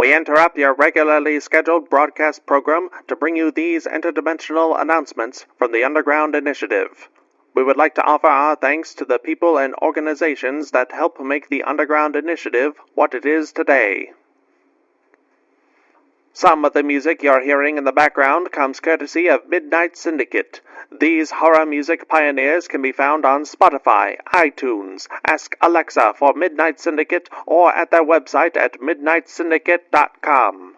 We interrupt your regularly scheduled broadcast program to bring you these interdimensional announcements from the Underground Initiative. We would like to offer our thanks to the people and organizations that help make the Underground Initiative what it is today. Some of the music you're hearing in the background comes courtesy of Midnight Syndicate. These horror music pioneers can be found on Spotify, iTunes, Ask Alexa for Midnight Syndicate, or at their website at midnightsyndicate.com.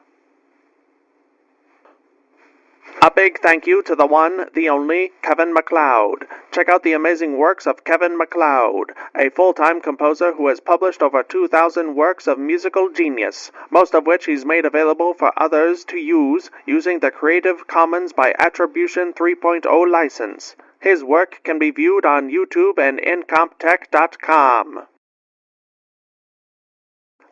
A big thank you to the one, the only, Kevin MacLeod. Check out the amazing works of Kevin MacLeod, a full-time composer who has published over 2,000 works of musical genius, most of which he's made available for others to use using the Creative Commons by Attribution 3.0 license. His work can be viewed on YouTube and incomptech.com.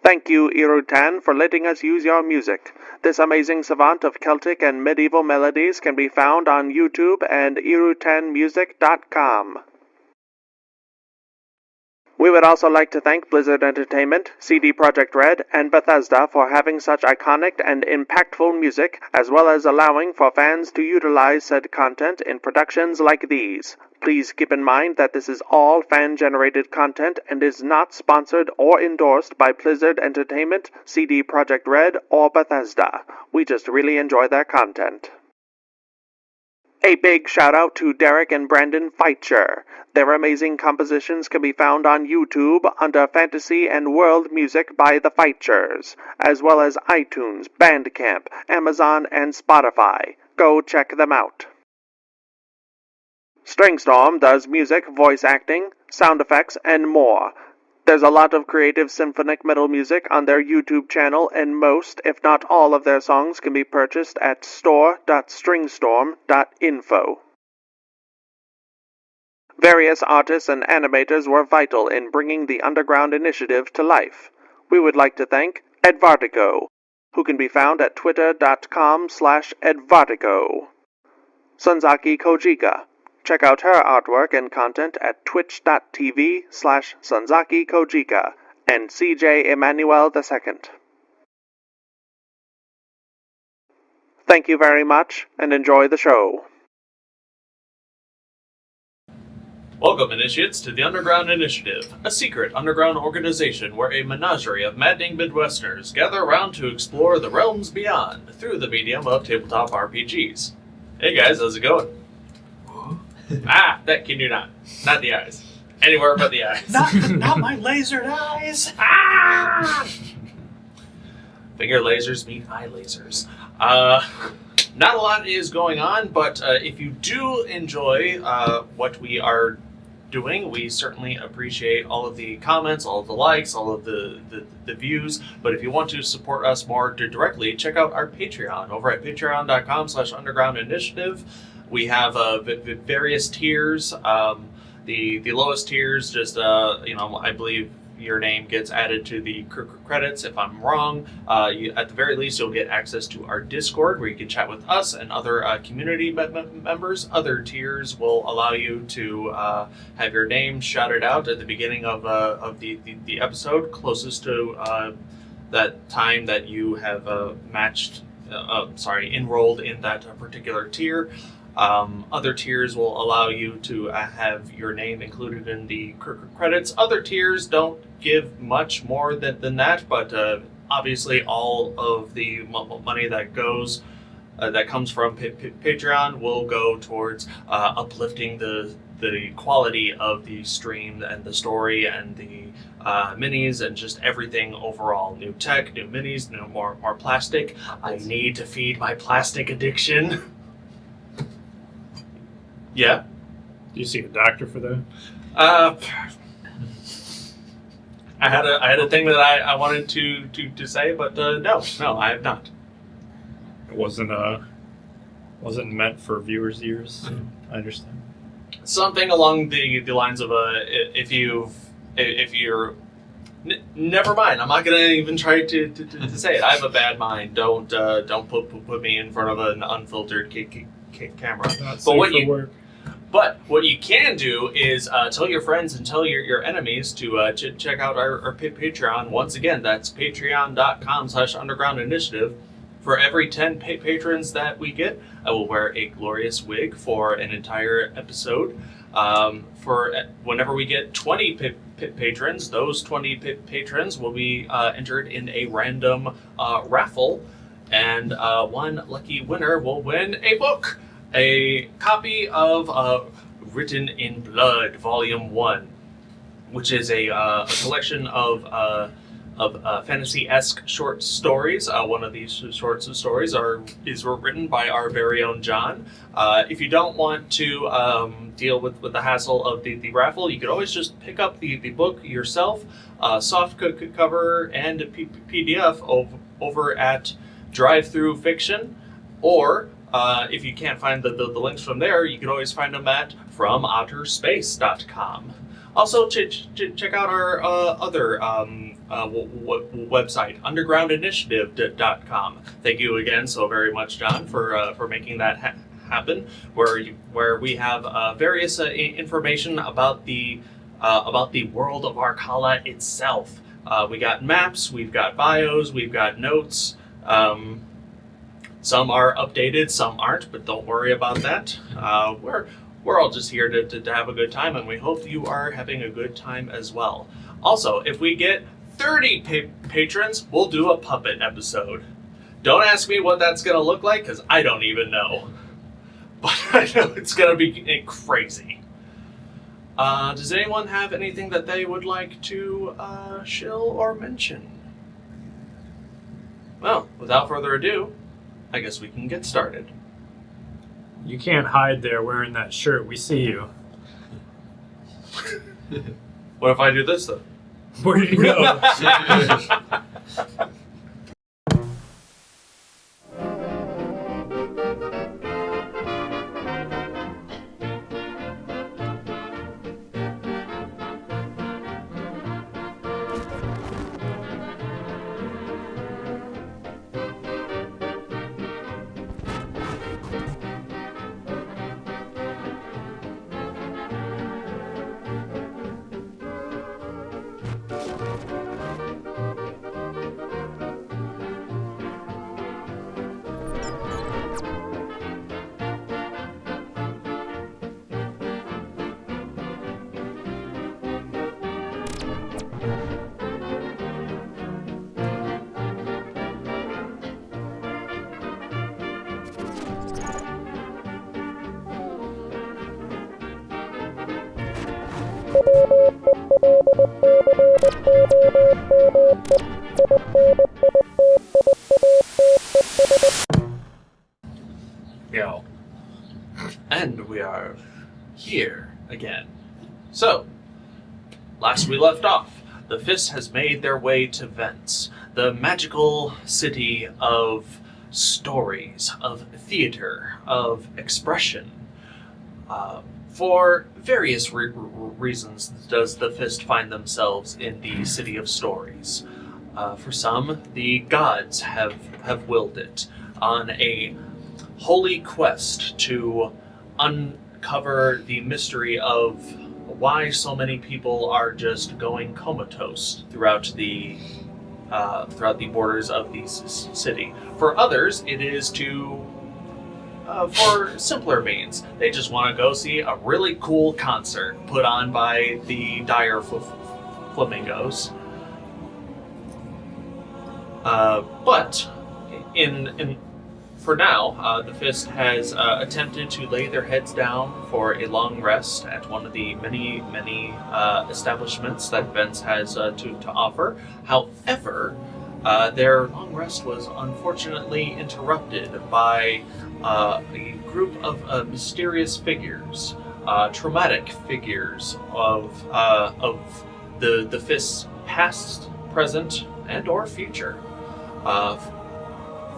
Thank you, Irutan, for letting us use your music. This amazing savant of Celtic and medieval melodies can be found on YouTube and irutanmusic.com. We would also like to thank Blizzard Entertainment, CD Projekt Red, and Bethesda for having such iconic and impactful music, as well as allowing for fans to utilize said content in productions like these. Please keep in mind that this is all fan-generated content and is not sponsored or endorsed by Blizzard Entertainment, CD Projekt Red, or Bethesda. We just really enjoy their content. A big shout-out to Derek and Brandon Feitcher. Their amazing compositions can be found on YouTube under Fantasy and World Music by the Feitchers, as well as iTunes, Bandcamp, Amazon, and Spotify. Go check them out. Stringstorm does music, voice acting, sound effects, and more. There's a lot of creative symphonic metal music on their YouTube channel, and most, if not all, of their songs can be purchased at store.stringstorm.info. Various artists and animators were vital in bringing the Underground Initiative to life. We would like to thank Edvartigo, who can be found at twitter.com/Edvartigo. Sunzaki Kojika. Check out her artwork and content at twitch.tv/Sunzaki Kojika, and CJ Emmanuel II. Thank you very much, and enjoy the show. Welcome, initiates, to the Underground Initiative, a secret underground organization where a menagerie of maddening Midwesterners gather around to explore the realms beyond through the medium of tabletop RPGs. Hey guys, how's it going? That can you not the eyes. Anywhere but the eyes. Not my lasered eyes. Finger lasers meet eye lasers. Not a lot is going on, but if you do enjoy what we are doing, we certainly appreciate all of the comments, all of the likes, all of the views. But if you want to support us more directly, check out our Patreon over at patreon.com/undergroundinitiative. We have various tiers. The lowest tiers, just I believe your name gets added to the credits. If I'm wrong, at the very least, you'll get access to our Discord, where you can chat with us and other community members. Other tiers will allow you to have your name shouted out at the beginning of the episode, closest to that time that you have enrolled in that particular tier. Other tiers will allow you to have your name included in the credits. Other tiers don't give much more than that, but obviously all of the money that goes that comes from Patreon will go towards uplifting the quality of the stream and the story and the minis and just everything overall. New tech, new minis, more plastic. I need to feed my plastic addiction. Yeah. Do you see a doctor for that? I had a thing that I wanted to say, but no, I have not. It wasn't meant for viewers' ears. I understand. Something along the lines of if you're never mind. I'm not gonna even try to say it. I have a bad mind. Don't put me in front of an unfiltered camera. Not safe for work. But what you can do is tell your friends and tell your enemies to check out our Patreon. Once again, that's patreon.com/undergroundinitiative. For every 10 patrons that we get, I will wear a glorious wig for an entire episode. For whenever we get 20 patrons, those 20 patrons will be entered in a random raffle, and one lucky winner will win a book, a copy of Written in Blood, Volume 1, which is a collection of fantasy-esque short stories. One of these short stories is written by our very own John. If you don't want to deal with the hassle of the raffle, you could always just pick up the book yourself, soft cover and PDF over at Drive-Thru Fiction, or if you can't find the links from there, you can always find them at FromOuterSpace.com. Also, check out our other website, undergroundinitiative.com. Thank you again so very much, John, for making that happen. Where we have various information about the world of Arcala itself. We got maps, we've got bios, we've got notes. Some are updated, some aren't, but don't worry about that. We're all just here to have a good time, and we hope you are having a good time as well. Also, if we get 30 patrons, we'll do a puppet episode. Don't ask me what that's going to look like, because I don't even know. But I know it's going to be crazy. Does anyone have anything that they would like to shill or mention? Well, without further ado, I guess we can get started. You can't hide there wearing that shirt. We see you. What if I do this, though? Where did you go? Yo. And we are here again. So, last we left off, the Fist has made their way to Vents, the magical city of stories, of theater, of expression. For various reasons does the Fist find themselves in the City of Stories. For some, the gods have willed it on a holy quest to uncover the mystery of why so many people are just going comatose throughout the borders of the city. For others, it is to for simpler means. They just want to go see a really cool concert put on by the Dire Flamingos. But for now, the Fist has attempted to lay their heads down for a long rest at one of the many establishments that Vents has to offer. However, their long rest was unfortunately interrupted by a group of mysterious figures, traumatic figures of the Fist's past, present, and or future.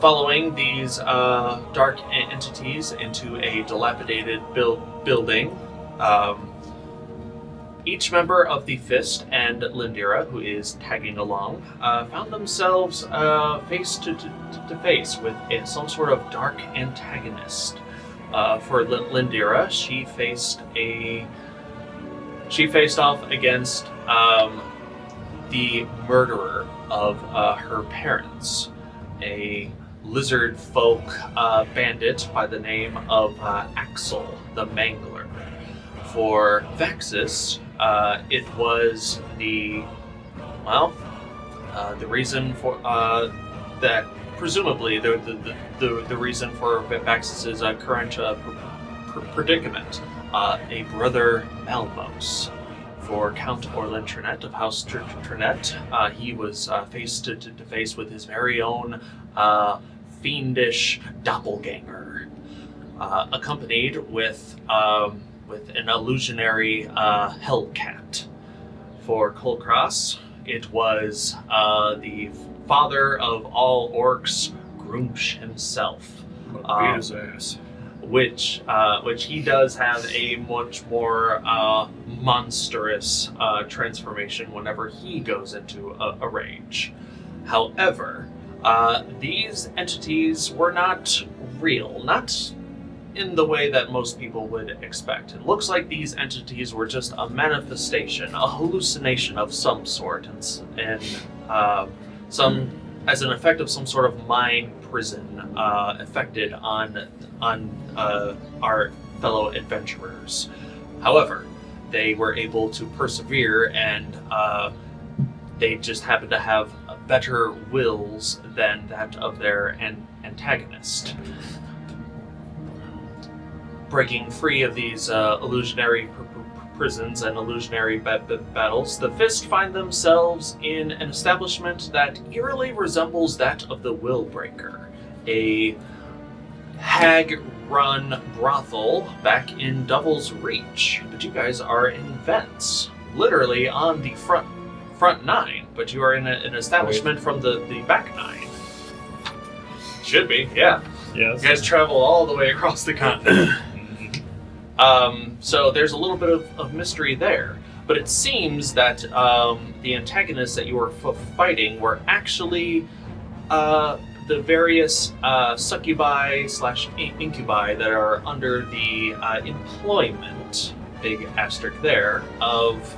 Following these dark entities into a dilapidated building, each member of the Fist and Lindira, who is tagging along, found themselves face to face with some sort of dark antagonist. for Lindira, she faced off against the murderer of her parents, a lizard folk bandit by the name of Axel the Mangler. For Vaxxus, it was the reason for that. Presumably, the reason for Vaxxus's current predicament, a brother Malmos. For Count Orlin Trinette of House Trinette, he was face to face with his very own fiendish doppelganger, accompanied with an illusionary hellcat. For Kulkras, it was the father of all orcs, Grumsh himself. Beat his ass. Which he does have a much more monstrous transformation whenever he goes into a rage. However, these entities were not real, not in the way that most people would expect. It looks like these entities were just a manifestation, a hallucination of some sort, and as an effect of some sort of mind prison affected on our fellow adventurers. However, they were able to persevere, and they just happened to have better wills than that of their antagonist. Breaking free of these illusionary prisons and illusionary battles, the Fist find themselves in an establishment that eerily resembles that of the Willbreaker, a hag-run brothel back in Devil's Reach. But you guys are in Vents, literally on the front nine, but you are in an establishment from the back nine. Should be, yeah. Yes. You guys travel all the way across the continent. So there's a little bit of mystery there, but it seems that the antagonists that you were fighting were actually the various succubi / incubi that are under the employment, big asterisk there, of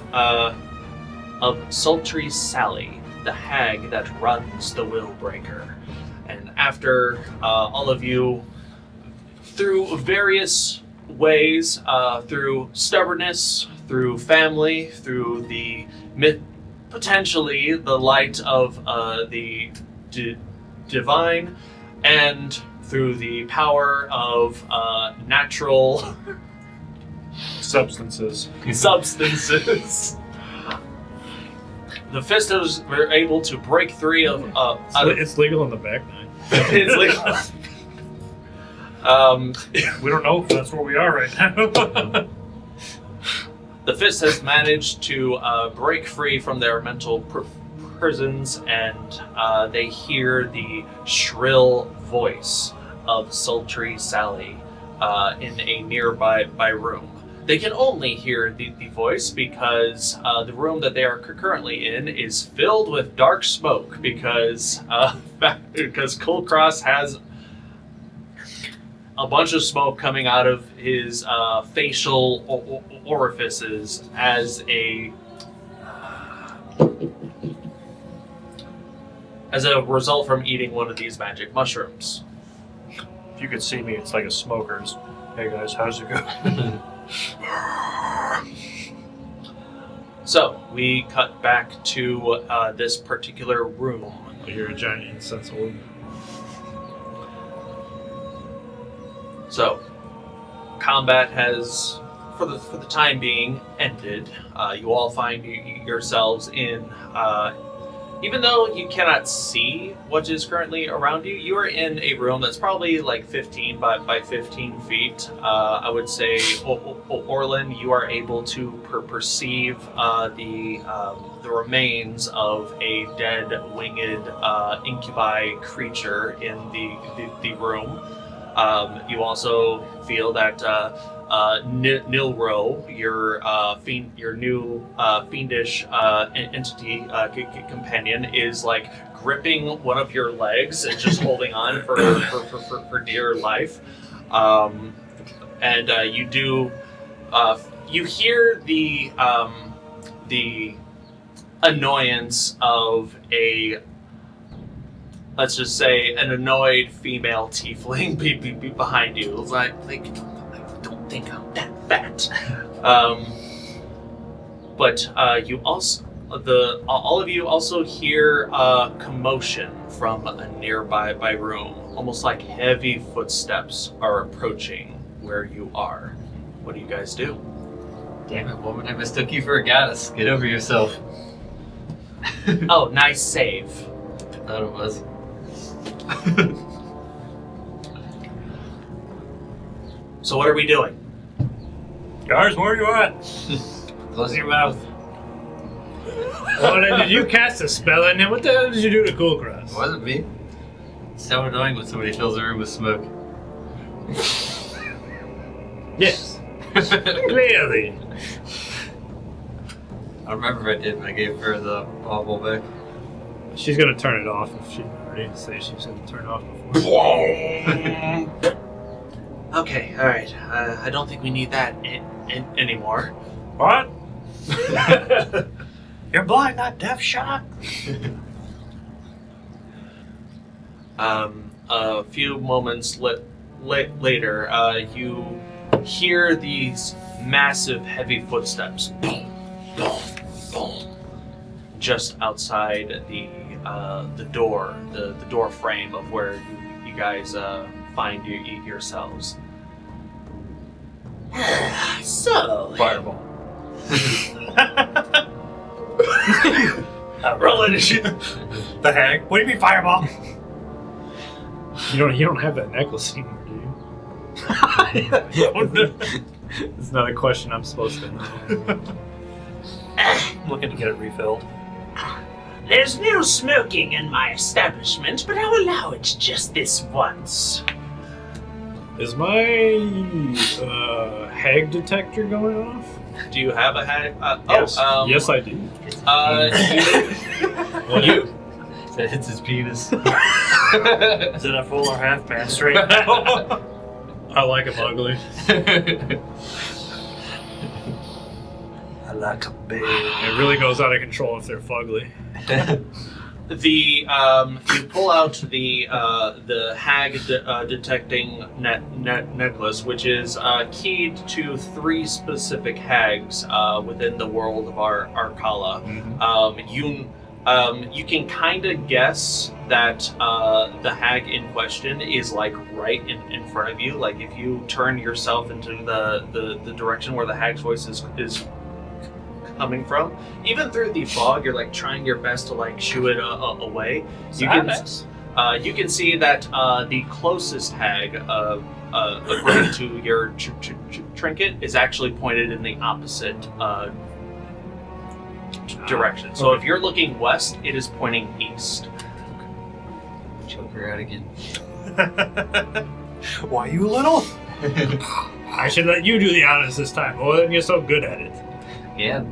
Sultry Sally, the hag that runs the Willbreaker. And after all of you, through various ways, through stubbornness, through family, through the potentially the light of the divine, and through the power of natural substances. The Fistos were able to break free of. It's legal in the back nine. It's legal. We don't know if that's where we are right now. The Fist has managed to break free from their mental prisons, and they hear the shrill voice of Sultry Sally in a nearby room. They can only hear the voice because the room that they are currently in is filled with dark smoke because Kulkras has a bunch of smoke coming out of his facial orifices as a result from eating one of these magic mushrooms. If you could see me, it's like a smoker's. Hey guys, how's it going? So, we cut back to this particular room. You're a giant incense orb. So, combat has, for the time being, ended. You all find yourselves in, even though you cannot see what is currently around you, you are in a room that's probably like 15 by 15 feet. I would say, Orlin, you are able to perceive the remains of a dead winged incubi creature in the room. You also feel that Nilro, your new fiendish entity companion, is like gripping one of your legs and just holding on for dear life. And you do. You hear the annoyance of a, let's just say, an annoyed female tiefling be behind you. It's like, I don't think I'm that fat. But you also, all of you also hear commotion from a nearby room, almost like heavy footsteps are approaching where you are. What do you guys do? Damn it, woman, I mistook you for a goddess. Get over yourself. Oh, nice save. Thought it was. So what are we doing? Guys, where are you at? Close your mouth. Orlin, did you cast a spell in him? What the hell did you do to Kulkras? It wasn't me. It's so annoying when somebody fills a room with smoke. Yes. Clearly. I remember I did when I gave her the bauble back. She's gonna turn it off if she already say she was gonna turn it off before. Okay, alright. I don't think we need that anymore. What? You're blind, not deaf. Shut up. A few moments later, you hear these massive, heavy footsteps. Boom, boom, boom. Just outside the door, the door frame of where you guys find yourselves. So, Fireball. roll it. The hag? What do you mean fireball? You don't have that necklace anymore, do you? It's not a question I'm supposed to know. I'm looking to get it refilled. There's no smoking in my establishment, but I'll allow it just this once. Is my hag detector going off? Do you have a hag? Yes. Yes, I do. You. That hits his penis. Is it a full or half pants straight now? I like them ugly. I like a big. It really goes out of control if they're fugly. You pull out the hag detecting necklace, which is keyed to 3 specific hags within the world of Arcala. You can kind of guess that the hag in question is like right in front of you. Like if you turn yourself into the direction where the hag's voice is coming from, even through the fog, you're like trying your best to like shoo it away. You can see that the closest hag, according to your trinket, is actually pointed in the opposite direction. So if you're looking west, it is pointing east. Choke her out again. Why, you little? I should let you do the honors this time, Orlin. You're so good at it. Yeah.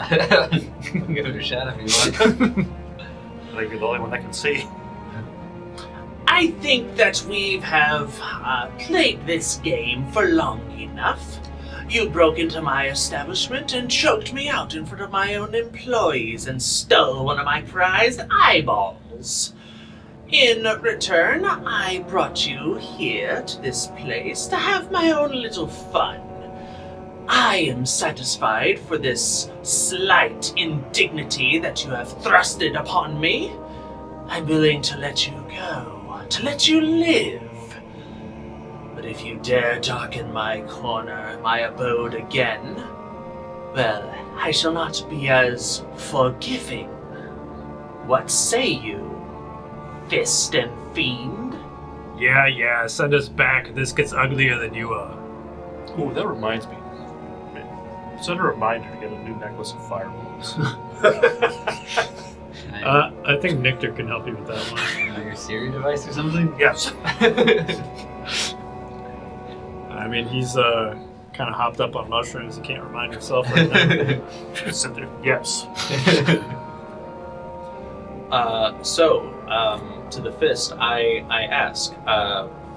Give it a shot if you want. I think you're the only one that can see. I think that we have played this game for long enough. You broke into my establishment and choked me out in front of my own employees and stole one of my prized eyeballs. In return, I brought you here to this place to have my own little fun. I am satisfied for this slight indignity that you have thrusted upon me. I'm willing to let you go, to let you live. But if you dare darken my corner, my abode again, well, I shall not be as forgiving. What say you, fist and fiend? Yeah, send us back. This gets uglier than you are. Ooh, that reminds me. Send a reminder to get a new necklace of fireballs. I think Nictor can help you with that one. Your Siri device or something? Yes. I mean, he's kind of hopped up on mushrooms. He can't remind himself right now. Yes. So, to the fist, I ask,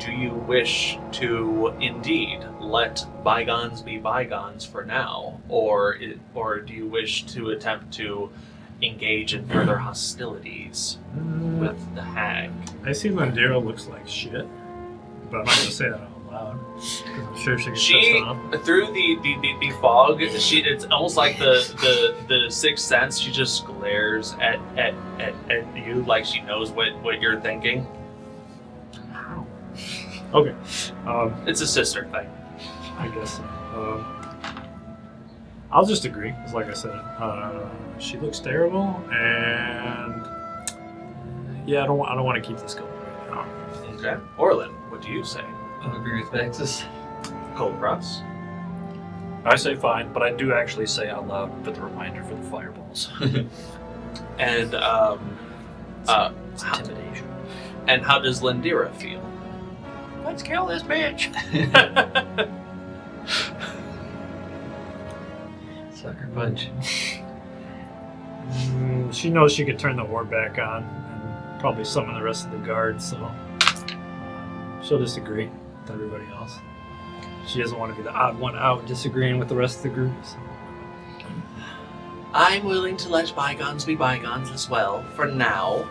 do you wish to indeed let bygones be bygones for now, or do you wish to attempt to engage in further hostilities with the hag? I see Lindera looks like shit, but I'm not gonna say that out loud. 'Cause I'm sure she gets pissed off. Through the fog, it's almost like the sixth sense. She just glares at you like she knows what you're thinking. Okay. It's a sister thing. I guess. I'll just agree. Because like I said, she looks terrible, and yeah, I don't want to keep this going right now. Okay. Orlin, what do you say? I agree with Vaxxus. Kulkras? I say fine, but I do actually say out loud for the reminder for the fireballs. And It's intimidation. and how does Lindera feel? Let's kill this bitch. Sucker punch. She knows she could turn the war back on and probably summon the rest of the guards, so she'll disagree with everybody else. She doesn't want to be the odd one out disagreeing with the rest of the group. So. I'm willing to let bygones be bygones as well, for now.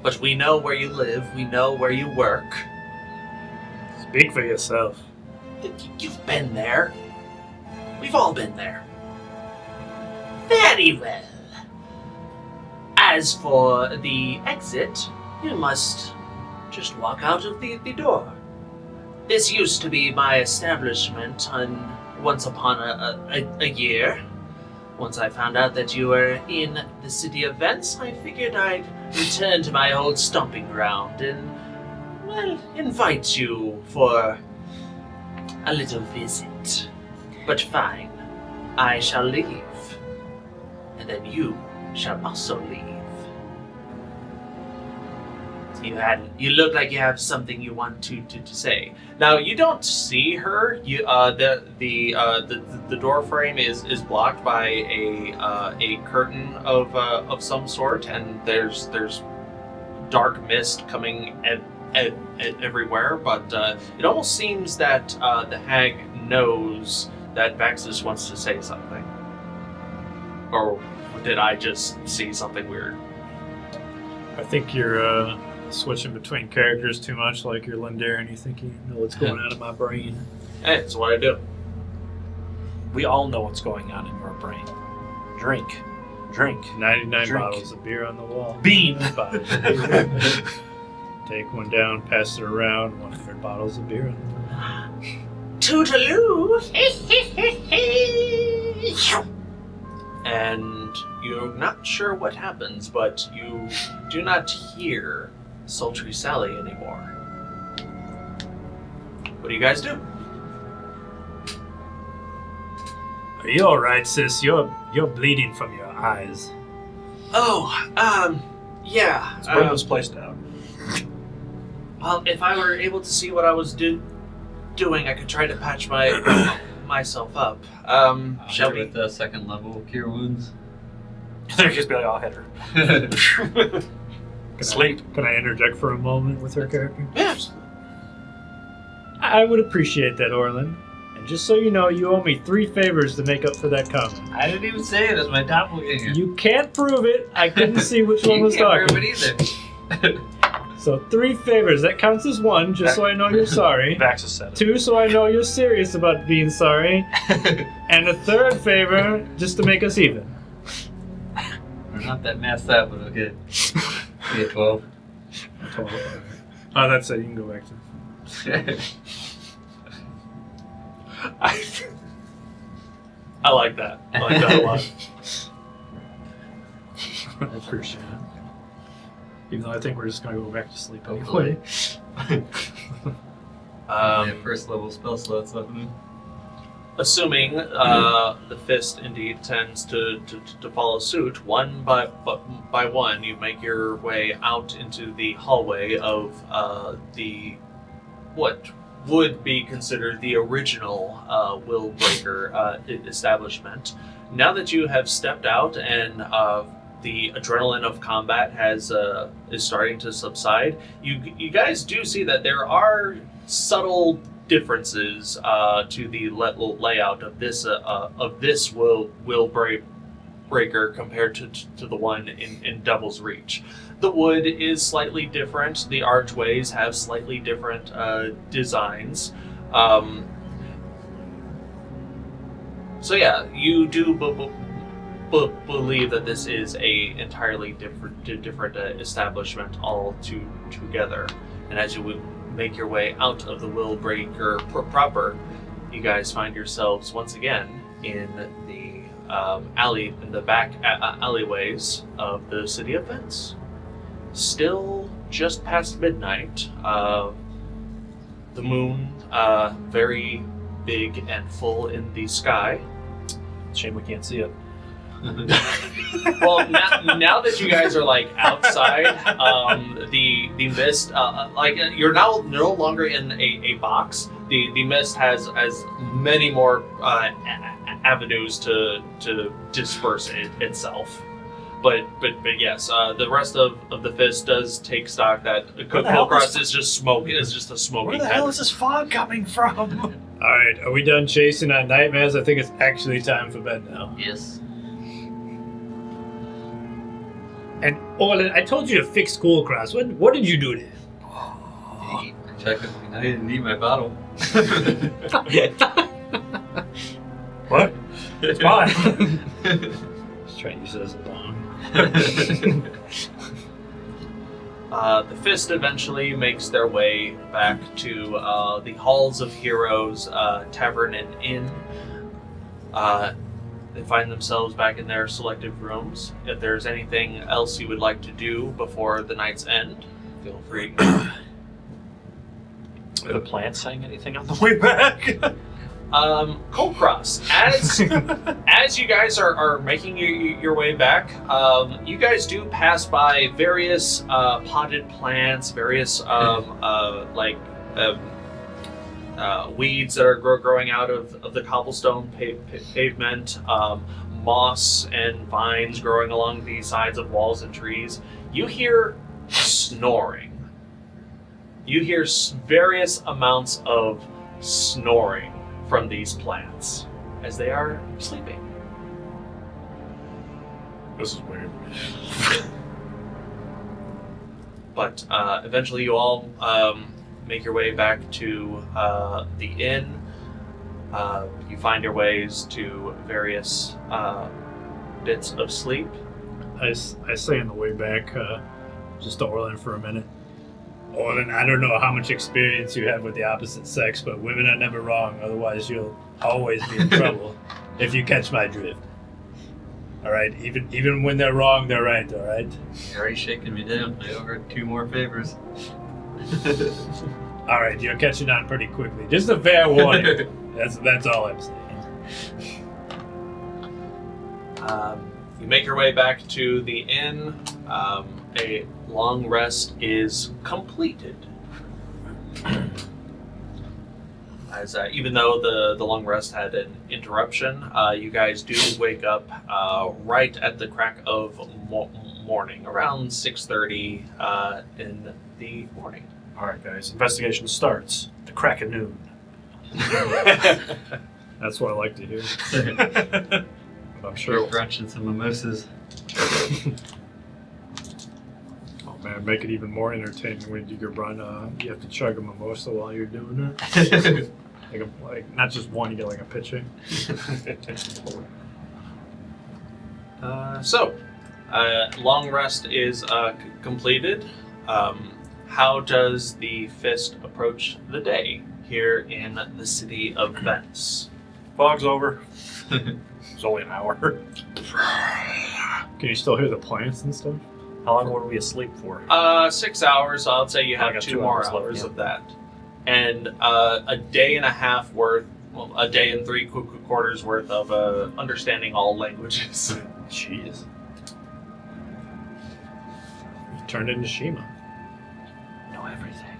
But we know where you live, we know where you work. Speak for yourself. You've been there. We've all been there. Very well. As for the exit, you must just walk out of the door. This used to be my establishment once upon a year. Once I found out that you were in the city of Vents, I figured I'd return to my old stomping ground and, well, invite you for a little visit. But fine, I shall leave. And then you shall also leave. You look like you have something you want to say. Now you don't see her. You the door frame is blocked by a curtain of some sort, and there's dark mist coming everywhere. But it almost seems that the hag knows that Vaxxus wants to say something. Or did I just see something weird? I think you're switching between characters too much, like you're Lindera and you think you know what's going on in my brain. Hey, it's what I do. We all know what's going on in your brain. Drink. 99 Drink. bottles of beer on the wall. Bean. Bottles of beer. Take one down, pass it around, 100 bottles of beer on the wall. Toodaloo! And you're not sure what happens, but you do not hear Sultry Sally anymore. What do you guys do? Are you alright, sis? You're bleeding from your eyes. Yeah. Let's burn this place down. Well, if I were able to see what I was doing, I could try to patch myself up. Shall With we? the second level cure wounds. They're just be like, I'll hit her. Sleep. Can I interject for a moment with her character? Yeah. I would appreciate that, Orlin. And just so you know, you owe me 3 favors to make up for that comment. I didn't even say it as my doppelganger. You can't prove it. I couldn't see which one was You can't talking. prove it either. So 3 favors. That counts as 1, just so I know you're sorry. Vaxxus said it. 2, so I know you're serious about being sorry. And a 3rd favor, just to make us even. We're not that massed out, but okay. We get 12. 12. Oh, that's it. You can go back to... I like that. I like that a lot. I appreciate it. Even though I think we're just going to go back to sleep Hopefully. anyway. First level spell slots left. Assuming the fist indeed tends to follow suit, one by one, you make your way out into the hallway of the what would be considered the original Willbreaker establishment. Now that you have stepped out and the adrenaline of combat is starting to subside, you guys do see that there are subtle differences to the layout of this will breaker compared to the one in Devil's Reach. The wood is slightly different. The archways have slightly different designs. So yeah, you do believe that this is a entirely different establishment all together. And as you would make your way out of the will breaker proper, you guys find yourselves once again in the back alleyways of the city of Vence. Still just past midnight. The moon very big and full in the sky. Shame we can't see it. Well, now that you guys are like outside, the mist, you're now no longer in a box. The mist has many more avenues to disperse itself. But yes, the rest of the fist does take stock that Kulkras is just smoking. Is just a smoking. Where the hell is this fog coming from? All right, are we done chasing our nightmares? I think it's actually time for bed now. Yes. And Orlin, I told you to fix Kulkras. What did you do there? Hey, technically, I didn't need my bottle. What? It's mine. Just trying to use it as a bomb. The Fist eventually makes their way back to the Halls of Heroes Tavern and Inn. They find themselves back in their selective rooms. If there's anything else you would like to do before the night's end, feel free. Are the plants saying anything on the way back? Kulkras, as you guys are making your way back, you guys do pass by various potted plants, various weeds that are growing out of the cobblestone pavement, moss and vines growing along the sides of walls and trees. You hear snoring. You hear various amounts of snoring from these plants as they are sleeping. This is weird. But eventually you all make your way back to the inn. You find your ways to various bits of sleep. I say on the way back, just to Orlin for a minute. Orlin, I don't know how much experience you have with the opposite sex, but women are never wrong. Otherwise, you'll always be in trouble. If you catch my drift. All right, even when they're wrong, they're right. All right. You're already shaking me down. I ordered 2 more favors. All right, you're catching on pretty quickly. Just a fair warning. That's all I'm saying. You make your way back to the inn. A long rest is completed. As even though the long rest had an interruption, you guys do wake up right at the crack of morning, around 6:30 in the morning. All right, guys. Investigation starts at the crack of noon. That's what I like to hear. I'm Sure, sure. brunch and some mimosas. Oh man, make it even more entertaining when you get run. You have to chug a mimosa while you're doing it. like not just one, you get like a pitcher. Long rest is completed. How does the Fist approach the day here in the city of Vence? Fog's over. It's only an hour. Can you still hear the plants and stuff? How long were we asleep for? 6 hours. I'd say you I have got 2 2 more hours left, hours yeah. of that, and a day and a half worth. Well, a day and 3 quarters worth of understanding all languages. Jeez. You turned into Shiima. Know everything.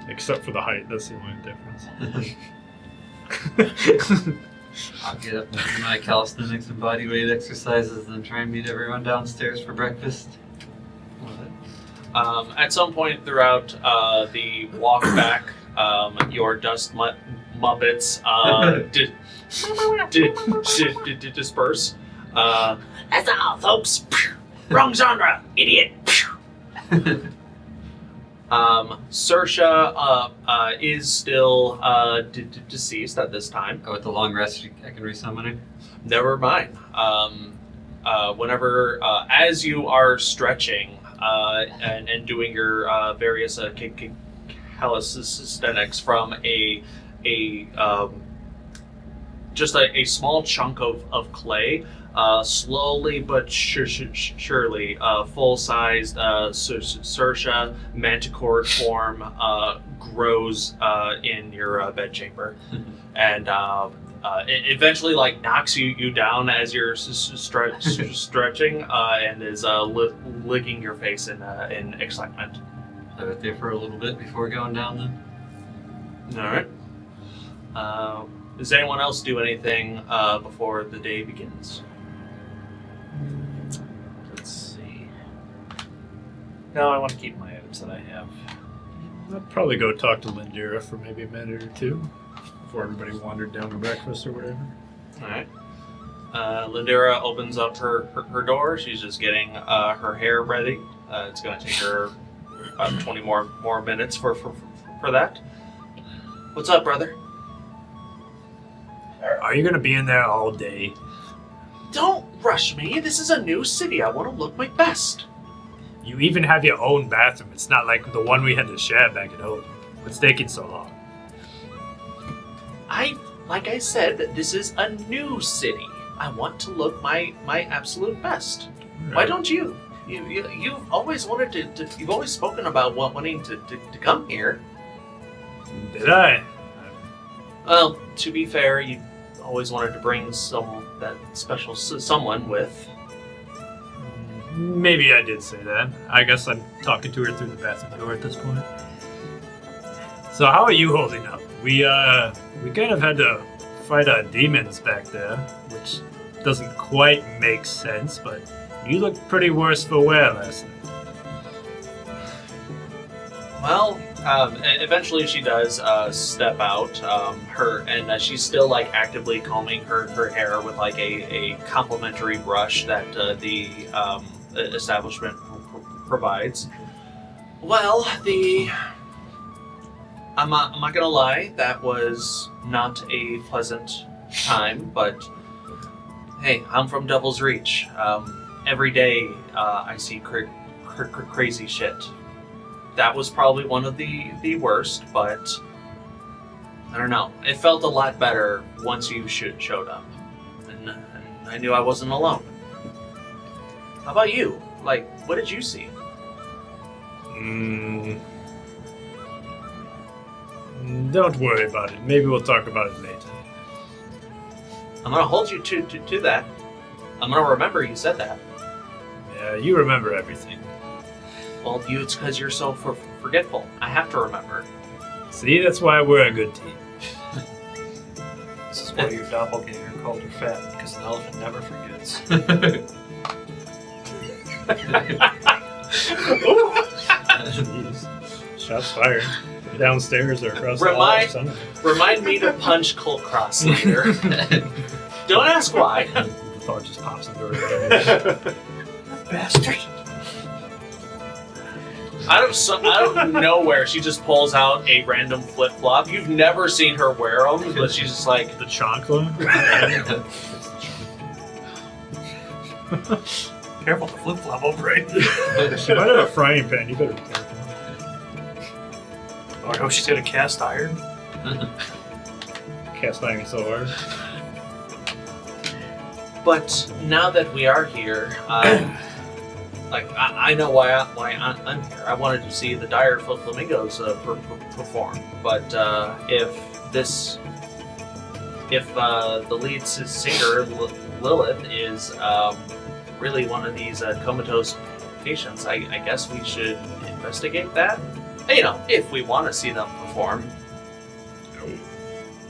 Except for the height, that's the only difference. I'll get up and do my calisthenics and bodyweight exercises and try and meet everyone downstairs for breakfast. At some point throughout the walk back, your dust muppets disperse. That's all, folks. Wrong genre, idiot. Saoirse is still deceased at this time. Oh, with the long rest, I can resummon her? Never mind. Whenever, as you are stretching and doing your various calisthenics from just a small chunk of clay, slowly but surely, full-sized Saoirse manticore form grows in your bedchamber, and it eventually knocks you down as you're stretching, and is licking your face in excitement. I was there for a little bit before going down then. All right. Does anyone else do anything before the day begins? Let's see. No, I want to keep my items that I have. I'd probably go talk to Lindira for maybe a minute or two before everybody wandered down to breakfast or whatever. All right. Lindira opens up her door. She's just getting her hair ready. It's going to take her about 20 more minutes for that. What's up, brother? Are you going to be in there all day? Don't rush me. This is a new city. I want to look my best. You even have your own bathroom. It's not like the one we had to share back at home. What's taking so long? Like I said, this is a new city. I want to look my absolute best. Right. Why don't you? You've always wanted to you've always spoken about wanting to come here. Did I? Well, to be fair, you always wanted to bring that special someone with. Maybe I did say that. I guess I'm talking to her through the bathroom door at this point. So how are you holding up? We kind of had to fight demons back there, which doesn't quite make sense, but you looked pretty worse for wear last night. Well, eventually she does step out. And she's still actively combing her hair with a complimentary brush that the establishment provides. Well, I'm not gonna lie, that was not a pleasant time, but hey, I'm from Devil's Reach. Every day I see crazy shit. That was probably one of the worst, but I don't know. It felt a lot better once you showed up, and I knew I wasn't alone. How about you? What did you see? Don't worry about it. Maybe we'll talk about it later. I'm gonna hold you to that. I'm gonna remember you said that. Yeah, you remember everything. Well, it's because you're so forgetful. I have to remember. See, that's why we're a good team. This is why your doppelganger called her fat, because an elephant never forgets. Jeez. Shots fired. Downstairs or across the hall or something. Remind me to punch Kulkras later. Don't ask why. The thought just pops into her. Bastard. Out of nowhere, she just pulls out a random flip-flop. You've never seen her wear them, but she's just like... The chancla? Careful, the flip-flop will break. She might have a frying pan. You better be careful. Oh, I hope she's got a cast iron. Cast iron so hard. But now that we are here, I know why I'm here. I wanted to see the Dire Flamingos perform. But if the lead singer Lilith is really one of these comatose patients, I guess we should investigate that. You know, if we want to see them perform.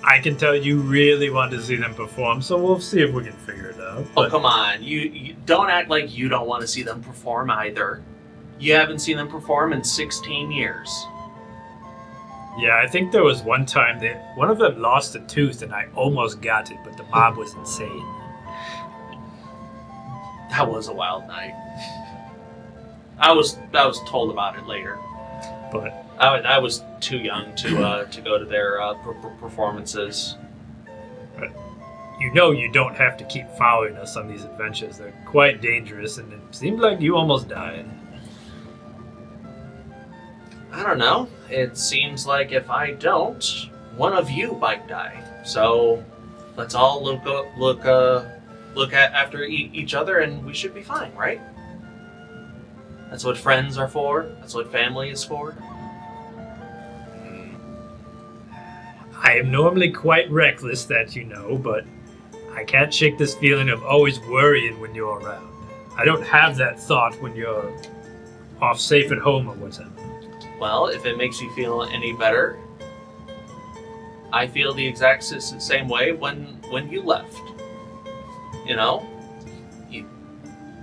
I can tell you really want to see them perform, so we'll see if we can figure it out. Oh, come on. You don't act like you don't want to see them perform either. You haven't seen them perform in 16 years. Yeah, I think there was one time that one of them lost a tooth and I almost got it, but the mob was insane. That was a wild night. I was told about it later. But I was too young to go to their performances. you know you don't have to keep following us on these adventures. They're quite dangerous, and it seemed like you almost died. I don't know. It seems like if I don't, one of you might die. So let's all look after each other, and we should be fine, right? That's what friends are for. That's what family is for. I am normally quite reckless, that you know, but I can't shake this feeling of always worrying when you're around. I don't have that thought when you're off safe at home or whatever. Well, if it makes you feel any better, I feel the exact same way when you left. You know,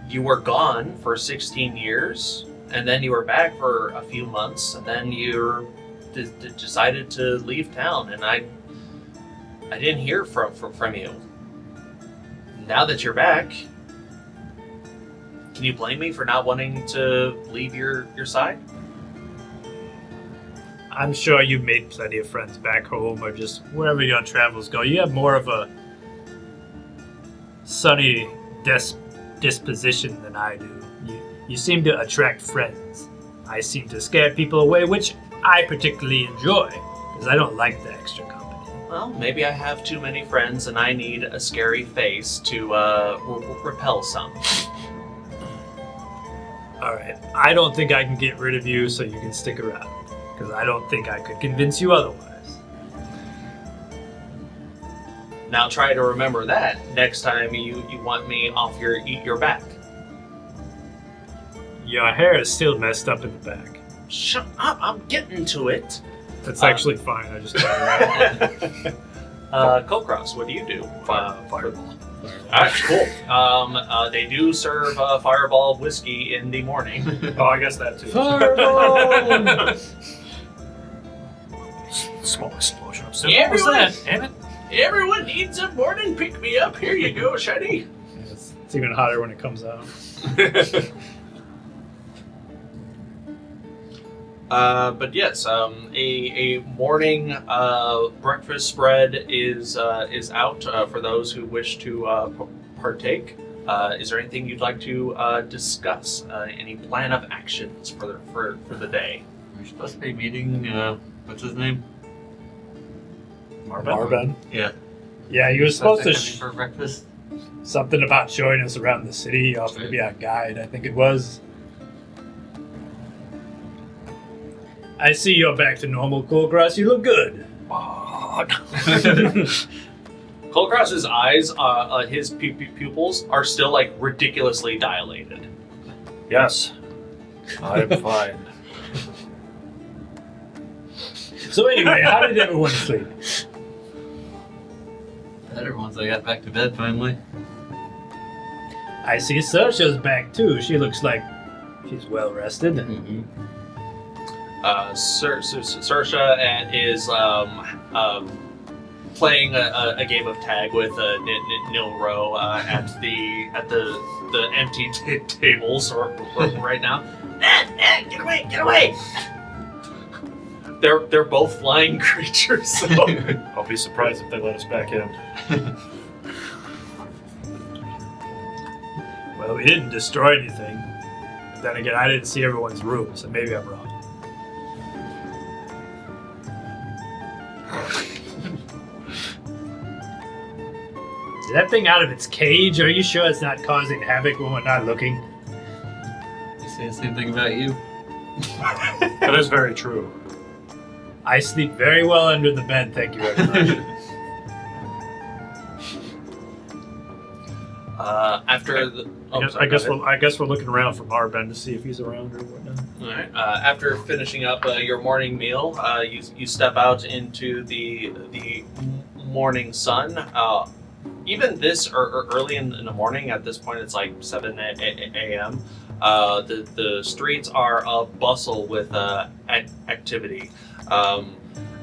you were gone for 16 years, and then you were back for a few months, and then you decided to leave town, and I didn't hear from you. Now that you're back, can you blame me for not wanting to leave your side? I'm sure you've made plenty of friends back home or just wherever your travels go. You have more of a sunny disposition than I do. You seem to attract friends. I seem to scare people away, which I particularly enjoy, because I don't like the extra company. Well, maybe I have too many friends and I need a scary face to repel some. Alright, I don't think I can get rid of you so you can stick around, because I don't think I could convince you otherwise. Now try to remember that next time you want me off your back. Your hair is still messed up in the back. Shut up, I'm getting to it. That's actually fine, I just got it right. Kulkras, what do you do? Fireball. Alright, cool. They do serve Fireball whiskey in the morning. Oh, I guess that too. Fireball! Small explosion upstairs. Yeah, What was everyone- that? Damn it. Everyone needs a morning pick-me-up. Here you go, Shady. It's even hotter when it comes out. But yes, a morning breakfast spread is out for those who wish to partake. Is there anything you'd like to discuss? Any plan of actions for the day? We're supposed to be meeting, what's his name? Marben? Yeah. Yeah, you were supposed to... come in for breakfast. Something about showing us around the city. He offered to be our guide, I think it was. I see you're back to normal, Kulkras. You look good. Kulkras's eyes, his pupils are still like ridiculously dilated. Yes. I'm fine. So anyway, how did everyone sleep? Better once I got back to bed finally. I see Saoirse's back too. She looks like she's well rested. Mm-hmm. Saoirse is playing a game of tag with Nilro at the empty tables right now. Get away! Get away! They're both flying creatures. So. I'll be surprised if they let us back in. Well, we didn't destroy anything. But then again, I didn't see everyone's room, so maybe I'm wrong. Is that thing out of its cage? Are you sure it's not causing havoc when we're not looking? You say the same thing about you? That is very true. I sleep very well under the bed, thank you very much. After the, I guess we're looking around for Marben to see if he's around or whatnot. all right. After finishing up your morning meal, you step out into the morning sun. Even this early in the morning, at this point it's like 7 a.m. The streets are bustle with activity.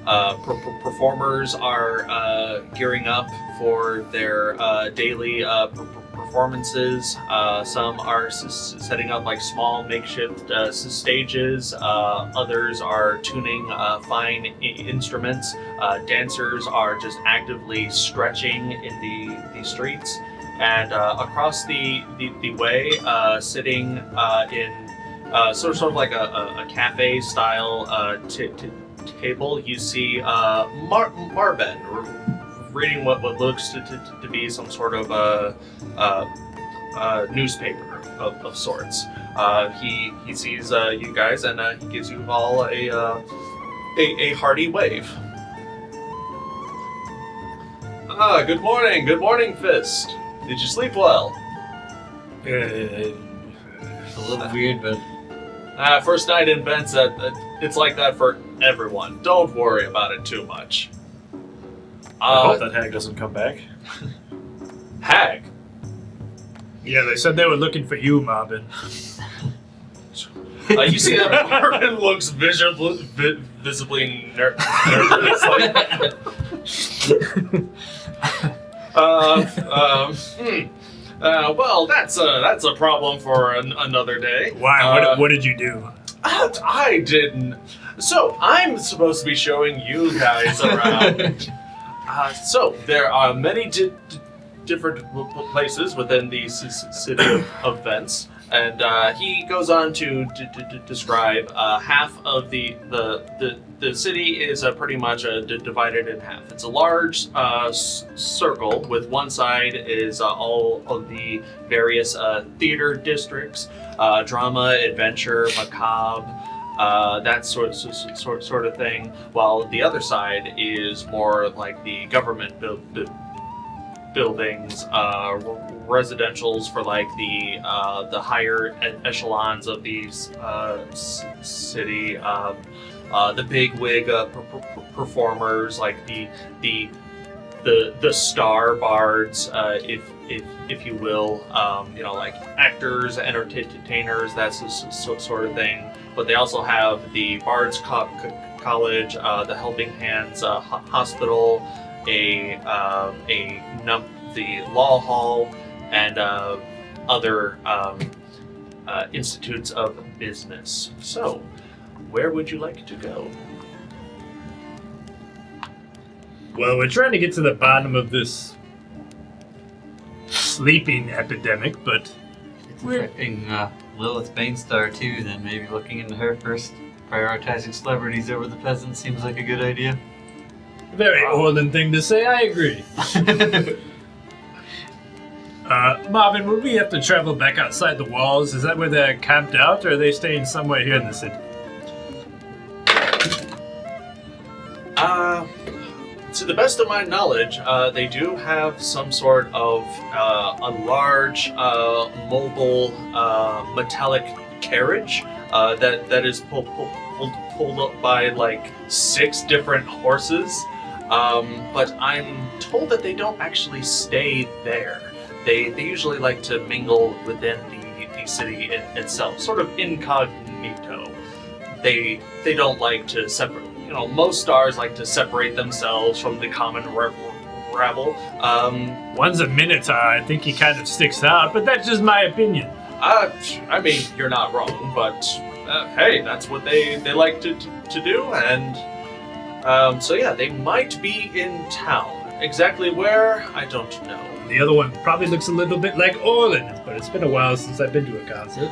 Performers are gearing up for their daily performances. Some are setting up like small makeshift stages. Others are tuning fine instruments. Dancers are just actively stretching in the streets. And across the way, sitting in sort of like a cafe style table, you see Marben reading what looks to be some sort of newspaper of sorts. He sees you guys, and he gives you all a hearty wave. Good morning, Fist. Did you sleep well? It's a little weird, but First night in Vents, it's like that for everyone. Don't worry about it too much. I hope that hag doesn't come back. Hag? Yeah, they said they were looking for you, Marvin. You see that Marvin looks visibly nervous. Well, that's a problem for another day. Why? What did you do? I didn't. So I'm supposed to be showing you guys around. So there are many different places within the city of Vents, and he goes on to describe half of the city is pretty much divided in half. It's a large circle with one side is all of the various theater districts, drama, adventure, macabre, that sort of thing, while the other side is more like the government buildings, residentials for like the higher echelons of these city, the big wig performers, like the star bards, if you will, like actors, entertainers, that sort of thing. But they also have the Bards College, the Helping Hands Hospital, the Law Hall, and other institutes of business. So, where would you like to go? Well, we're trying to get to the bottom of this sleeping epidemic, but it's affecting Lilith Banestar too, then maybe looking into her first. Prioritizing celebrities over the peasants seems like a good idea. Very Orlin thing to say, I agree. Marvin, would we have to travel back outside the walls? Is that where they're camped out, or are they staying somewhere here in the city? To the best of my knowledge, they do have some sort of a large mobile metallic carriage that is pulled up by like 6 different horses. But I'm told that they don't actually stay there. They usually like to mingle within the city itself, sort of incognito. They don't like to separate. Most stars like to separate themselves from the common rabble. One's a Minotaur. I think he kind of sticks out, but that's just my opinion. I mean, you're not wrong, but hey, that's what they like to do, and so yeah, they might be in town. Exactly where, I don't know. The other one probably looks a little bit like Orlin, but it's been a while since I've been to a concert.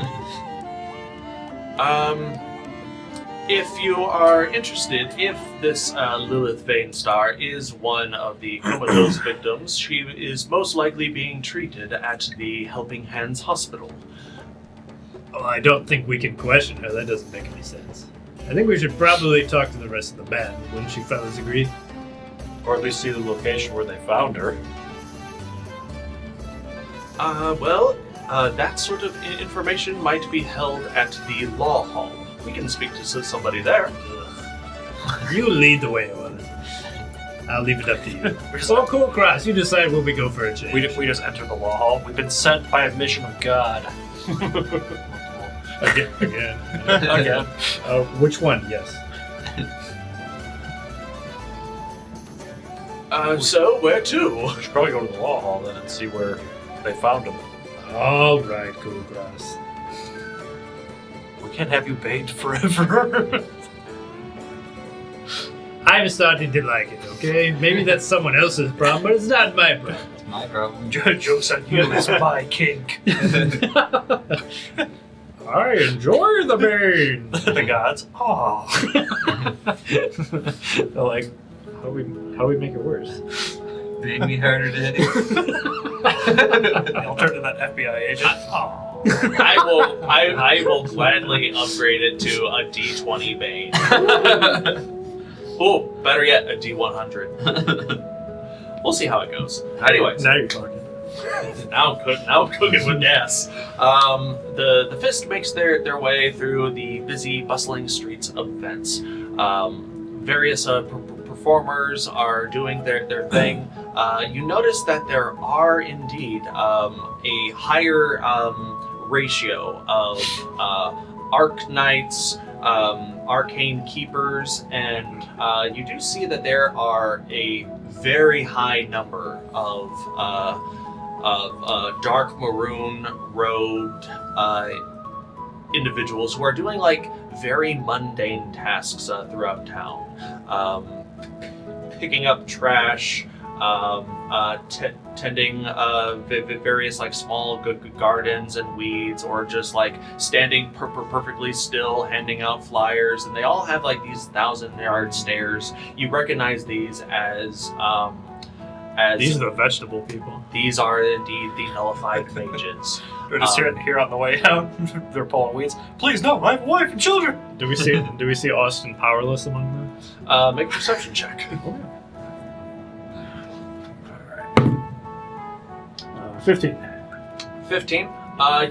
If you are interested, if this Lilith Vanestar is one of the comatose victims, she is most likely being treated at the Helping Hands Hospital. Well, I don't think we can question her. That doesn't make any sense. I think we should probably talk to the rest of the band. Wouldn't you fellas agree? Or at least see the location where they found her. That sort of information might be held at the Law Hall. We can speak to somebody there. You lead the way, Orlin. I'll leave it up to you. So Kulkras, you decide when we go for a change. We just enter the law hall. We've been sent by a mission of God. Again. Again. Which one? Yes. So where to? We should probably go to the law hall then and see where they found him. All right, Kulkras. We can't have you bait forever. I'm starting to like it, okay? Maybe that's someone else's problem, but it's not my problem. It's my problem. Joke's on you, it's my kink. I enjoy the bane. The gods. Oh. They're like, how do we make it worse? Made me harder to hit. I'll turn to that FBI agent. Oh. I will gladly upgrade it to a D20 Bane. Oh, better yet, a D100. We'll see how it goes. Anyways. Now you're talking. Now I'm cooking with gas. The Fist makes their way through the busy, bustling streets of Vents. Various performers are doing their thing. You notice that there are indeed a higher ratio of Arc Knights, Arcane Keepers, and you do see that there are a very high number of dark maroon robed individuals who are doing like very mundane tasks throughout town, picking up trash, tending various like small gardens and weeds, or just like standing perfectly still handing out flyers, and they all have like these 1,000-yard stares. You recognize these as these are the vegetable people. These are indeed the nullified mages. We're just here on the way out. They're pulling weeds. Please, no, I have a wife and children. Do we see Austin powerless among them? Make a perception check. 15. 15.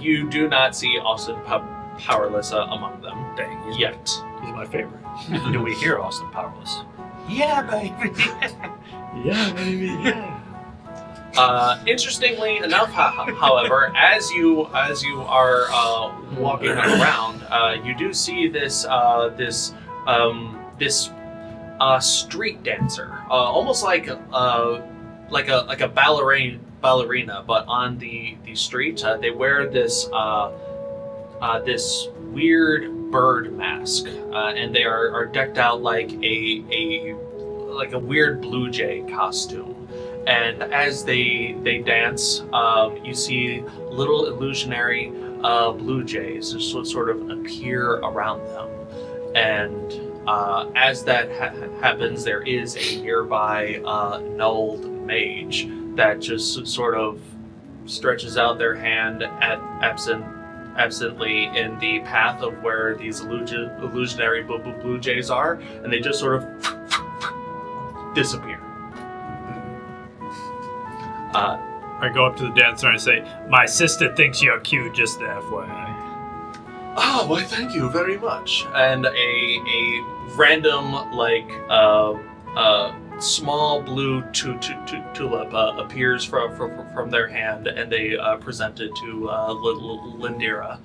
You do not see Austin powerless among them. Dang, yet. He's my favorite. Do we hear Austin powerless? Yeah, baby. Yeah, maybe. Yeah. Interestingly enough, however, as you are walking around, you do see this street dancer, almost like a ballerina, but on the street. They wear this weird bird mask, and they are decked out like a weird blue jay costume. And as they dance, you see little illusionary blue jays just sort of appear around them. And as that happens, there is a nearby gnolled mage that just sort of stretches out their hand absently in the path of where these illusionary blue jays are, and they just sort of disappear. I go up to the dancer and I say, "My sister thinks you're cute, just FYI." Oh, why, thank you very much. And a random, small blue tulip appears from their hand, and they present it to Lindira.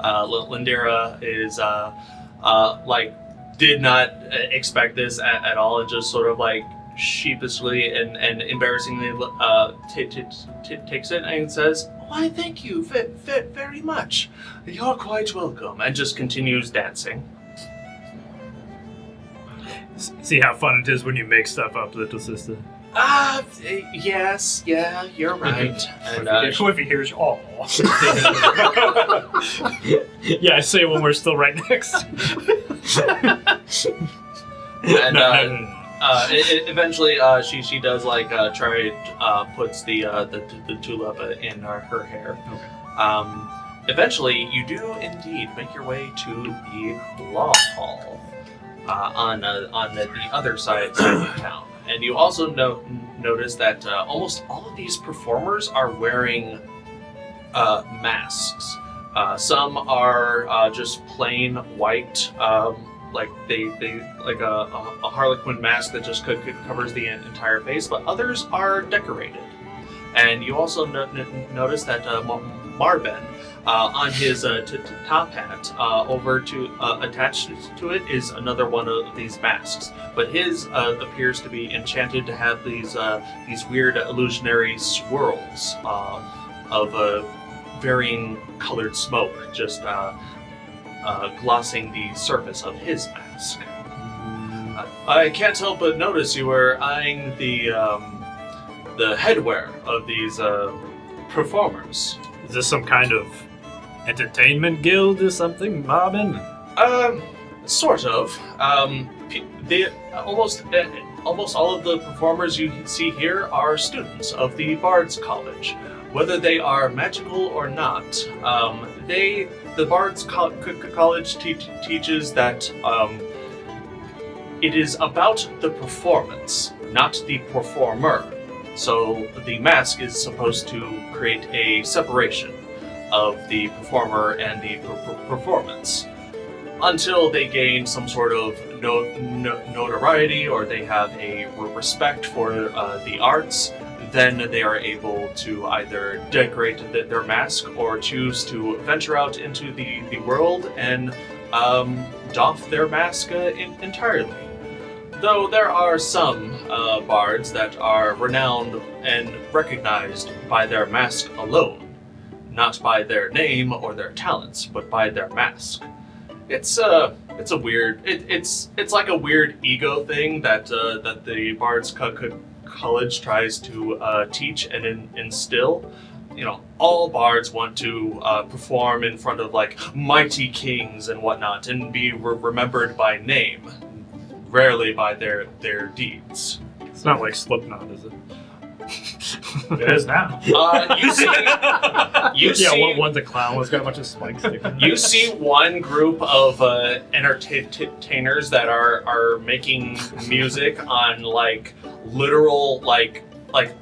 Lindira is did not expect this at all, and just sort of sheepishly and embarrassingly takes it and says, "Why, thank you very much. You're quite welcome," and just continues dancing. See how fun it is when you make stuff up, little sister. Yes, yeah, you're right. And if he hears, oh. Yeah, I say it when we're still right next. And eventually, she does puts the tulip in her hair. Okay. Eventually, you do indeed make your way to the law hall on the other side of town, and you also notice that almost all of these performers are wearing masks. Some are just plain white a harlequin mask that just covers the entire face, but others are decorated. And you also notice that Marben, on his top hat, over to attached to it is another one of these masks. But his appears to be enchanted to have these weird illusionary swirls of varying colored smoke just glossing the surface of his mask. I can't help but notice you were eyeing the headwear of these performers. Is this some kind of entertainment guild or something, Marvin? Sort of. Almost all of the performers you see here are students of the Bard's College. Whether they are magical or not, the Bard's College teaches that it is about the performance, not the performer. So the mask is supposed to create a separation of the performer and the performance. Until they gain some sort of notoriety or they have a respect for the arts, then they are able to either decorate their mask or choose to venture out into the world and doff their mask entirely. Though there are some bards that are renowned and recognized by their mask alone, not by their name or their talents, but by their mask. It's a weird. It's like a weird ego thing that the Bard's College tries to teach and instill. You know, all bards want to perform in front of like mighty kings and whatnot, and be remembered by name, rarely by their deeds. It's not like Slipknot, is it? It is now. You see, one's a clown. One's got a bunch of spikes. You see one group of entertainers that are making music on like literal like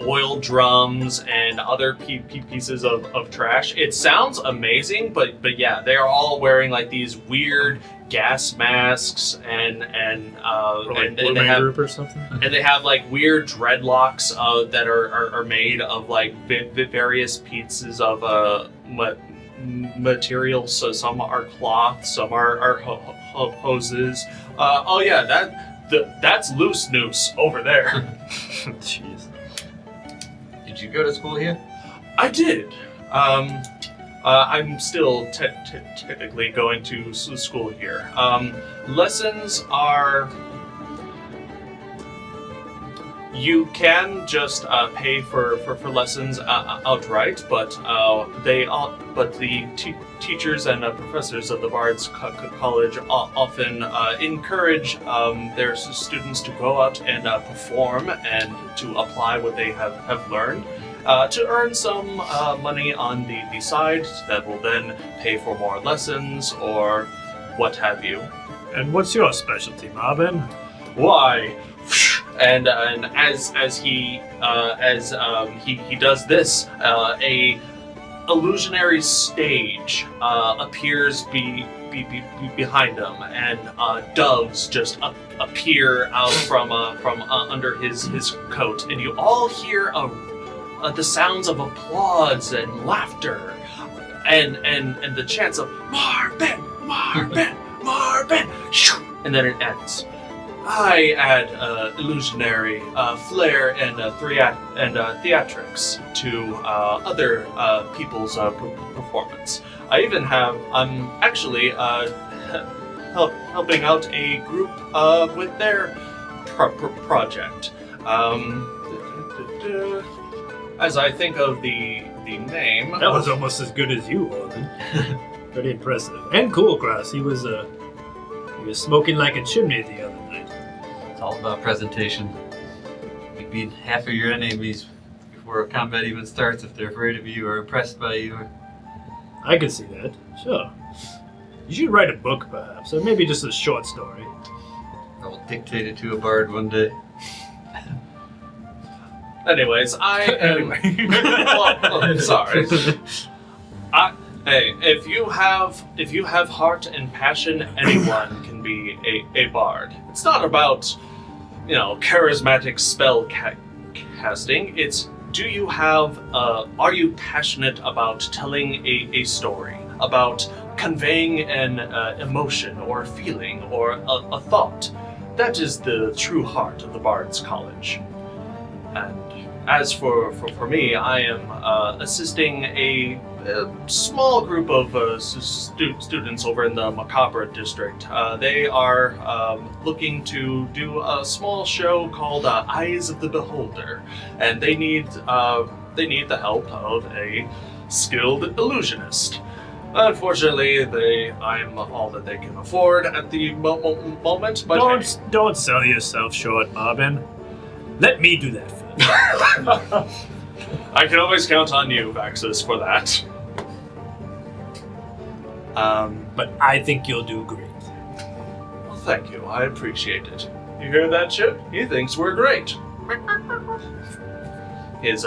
oil drums and other pieces of trash. It sounds amazing, but yeah, they are all wearing like these weird gas masks and Blue Man Group or something. And they have like weird dreadlocks that are made of like various pieces of material. So some are cloth, some are hoses. Oh yeah, that's loose noose over there. Jeez. Did you go to school here? I did. I'm still typically going to school here. Lessons are... You can just pay for lessons outright, but the teachers and professors of the Bard's College often encourage their students to go out and perform and to apply what they have learned. To earn some money on the side that will then pay for more lessons or what have you. And what's your specialty, Marvin? Why? And as he does this, a illusionary stage appears behind him, and doves just appear out from under his coat, and you all hear the sounds of applause and laughter, and the chants of Marben, Marben, Marben, and then it ends. I add illusionary flair and theatrics to other people's performance. I'm actually helping out a group with their project. As I think of the name... That was almost as good as you, Orlin. Pretty impressive. And Kulkras, he was smoking like a chimney the other night. It's all about presentation. You beat half of your enemies before a combat even starts if they're afraid of you or impressed by you. I can see that, sure. You should write a book, perhaps, or maybe just a short story. I will dictate it to a bard one day. Anyways, sorry. Hey, if you have heart and passion, anyone can be a bard. It's not about, charismatic spell casting. It's, are you passionate about telling a story, about conveying an emotion or feeling or a thought? That is the true heart of the Bard's College. And as for me, I am assisting a small group of students over in the Macabre district. They are looking to do a small show called Eyes of the Beholder, and they need the help of a skilled illusionist. Unfortunately, I'm all that they can afford at the moment. But don't sell yourself short, Marvin. Let me do that for you. I can always count on you, Vaxxus, for that. But I think you'll do great. Well, thank you. I appreciate it. You hear that, Chip? He thinks we're great. His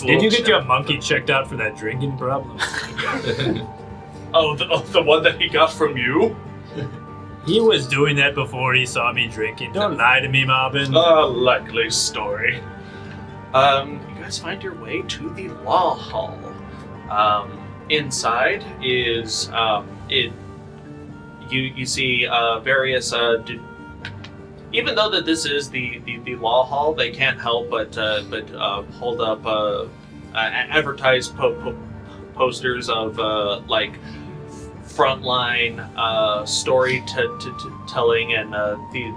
Did you get your monkey checked out for that drinking problem? the one that he got from you? He was doing that before he saw me drinking. Don't lie to me, Marvin. Likely story. You guys find your way to the law hall. Inside is you see various even though that this is the law hall, they can't help but hold up advertised posters of like frontline storytelling and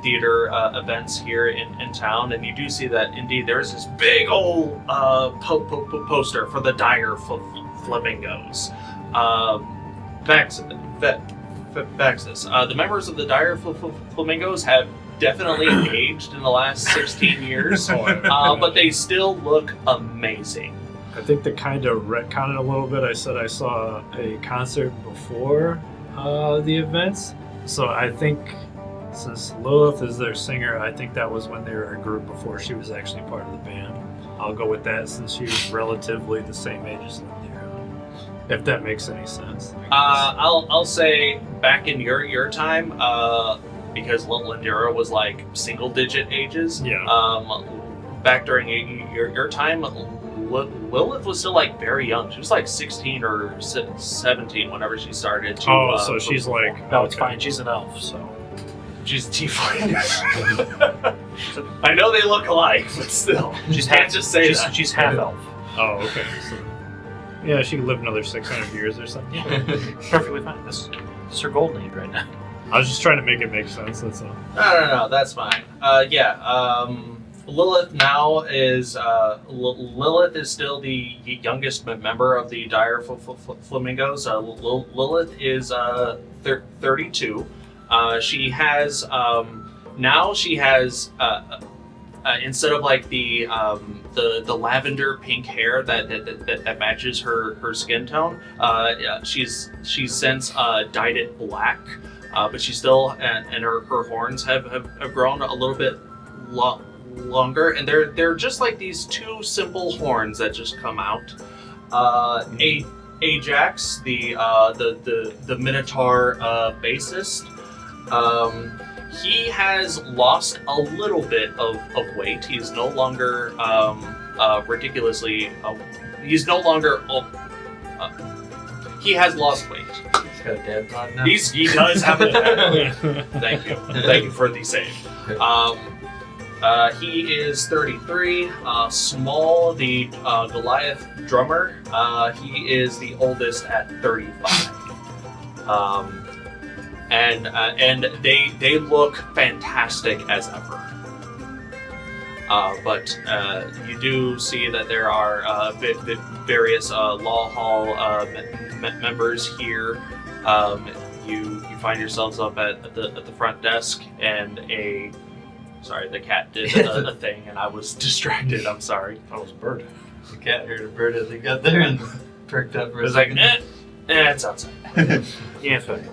theater events here in town, and you do see that indeed there's this big old poster for the Dire Flamingos. Vaxxus. The members of the Dire Flamingos have definitely aged in the last 16 years, but they still look amazing. I think to kind of retcon it a little bit, I said I saw a concert before the events. So I think since Lilith is their singer, I think that was when they were a group before she was actually part of the band. I'll go with that since she was relatively the same age as Lindera, if that makes any sense. I'll say back in your time, because Lindera was like single-digit ages. Yeah. Back during your time, Lilith was still like very young. She was like 16 or 17 whenever she started to. So she's like, no, it's fine. She's an elf, so she's a tiefling. I know they look alike, but still, she's she's half elf. Oh, okay. So, yeah, she could live another 600 years or something. Yeah, perfectly fine. This is her golden age right now. I was just trying to make it make sense. That's all. No, that's fine. Lilith now is Lilith is still the youngest member of the Dire Flamingos. Lilith is 32. She has instead of like the lavender pink hair that matches her skin tone, she's since dyed it black. But she still and her horns have grown a little bit longer, and they're just like these two simple horns that just come out. Ajax, the Minotaur bassist, he has lost a little bit of weight. He's no longer ridiculously. He's no longer. He has lost weight. He's got a dad bod now. He does have a dad bod. Thank you for the save. He is 33, small, the Goliath drummer. He is the oldest at 35. And they look fantastic as ever. But you do see that there are various law hall members here. You find yourselves up at the front desk, and sorry, the cat did a thing, and I was distracted. I'm sorry. That was a bird. The cat heard a bird as he got there and perked up for a It's like, second. it's outside. Yeah, fine.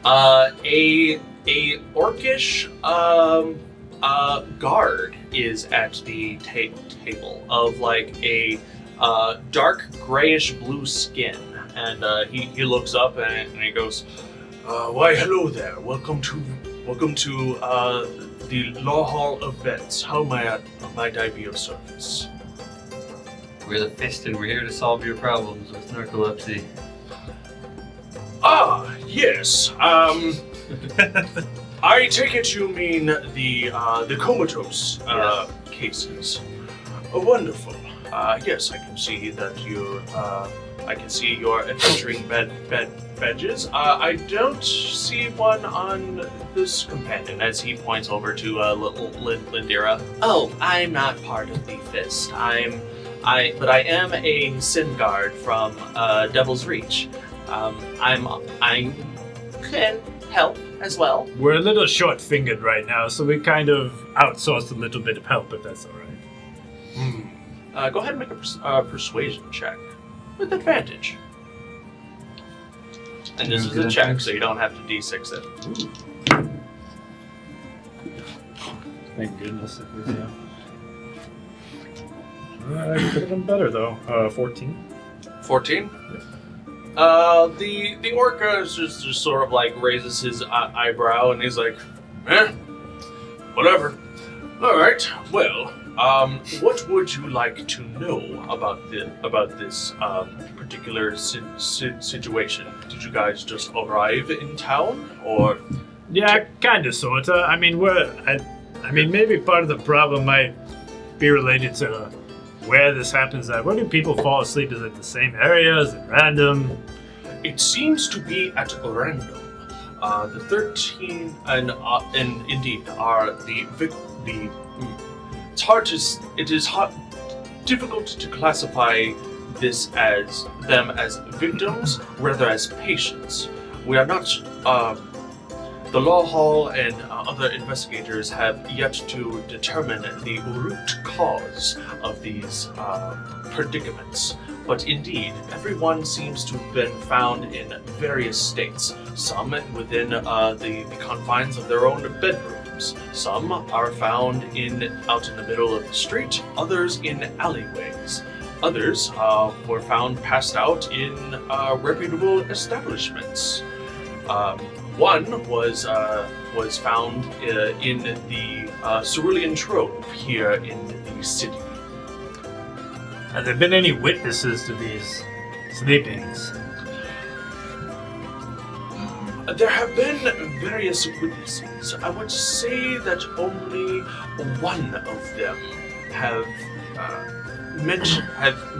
A orcish guard is at the table of like a dark grayish blue skin. and he looks up and he goes, "Why, hello there. Welcome to the Law Hall events. How might I be of service?" We're the Fist, and we're here to solve your problems with narcolepsy. Ah, yes. I take it you mean the comatose cases. Wonderful. Yes, I can see that you're entering badges. I don't see one on this companion, as he points over to Lindira. Oh, I'm not part of the Fist. But I am a Sin Guard from Devil's Reach. I can help as well. We're a little short-fingered right now, so we kind of outsourced a little bit of help, if that's all right. Go ahead and make a persuasion check with advantage. And this is a check, so you don't have to d6 it. Thank goodness it was, yeah. I could have done better, though. 14. 14? Yeah. The orca just sort of like raises his eyebrow and he's like, whatever. Alright, well, what would you like to know about this particular situation? Did you guys just arrive in town, or? Yeah, kinda, sorta. I mean, maybe part of the problem might be related to where this happens at. Where do people fall asleep? Is it the same area? Is it random? It seems to be at random. The 13 and indeed are it is difficult to classify them as victims rather as patients. We are not. The Law Hall and other investigators have yet to determine the root cause of these predicaments. But indeed, everyone seems to have been found in various states. Some within the confines of their own bedrooms. Some are found out in the middle of the street. Others in alleyways. Others were found passed out in reputable establishments. One was found in the Cerulean Trove here in the city. Have there been any witnesses to these sleepings? There have been various witnesses. I would say that only one of them have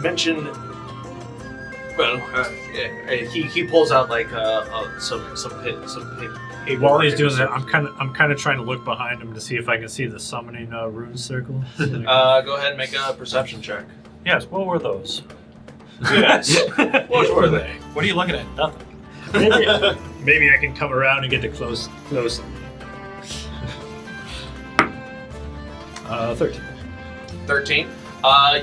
mentioned. Well, he pulls out like some paper. While he's doing that, I'm kind of trying to look behind him to see if I can see the summoning rune circle. Go ahead and make a perception check. Yes, what were those? Yes. What were they? What are you looking at? Nothing. Maybe I can come around and get to close. 13. 13.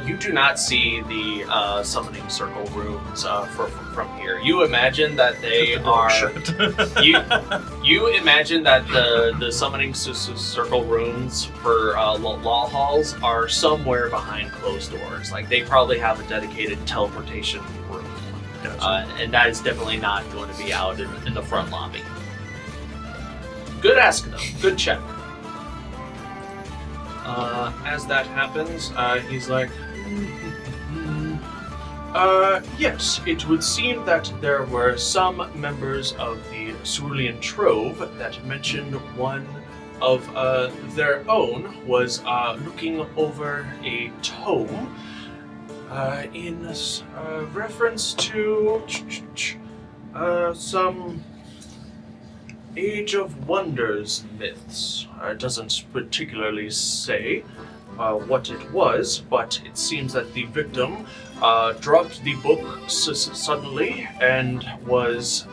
You do not see the summoning circle runes from here. You imagine that they are. You imagine that the summoning circle runes for law halls are somewhere behind closed doors. Like they probably have a dedicated teleportation room, and that is definitely not going to be out in the front lobby. Good ask though. Good check. As that happens, he's like, yes, it would seem that there were some members of the Cerulean Trove that mentioned one of their own was looking over a tome in reference to some Age of Wonders myths. It doesn't particularly say what it was, but it seems that the victim dropped the book suddenly and was...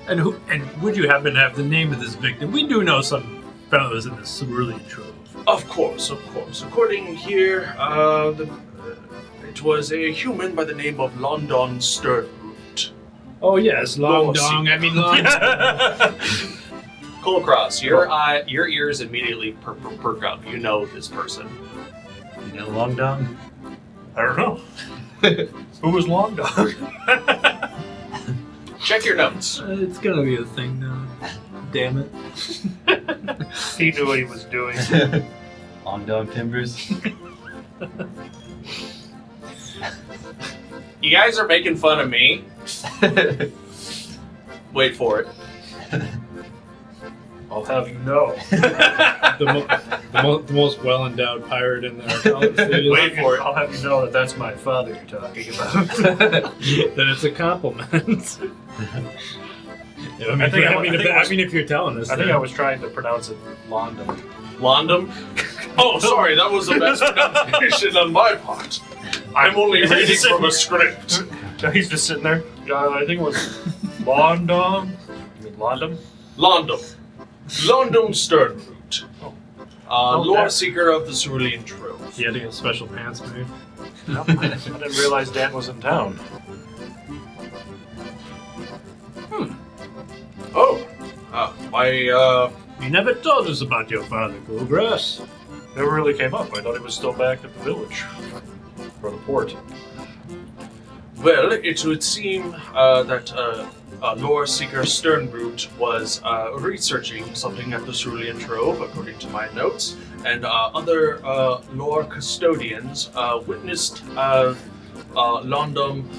And would you happen to have the name of this victim? We do know some fellows in the Cerulean Trove. Of course. According here, it was a human by the name of London Sternroot. Oh yes, Long Dong. I mean Long. Kulkras, your ears immediately perk up. You know this person. You know Long Dong? I don't know. Who was Long Dog? Check your notes. It's gonna be a thing now. Damn it. He knew what he was doing. Long Dog Timbers. You guys are making fun of me. Wait for it. I'll have you know. The most well-endowed pirate in our college city. Wait for it. I'll have you know that that's my father you're talking about. Then it's a compliment. I mean, if you're telling us. I think I was trying to pronounce it London. London? Oh, sorry, that was the best pronunciation on my part. I'm only reading from a script. He's just sitting there. I think it was London. You mean London? London. London Sternroot. Lore Dan. Seeker of the Cerulean Trove. He had to get special pants made. Nope. I didn't realize Dan was in town. Oh. You never told us about your father, Kulkras. Never really came up. I thought he was still back at the village. Or the port. Well, it would seem that Lore Seeker Sternroot was researching something at the Cerulean Trove, according to my notes, and other lore custodians witnessed London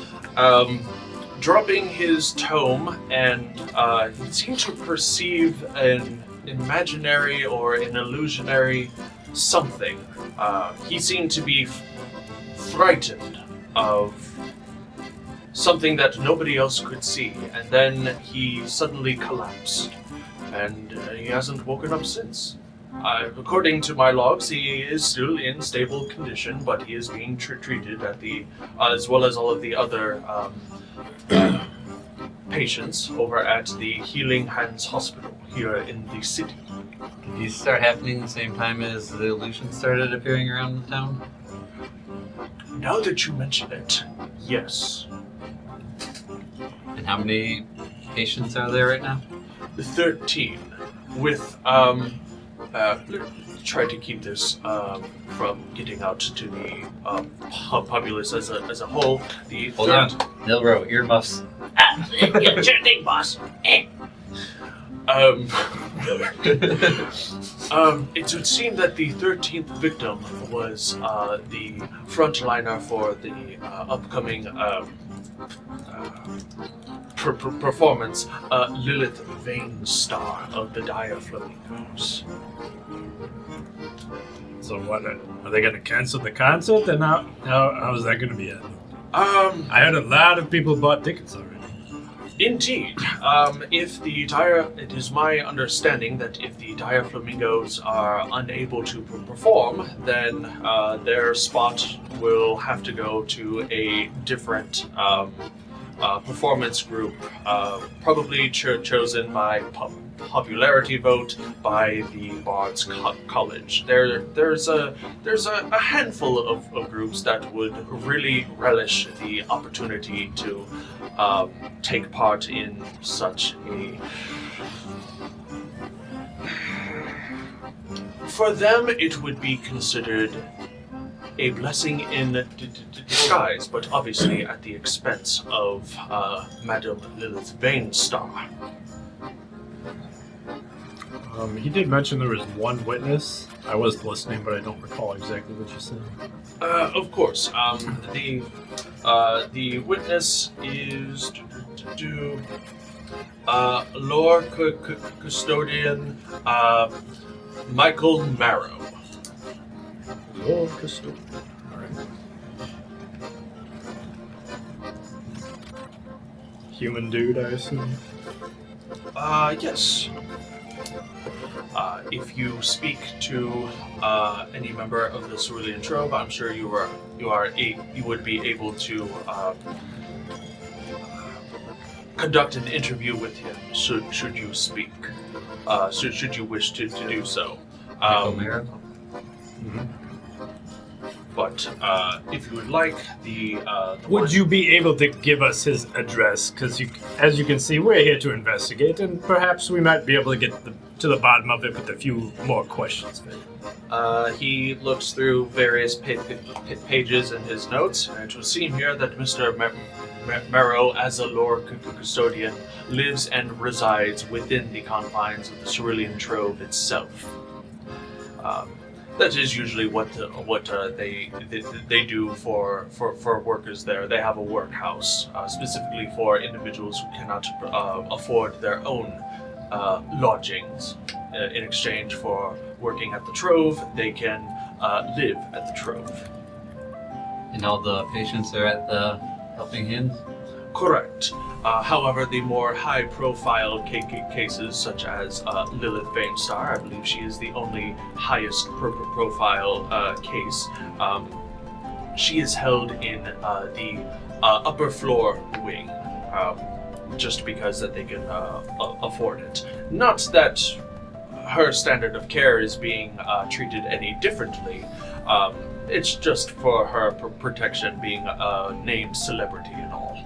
dropping his tome, and he seemed to perceive an imaginary or an illusionary something. He seemed to be frightened of something that nobody else could see, and then he suddenly collapsed, and he hasn't woken up since. According to my logs, he is still in stable condition, but he is being treated at the, as well as all of the other patients over at the Healing Hands Hospital here in the city. Did these start happening the same time as the illusions started appearing around the town? Now that you mention it, yes. And how many patients are there right now? 13, with try to keep this from getting out to the populace as a whole. The Hold on, Nilro, earmuffs. Yeah, sure thing, boss. It would seem that the 13th victim was the frontliner for the upcoming performance, Lilith Vainstar of the Dire Flamingos. So what? Are they going to cancel the concert? And how is that going to be? I heard a lot of people bought tickets already. Indeed. It is my understanding that if the Dire Flamingos are unable to perform, then their spot will have to go to a different performance group, probably chosen by popularity vote by the Bards College. There's a handful of groups that would really relish the opportunity to take part in such a. For them, it would be considered a blessing in disguise, but obviously at the expense of Madame Lilith Vainstar. He did mention there was one witness. I was listening, but I don't recall exactly what you said. Of course. The witness is Lore Custodian Michael Marrow. Lord Custodian. Alright. Human dude, I assume? Yes. If you speak to any member of the Cerulean Trove, I'm sure you would be able to conduct an interview with him. Should you speak? Should you wish to do so? Miracle. But if you would like the Would one- you be able to give us his address? Because as you can see, we're here to investigate, and perhaps we might be able to get to the bottom of it with a few more questions. He looks through various pages in his notes, and it would seem here that Mr. Merrow, as a lore custodian, lives and resides within the confines of the Cerulean Trove itself. That is usually what they do for workers there. They have a workhouse specifically for individuals who cannot afford their own lodgings. In exchange for working at the Trove, they can live at the Trove. And all the patients are at the Helping Hands? Correct. However, the more high-profile cases, such as Lilith Vainstar, I believe she is the only highest profile case. She is held in the upper floor wing, just because that they can afford it. Not that her standard of care is being treated any differently. It's just for her protection, being a named celebrity and all.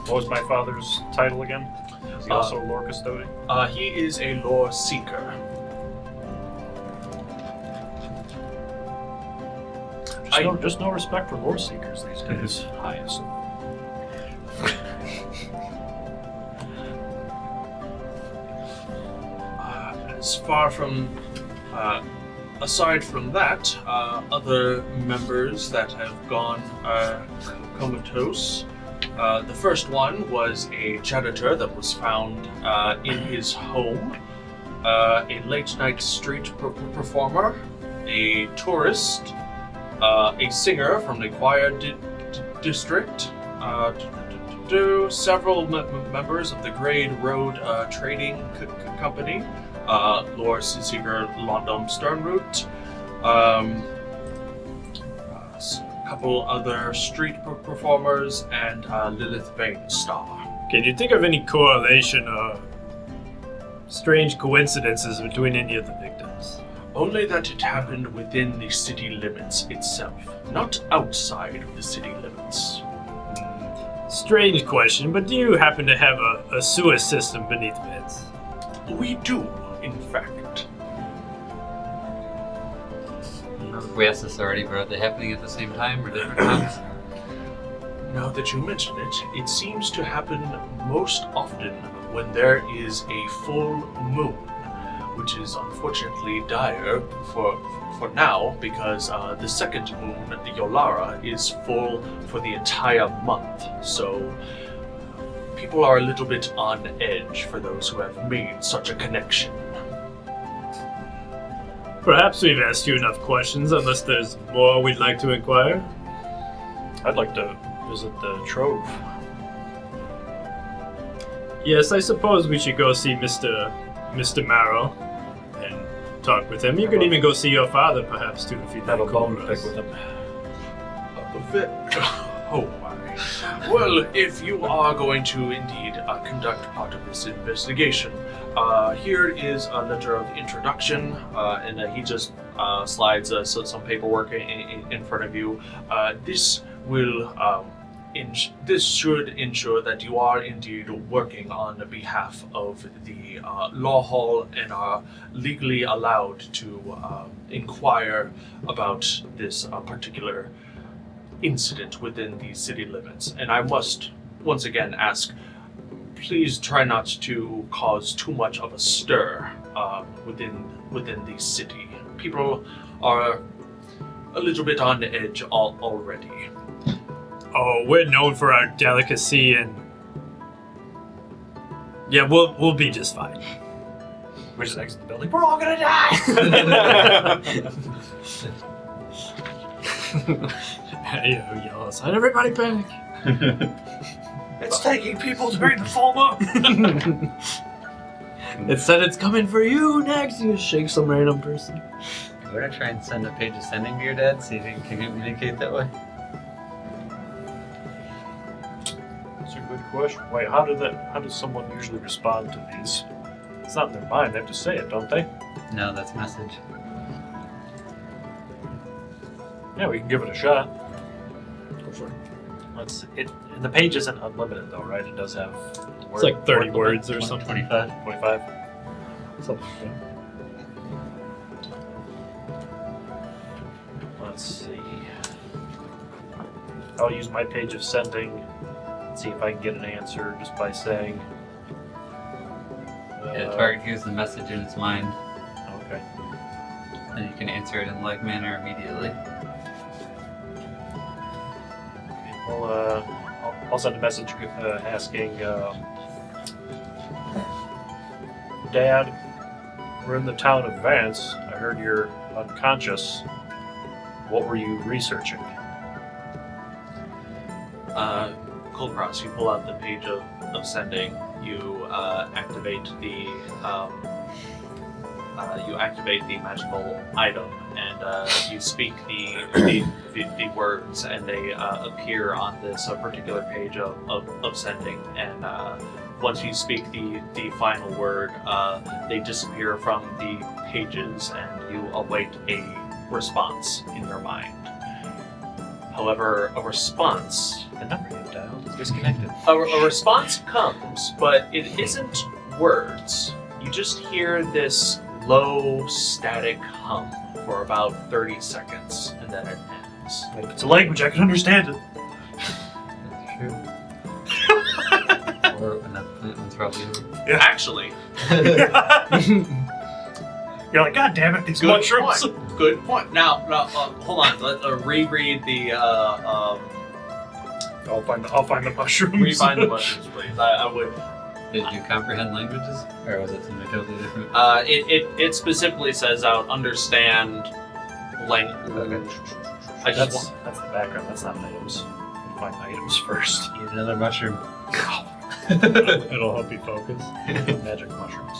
What was my father's title again? Is he also a lore custodian? He is a lore seeker. Just no respect for lore seekers these days. I assume. As far from, aside from that, other members that have gone comatose. The first one was a janitor that was found in his home, a late-night street performer, a tourist, a singer from the choir district, several members of the Grade Road Trading Company, lore seeker London Sternroot, a couple other street performers, and Lilith Vainstar. Can you think of any correlation or strange coincidences between any of the victims? Only that it happened within the city limits itself, not outside of the city limits. Strange question, but do you happen to have a sewer system beneath beds? We do, in fact. We asked this already, but are they happening at the same time or different times? Now that you mention it, it seems to happen most often when there is a full moon, which is unfortunately dire for now because the second moon, the Yolara, is full for the entire month. So people are a little bit on edge for those who have made such a connection. Perhaps we've asked you enough questions, unless there's more we'd like to inquire. I'd like to visit the Trove. Yes, I suppose we should go see Mr. Marrow and talk with him. You could even go see your father, perhaps, too, if you'd Have a like bone Kulkras. pick with him. Oh my. Well, if you are going to indeed conduct part of this investigation, here is a letter of introduction, and he just slides some paperwork in front of you. This will this should ensure that you are indeed working on behalf of the Law Hall and are legally allowed to inquire about this particular incident within the city limits. And I must once again ask, please try not to cause too much of a stir within the city. People are a little bit on edge already. Oh, we're known for our delicacy, and yeah, we'll be just fine. We just exit the building. We're all gonna die! Yell outside, everybody panic! It's taking people during the full moon! It said it's coming for you next. You just shake some random person. We're gonna try and send a page of sending to your dad, see if he can communicate that way. That's a good question. Wait, how does someone usually respond to these? It's not in their mind, they have to say it, don't they? No, that's message. Yeah, we can give it a shot. Go for it. And the page isn't unlimited though, right? It does have. It's like 30 words or something. 25. 25. Something like that. Let's see. I'll use my page of sending. See if I can get an answer just by saying. Yeah, target hears the message in its mind, Okay. and you can answer it in like manner immediately. Well, I'll send a message asking, Dad, we're in the town of Vance. I heard you're unconscious. What were you researching? Kulkras, you pull out the page of sending. You activate the magical item, and you speak the words, and they appear on this particular page of sending. And once you speak the final word, they disappear from the pages, and you await a response in your mind. However, a response. The number you dialed is disconnected. A response comes, but it isn't words. You just hear this low static hum for about 30 seconds, and then it ends. If it's a language, I can understand it. That's true. Or another plant one's probably over. Yeah. Actually, You're like, God damn it, these good mushrooms. point. Good point. Now, hold on. Let's reread the. I'll find the mushrooms. Refind the mushrooms, please. I would. Did you comprehend languages? Or was it something totally different? It specifically says out understand language. Okay. I just That's the background. That's not items. You find items first. Eat another mushroom. It'll help you focus. Magic mushrooms.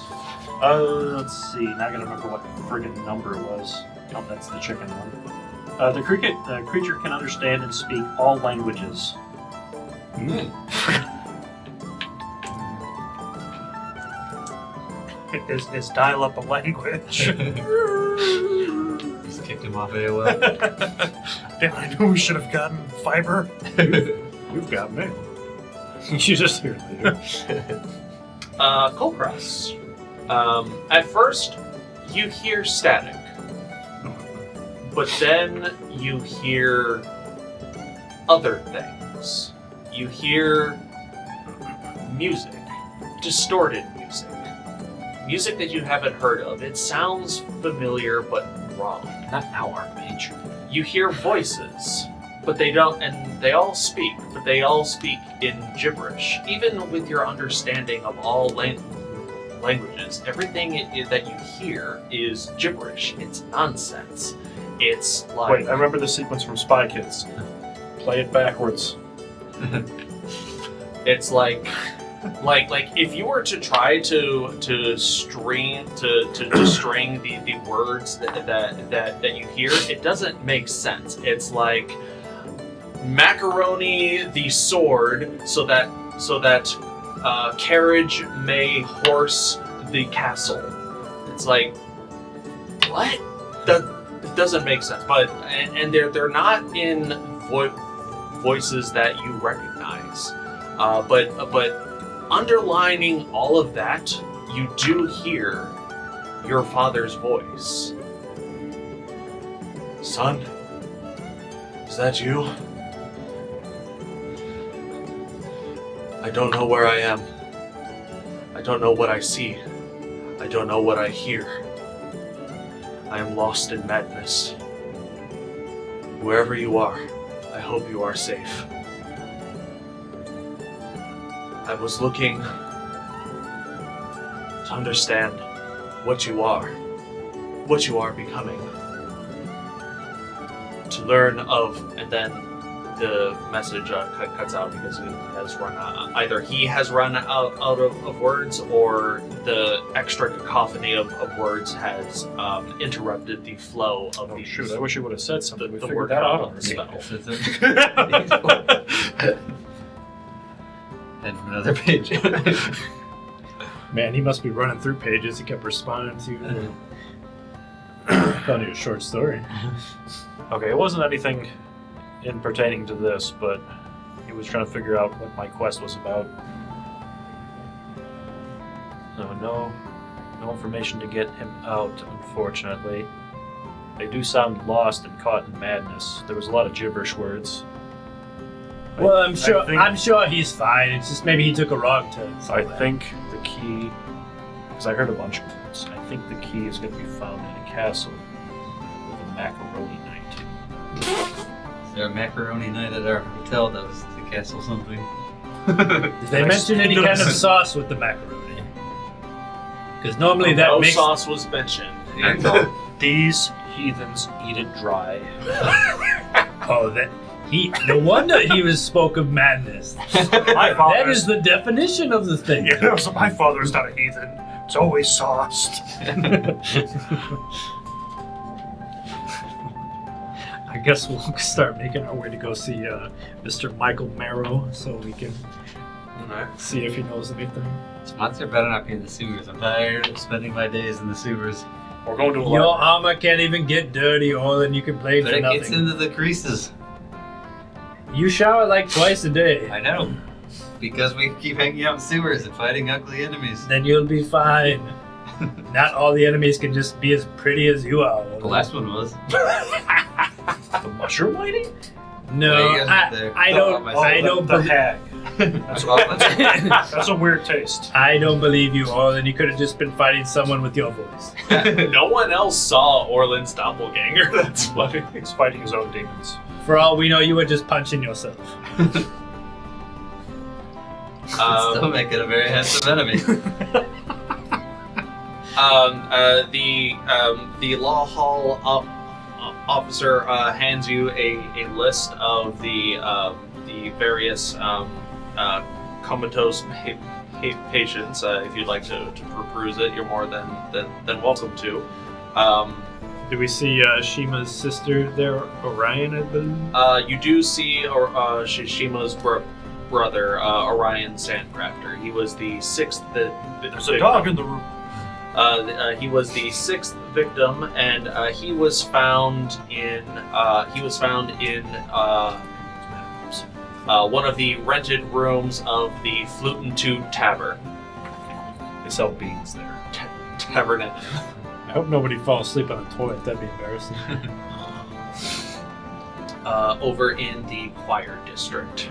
Let's see. Now I gotta remember what friggin' number it was. Oh, that's the chicken one. The creature can understand and speak all languages. Is dial up a language? Just kicked him off AOL. Damn, I knew we should have gotten fiber. You've got me. You just hear it later. Kulkras. At first, you hear static, but then you hear other things. You hear music, distorted music, music that you haven't heard of. It sounds familiar, but wrong. Not now, Archmage. You hear voices, but they don't, and they all speak, but they all speak in gibberish. Even with your understanding of all languages, everything that you hear is gibberish. It's nonsense. It's like... Wait, I remember the sequence from Spy Kids. Play it backwards. It's like if you were to try to string the words that you hear, it doesn't make sense. It's like macaroni the sword so that carriage may horse the castle. It's like, what? That doesn't make sense. But and they're not in voices that you recognize. But underlining all of that, you do hear your father's voice. Son, is that you? I don't know where I am. I don't know what I see. I don't know what I hear. I am lost in madness. Wherever you are, I hope you are safe. I was looking to understand what you are becoming. To learn of, and then the message cuts out because he has run out. Either he has run out of words, or the extra cacophony of words has interrupted the flow of Oh these. shoot, I wish you would have said something. We the figured word that out combo already. And another page. Man, he must be running through pages. He kept responding to. telling you a short story. Okay, it wasn't anything in pertaining to this, but he was trying to figure out what my quest was about. So no information to get him out, unfortunately. They do sound lost and caught in madness. There was a lot of gibberish words. Well, I'm sure he's fine. It's just maybe he took a wrong turn. I think the key, because I heard a bunch of words, I think the key is going to be found in a castle with a macaroni night. Is there a macaroni night at our hotel that was the castle something? Did they mention any kind of sauce with the macaroni? Because normally that no makes... sauce was mentioned. That's all. These heathens eat it dry. Oh, no wonder he was spoke of madness. That is the definition of the thing. Yeah, so my father is not a heathen. It's always sauced. I guess we'll start making our way to go see Mr. Michael Marrow so we can see if he knows anything. This monster better not be in the sewers. I'm tired of spending my days in the sewers. We're going to a Your library. armor can't even get dirty, Orlin. You complain But for it nothing. gets into the creases. You shower like twice a day. I know. Because we keep hanging out in sewers and fighting ugly enemies. Then you'll be fine. Not all the enemies can just be as pretty as you are. The last one was. The mushroom lady? No, Well, you guys were there. I don't the believe. hag. That's a weird taste. I don't believe you, Orlin. You could have just been fighting someone with your voice. No one else saw Orlin's doppelganger. That's funny. He's fighting his own demons. For all we know, you were just punching yourself. Still make it a very handsome enemy. The law hall officer hands you a list of the various comatose patients. If you'd like to peruse it, you're more than welcome to. Do we see Shiima's sister there, Orion, I believe? You do see Shiima's brother, Orion Sandcrafter. He was the sixth. There's a dog in the room. He was the sixth victim, and he was found in one of the rented rooms of the Flute and Tube Tavern. They sell beans there. Tavernette. I hope nobody falls asleep on the toilet. That'd be embarrassing. Over in the Choir District.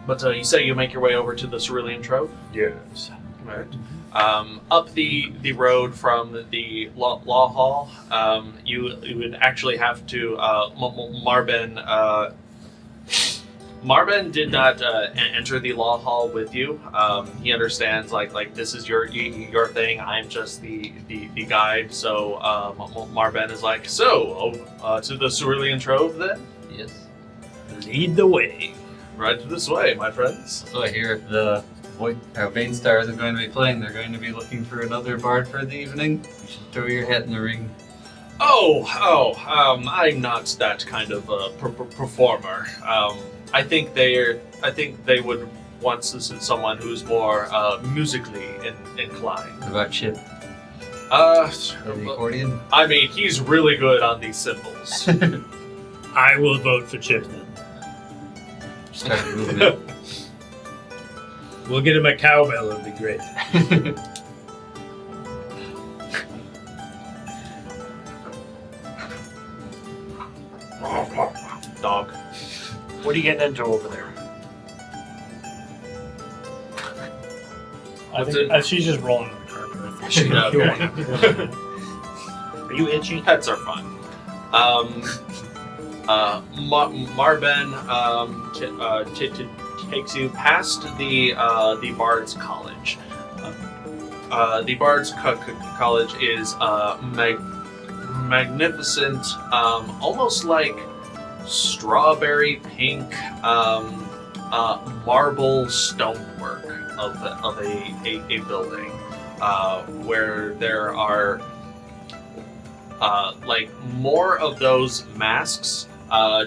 But you say you make your way over to the Cerulean Trove? Yes. Right. Up the road from the law hall, you would actually have to Marben did not enter the law hall with you. He understands like this is your thing. I'm just the guide. So Marben is like, so to the Cerulean Trove then. Yes. Lead the way. Right this way, my friends. So I hear if the Bane Stars are going to be playing, they're going to be looking for another bard for the evening. You should throw your hat in the ring. I'm not that kind of performer. I think they would want someone who's more musically inclined. What about Chip? The accordion? I mean, he's really good on these cymbals. I will vote for Chip then. Start moving it. We'll get him a cowbell. It'll be great. Dog. What are you getting into over there? I think she's just rolling on the carpet. Are you itchy? Pets are fun. Marben takes you past the Bard's College. The Bard's College is magnificent, almost like strawberry pink marble stonework of a building, where there are like more of those masks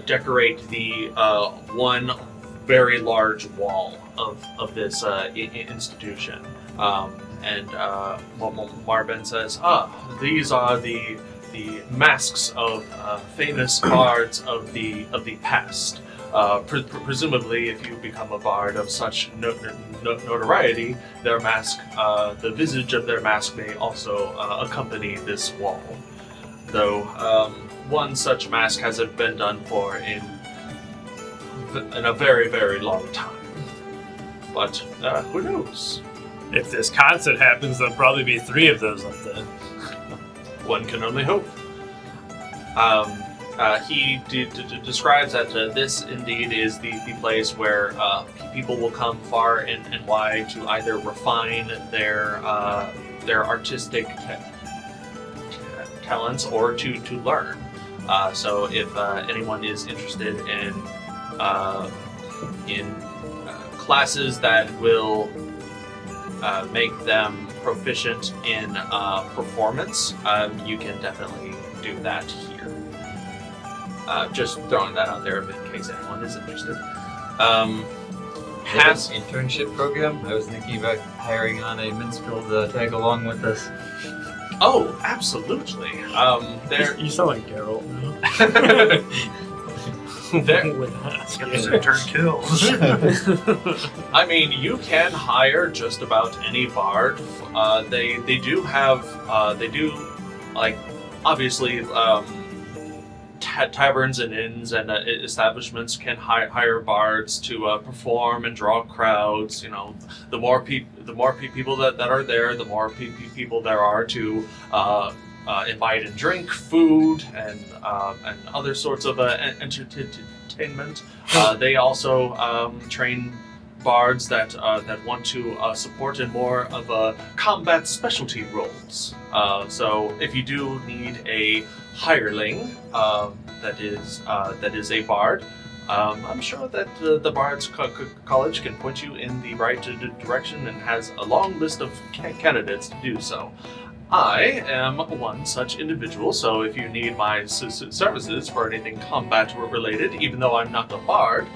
decorate the one very large wall of this institution. And Marben says, these are the masks of famous bards of the past. Presumably, if you become a bard of such notoriety, their mask, the visage of their mask may also accompany this wall. Though one such mask hasn't been done for in a very, very long time. But who knows? If this concert happens, there'll probably be 3 of those up there. One can only hope. He describes that this indeed is the place where people will come far and wide to either refine their artistic talents or to learn. So if anyone is interested in classes that will make them proficient in performance, you can definitely do that here. Just throwing that out there in case anyone is interested. Has an internship program? I was thinking about hiring on a minstrel to tag along with us. Oh, absolutely. You sound like Geralt now. Turn kills. I mean, you can hire just about any bard. They do like obviously taverns and inns and establishments can hire bards to perform and draw crowds. You know, the more people that are there, the more people there are to invite and drink, food, and other sorts of entertainment. They also train bards that want to support in more of a combat specialty roles. So if you do need a hireling that is a bard, I'm sure that the Bards College can point you in the right direction and has a long list of candidates to do so. I am one such individual, so if you need my services for anything combat related, even though I'm not a bard,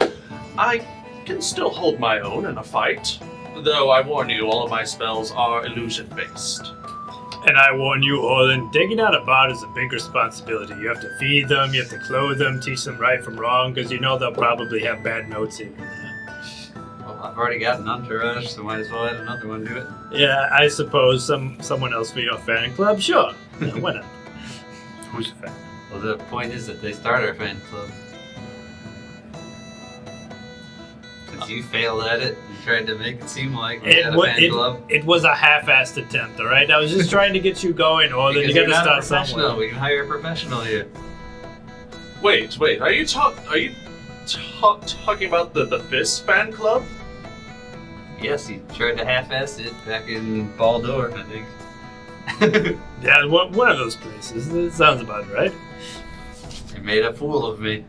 I can still hold my own in a fight. Though I warn you, all of my spells are illusion-based. And I warn you, Orlin, taking out a bard is a big responsibility. You have to feed them, you have to clothe them, teach them right from wrong, because you know they'll probably have bad notes even. Well, I've already got an entourage, so might as well add another one to it. Yeah, I suppose someone else for your fan club? Sure. Yeah, why not? Who's a fan? Well, the point is that they start our fan club. Since you failed at it, you tried to make it seem like we had a fan club. It was a half-assed attempt, alright? I was just trying to get you going, Orlin. You gotta start somewhere. We can hire a professional here. Wait, are you talking about the Fist fan club? Yes, he tried to half-ass it back in Baldur, I think. Yeah, one of those places. It sounds about right. They made a fool of me.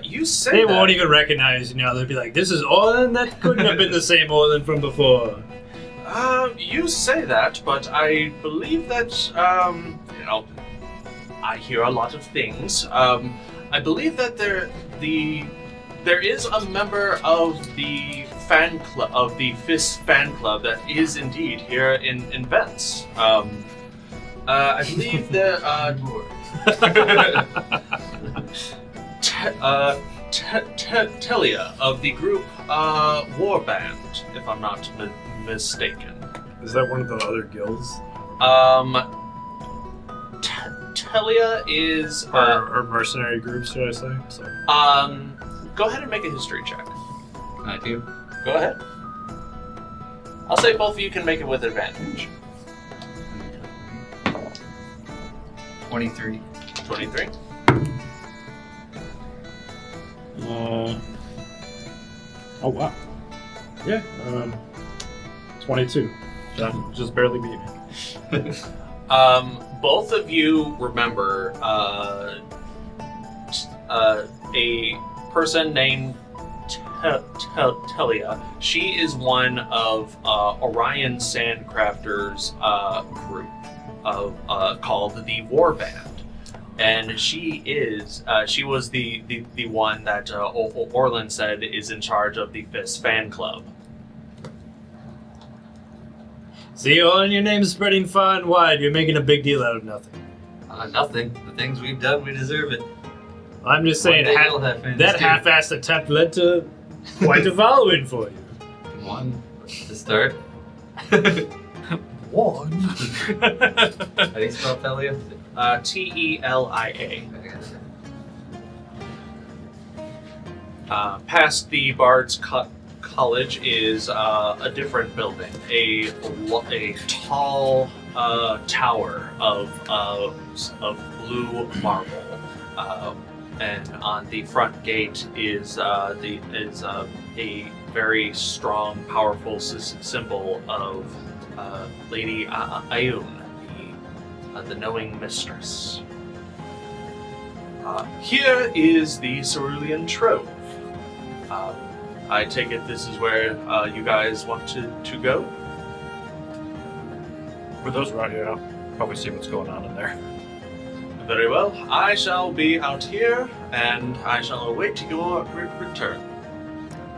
You say They that. won't even recognize you now. They'll be like, this is Orlin? That couldn't have been the same Orlin from before. You say that, but I believe that, I hear a lot of things. I believe that there is a member of the fan club, of the Fist fan club, that is indeed here in Vents. I believe that, Telia of the group Warband, if I'm not mistaken. Is that one of the other guilds? Telia is or mercenary groups, should I say? Sorry. Go ahead and make a history check. I do. Go ahead. I'll say both of you can make it with advantage. 23. 23. Oh wow. Yeah. 22. Just barely beat me. Both of you remember a person named Telia. She is one of Orion Sandcrafter's group of called the Warband. And she was the one that Orlin said is in charge of the Fist fan club. See, Orlin, your name's spreading far and wide. You're making a big deal out of nothing. Nothing. The things we've done, we deserve it. I'm just saying, One day you'll have fans that too. half-assed attempt led to quite a following for you. One to start. One. How do you spell Telia? Telia. Past the Bard's College is a different building, a tall tower of blue marble, and on the front gate is a very strong, powerful symbol of Lady Ayun, the knowing mistress. Here is the Cerulean Trove. I take it this is where you guys want to go? For those around here, I'll probably see what's going on in there. Very well. I shall be out here, and I shall await your return.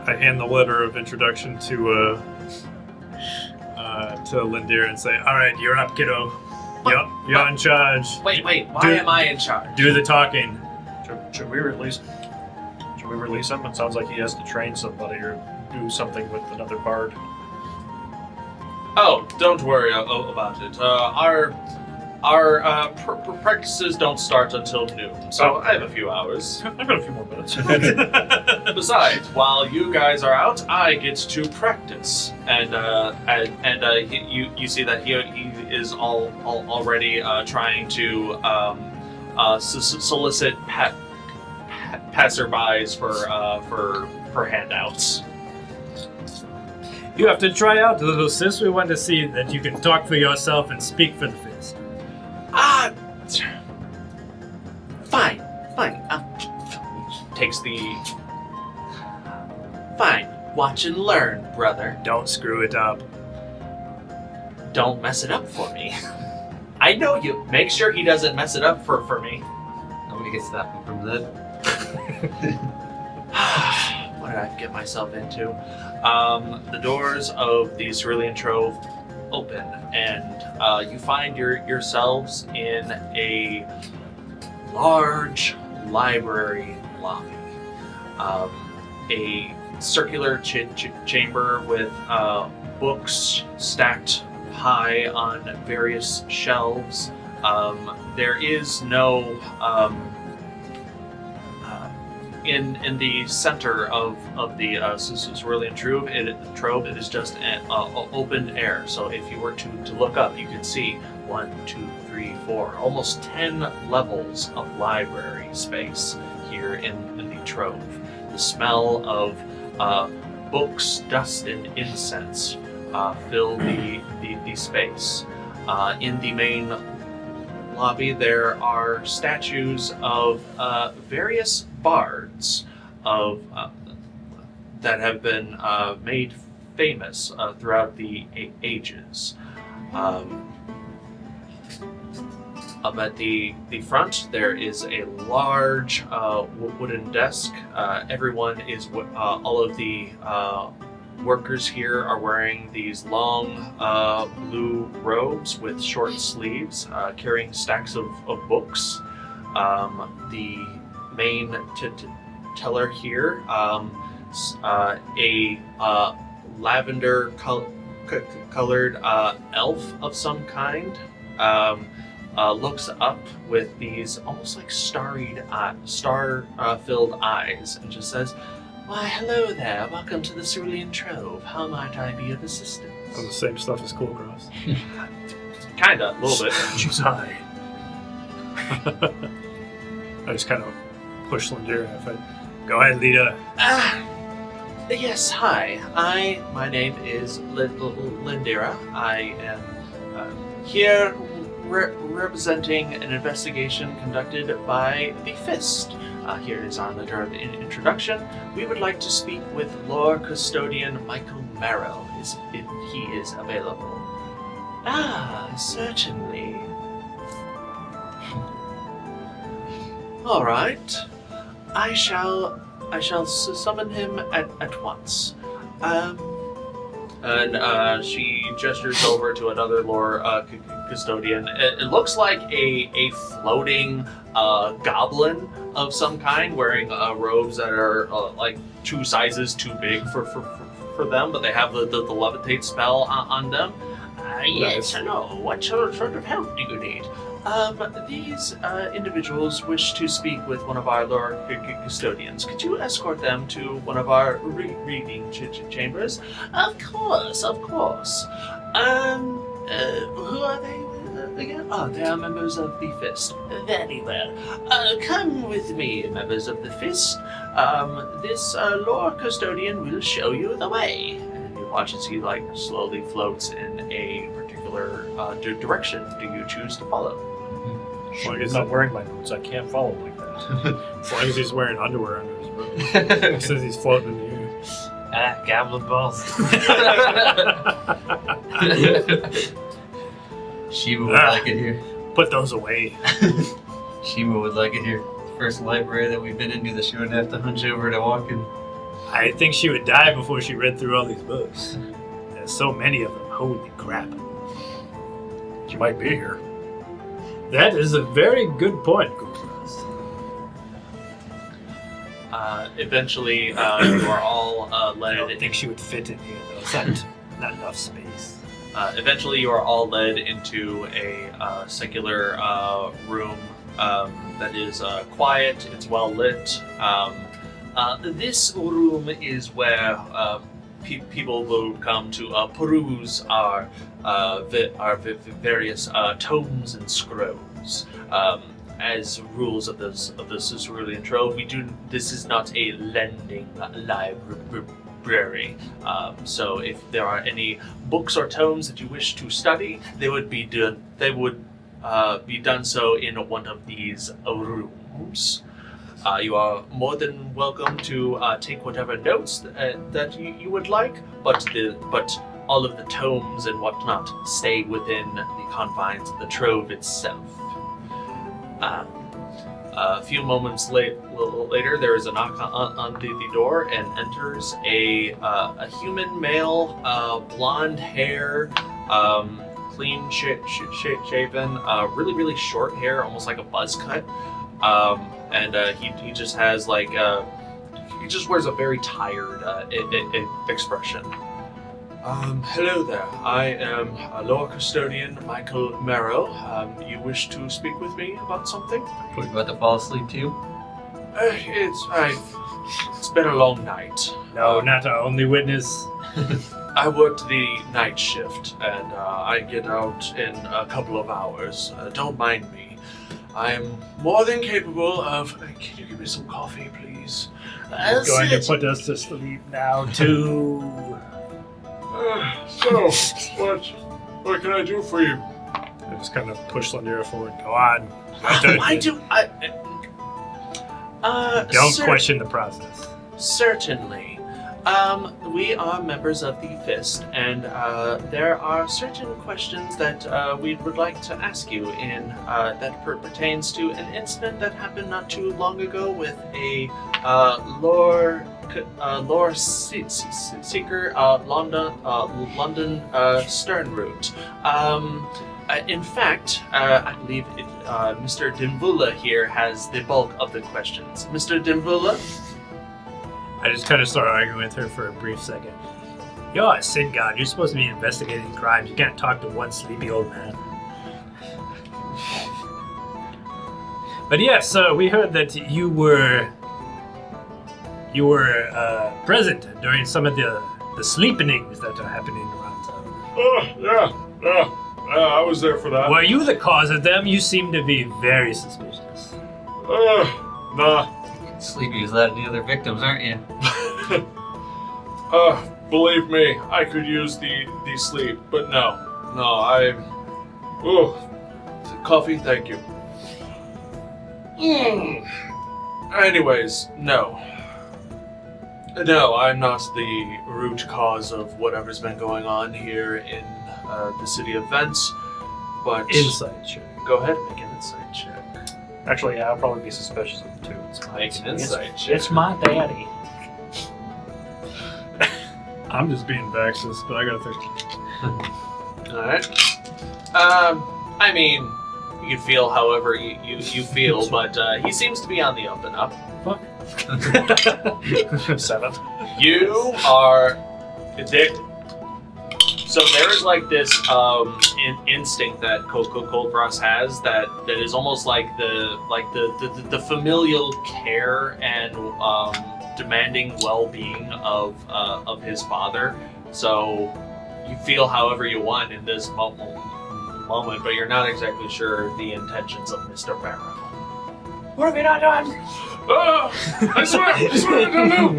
I hand the letter of introduction to Lindir and say, "All right, you're up, kiddo. You're in charge. Wait, why am I in charge? Do the talking." Should we release him? It sounds like he has to train somebody or do something with another bard. Oh, don't worry about it. Our practices don't start until noon, so I have a few hours. I've got a few more minutes. Besides, while you guys are out, I get to practice, and you see that he is already trying to solicit passerbys for handouts. You have to try out, little sis. We want to see that you can talk for yourself and speak for the Fist. Fine. Takes the... Fine. Watch and learn, brother. Don't screw it up. Don't mess it up for me. I know you. Make sure he doesn't mess it up for me. Nobody can stop him from that. What did I get myself into? The doors of the Cerulean Trove open, and you find yourselves in a large library lobby. A circular chamber with books stacked high on various shelves. There is no in the center of the Cerulean Trove. It is just an open air. So if you were to look up, you could see 1, 2, 3, 4, almost 10 levels of library space here in the Trove. The smell of books, dust, and incense fill the space. In the main lobby, there are statues of various bards that have been made famous throughout the ages. Up at the front, there is a large wooden desk. Everyone is all of the workers here are wearing these long blue robes with short sleeves, carrying stacks of books. The main teller here, a lavender colored elf of some kind, looks up with these almost like star-filled eyes and just says, "Why, hello there. Welcome to the Cerulean Trove. How might I be of assistance?" Oh, the same stuff as Kulkras. Kinda, a little bit. She's high. I just kind of push Lindir and if I go ahead, Lita. Yes, hi. My name is Lindira. I am here representing an investigation conducted by the Fist. Here is our letter of introduction. We would like to speak with Lord Custodian Michael Marrow, if he is available. Certainly. All right. I shall summon him at once. And she gestures over to another lore custodian. It looks like a floating goblin of some kind, wearing robes that are like 2 sizes too big for them, but they have the levitate spell on them. Yes, hello. What sort of help do you need? These individuals wish to speak with one of our lore custodians. Could you escort them to one of our reading chambers? Of course. Who are they again? Oh, they are members of the Fist. Very well. Come with me, members of the Fist. This lore custodian will show you the way. And you watch as he slowly floats in a particular direction. Do you choose to follow? As long as he's not wearing my boots, I can't follow like that. As long as he's wearing underwear under his robe. Since he's floating in the air. Goblin balls. Shiima would like it here. Put those away. Shiima would like it here. First library that we've been into that she wouldn't have to hunch over to walk in. I think she would die before she read through all these books. There's so many of them. Holy crap. She might be here. That is a very good point, Kulkras. Eventually, you are all led. I don't think she would fit in here, though. It's not enough space. Eventually, you are all led into a secular room that is quiet. It's well lit. This room is where people will come to peruse our various tomes and scrolls. As rules of this cerulean trove, this is not a lending library. So if there are any books or tomes that you wish to study, they would be done so in one of these rooms. You are more than welcome to take whatever notes that you would like, but all of the tomes and whatnot stay within the confines of the trove itself. A few moments later, there is a knock on the door, and enters a human male, blonde hair, clean shaven, really really short hair, almost like a buzz cut, and he just has he just wears a very tired expression. Hello there. I am lore custodian Michael Merrow. You wish to speak with me about something? Are you about to fall asleep too? It's been a long night. No, not our only witness. I worked the night shift, and I get out in a couple of hours. Don't mind me. I am more than capable of... Can you give me some coffee, please? He's going to put us to sleep now, too. So, what can I do for you? I just kind of push Lindera forward. Go on. Why do I... Don't question the process. Certainly. We are members of the Fist, and there are certain questions that we would like to ask you that pertains to an incident that happened not too long ago with a lore seeker, London Stern route. In fact, I believe Mr. Dinvula here has the bulk of the questions. Mr. Dinvula? I just kind of start arguing with her for a brief second. You're a sin god. You're supposed to be investigating crimes. You can't talk to one sleepy old man. But yes, we heard that you were present during some of the sleepinings that are happening around town. Yeah, I was there for that. Were you the cause of them? You seem to be very suspicious. Nah. Sleepy as that and the other victims, aren't you? Believe me, I could use the sleep, but no, coffee, thank you. Anyways, no, I'm not the root cause of whatever's been going on here in the city of Vents, but... Insight check. Go ahead, make an insight check. Actually, yeah, I'll probably be suspicious of the two. Make an insight check. It's my daddy. I'm just being Vaxxus, but I got a 13. Alright. I mean, you can feel however you feel, but he seems to be on the up and up. Fuck. 7. You are... So there is like this instinct that Kulkras has that is almost like the familial care and demanding well-being of his father. So you feel however you want in this moment, but you're not exactly sure the intentions of Mr. Barrow. What have you not done? I swear I don't know.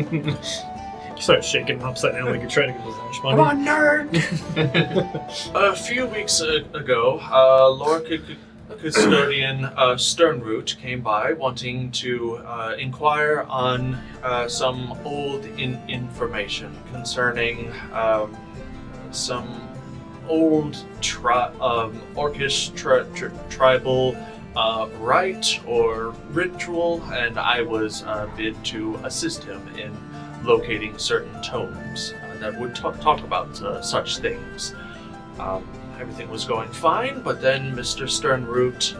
You start shaking him upside down like you're trying to get his lunch money. Come on, nerd! A few weeks ago, Lord Custodian Sternroot came by wanting to inquire on some old information concerning some old orcish tribal rite or ritual, and I was bid to assist him in locating certain tomes that would talk about such things. Everything was going fine, but then Mr. Sternroot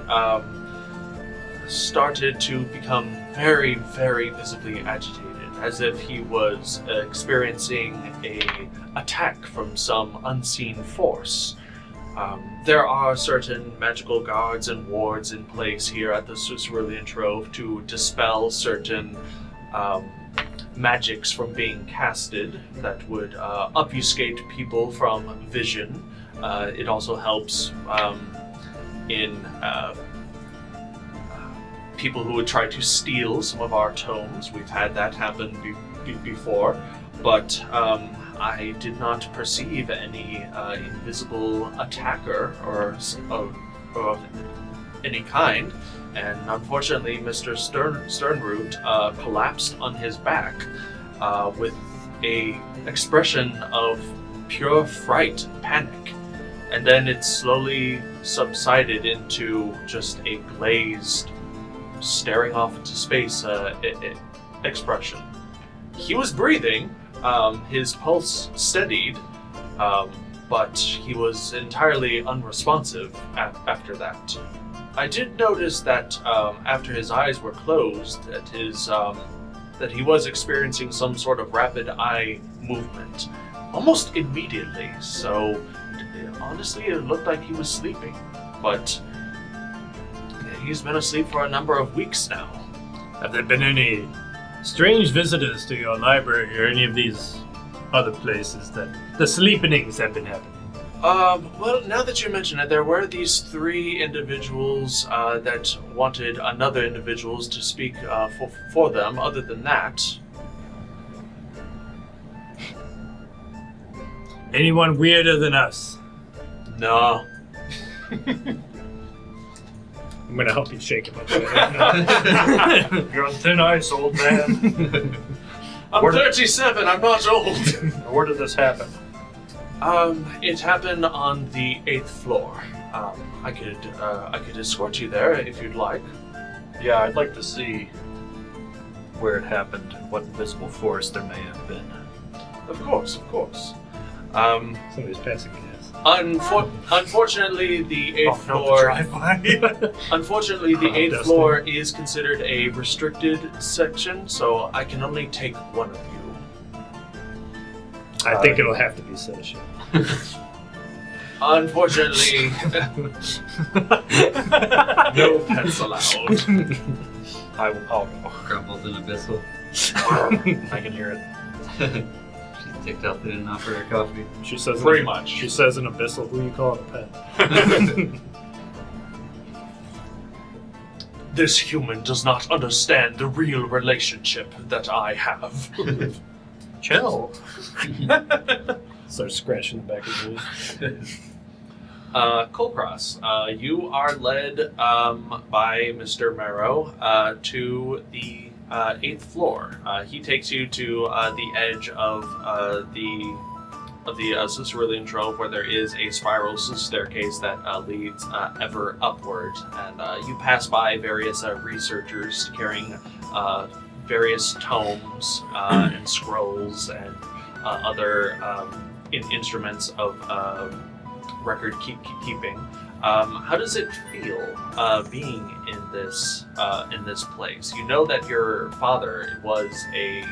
started to become very, very visibly agitated, as if he was experiencing an attack from some unseen force. There are certain magical guards and wards in place here at the Cerulean Trove to dispel certain magics from being casted that would obfuscate people from vision. It also helps in people who would try to steal some of our tomes. We've had that happen before, but I did not perceive any invisible attacker or any kind. And unfortunately, Mr. Sternroot collapsed on his back with a expression of pure fright and panic. And then it slowly subsided into just a glazed, staring off into space expression. He was breathing, his pulse steadied, but he was entirely unresponsive after that. I did notice that after his eyes were closed, that he was experiencing some sort of rapid eye movement, almost immediately. So honestly, it looked like he was sleeping, but he's been asleep for a number of weeks now. Have there been any strange visitors to your library or any of these other places that the sleepinings have been happening? Well, now that you mention it, there were these 3 individuals that wanted another individuals to speak for them. Other than that, Anyone weirder than us? no. I'm gonna help you shake him up. You're on thin ice, old man. I'm 37. I'm not old. Where did this happen? It happened on the 8th floor. I could escort you there if you'd like. Yeah, I'd like to see where it happened and what invisible force there may have been. Of course. Somebody's passing gas. Unfortunately, the 8th floor. Unfortunately, the 8th floor is considered a restricted section, so I can only take one of you. I think it'll have to be Salic. Unfortunately, no pets allowed. I'll go. Grumbled in Abyssal. I can hear it. She's ticked off they didn't offer her coffee. She says Pretty much. She says an abyssal. Who you call it a pet? This human does not understand the real relationship that I have. Chill. Starts scratching the back of his Kulkras, you are led by Mr. Marrow to the 8th floor. He takes you to the edge of the Cerulean Trove, where there is a spiral staircase that leads ever upward, and you pass by various researchers carrying various tomes and scrolls and other instruments of record keeping. How does it feel being in this place? You know that your father was a...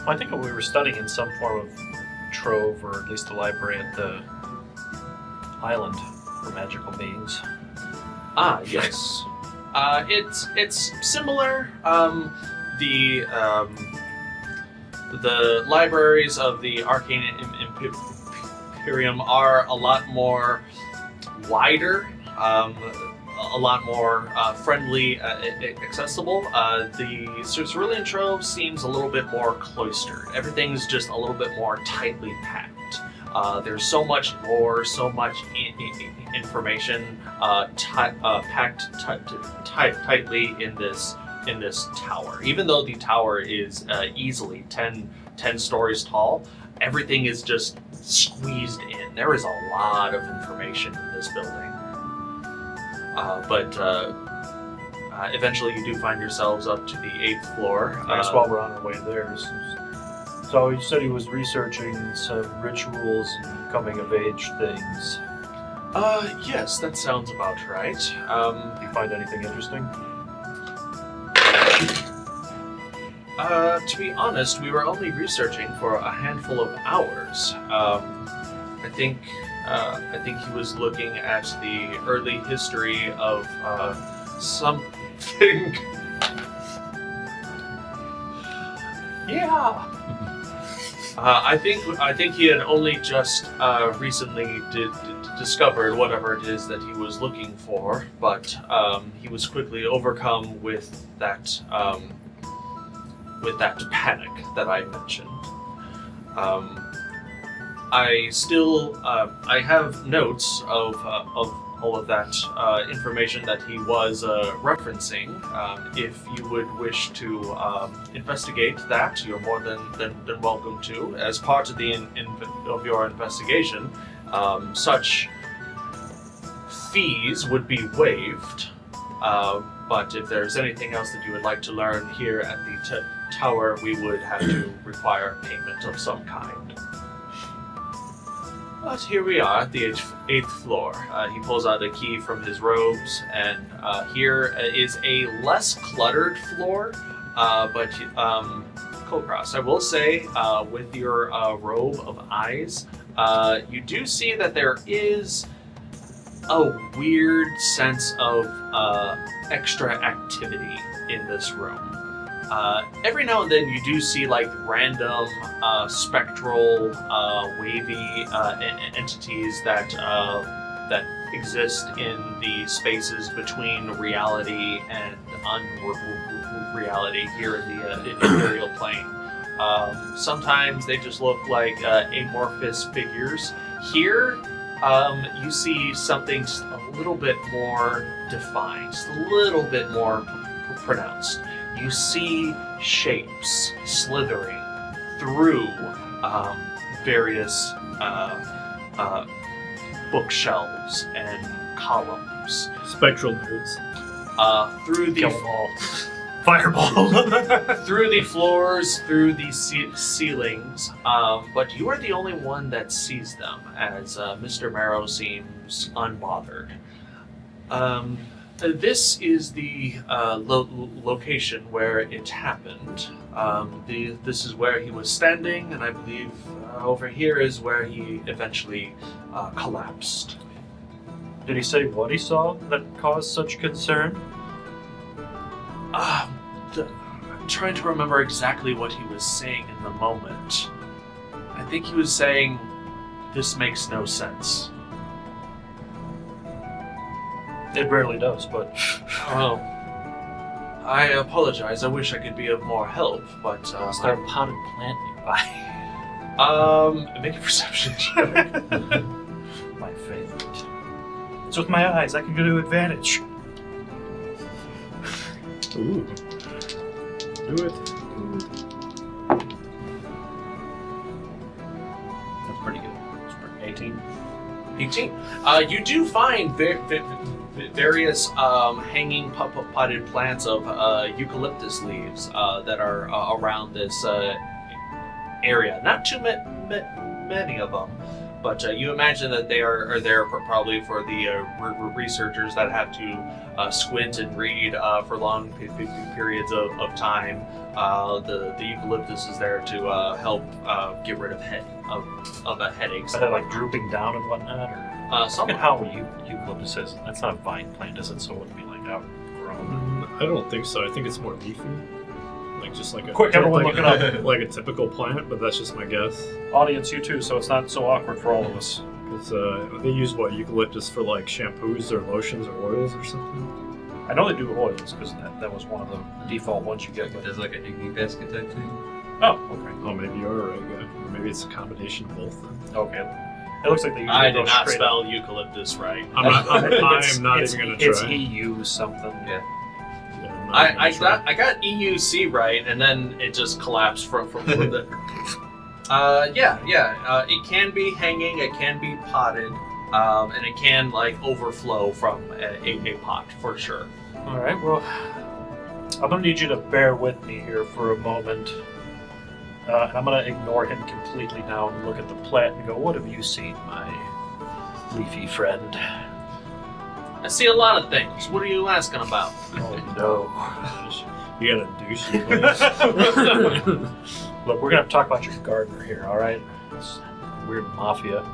I think we were studying in some form of trove, or at least a library at the island for magical beings. Ah, yes. It's similar. The libraries of the Arcane Imperium are a lot more wider, a lot more friendly, accessible. The Cerulean Trove seems a little bit more cloistered. Everything's just a little bit more tightly packed. There's so much lore, so much information packed tightly in this tower. Even though the tower is easily 10 stories tall, everything is just squeezed in. There is a lot of information in this building. But eventually you do find yourselves up to the 8th floor. I guess while we're on our way there, so you said he was researching some rituals and coming of age things. Yes, that sounds about right. Did you find anything interesting? To be honest, we were only researching for a handful of hours. I think he was looking at the early history of something. Yeah. I think he had only just recently discovered whatever it is that he was looking for, but he was quickly overcome with that panic that I mentioned. I have notes of all of that information that he was referencing. If you would wish to investigate that, you're more than welcome to. As part of of your investigation, such fees would be waived. But if there's anything else that you would like to learn here at the tower, we would have to require payment of some kind. But here we are at the 8th floor. He pulls out a key from his robes, and here is a less cluttered floor, but Kulkras, I will say, with your robe of eyes, you do see that there is a weird sense of extra activity in this room. Every now and then you do see like random spectral wavy entities that exist in the spaces between reality and unreality here in the Imperial Plane. Sometimes they just look like amorphous figures. Here you see something just a little bit more defined, just a little bit more pronounced. You see shapes slithering through various bookshelves and columns. Spectral nerds. Through the Fireball! through the floors, through the ceilings, but you are the only one that sees them, as Mr. Marrow seems unbothered. This is the location where it happened. This is where he was standing, and I believe over here is where he eventually collapsed. Did he say what he saw that caused such concern? I'm trying to remember exactly what he was saying in the moment. I think he was saying, "This makes no sense." It rarely does, but... Oh. I apologize. I wish I could be of more help, but... Is there a potted plant nearby? Make a perception check. My favorite. It's with my eyes. I can go to advantage. Ooh. Do it. That's pretty good. 18. 18. You do find various hanging potted plants of eucalyptus leaves that are around this area. Not too many of them, but you imagine that they are there probably for the researchers that have to squint and read for long periods of time. The eucalyptus is there to help get rid of headaches. Are they like drooping down and whatnot? Or Some look at how eucalyptus is. That's not a vine plant, is it? So it wouldn't be like outgrown. I don't think so. I think it's more leafy. Like just like a Quick, everyone look it up. like a typical plant, but that's just my guess. Audience, you too, so it's not so awkward for all of us. Because they use eucalyptus for like shampoos or lotions or oils or something. I know they do oils because that was one of the default ones you get. There's like a Iggy basket type thing. Oh, okay. Oh, maybe you're right. Yeah. Or maybe it's a combination of both. Then. Okay. It looks like they usually I go did not straight spell eucalyptus right. I'm not it's, even gonna It's try. EU something. Yeah. Yeah, I'm not even gonna try. I got EUC right, and then it just collapsed from the. It can be hanging, it can be potted, and it can like overflow from a pot for sure. All right. Well, I'm gonna need you to bear with me here for a moment. And I'm gonna ignore him completely now and look at the plant and go, "What have you seen, my leafy friend?" I see a lot of things. What are you asking about? Oh no. You got a douche. Look, we're gonna have to talk about your gardener here, all right? It's weird mafia.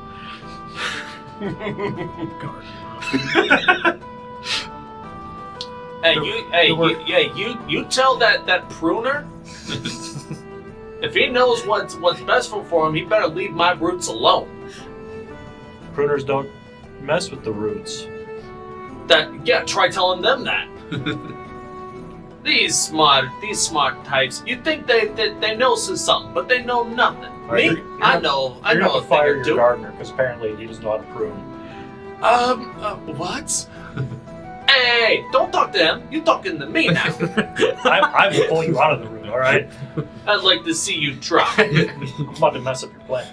You tell that pruner. If he knows what's best for him, he better leave my roots alone. Pruners don't mess with the roots. Try telling them that. These smart types, you think they know something, but they know nothing. All right, Me, I know You're gonna a have to thing fire or your two. gardener because apparently he doesn't know how to prune. What? Hey, don't talk to him. You're talking to me now. I will pull you out of the room, all right? I'd like to see you try. I'm about to mess up your plan.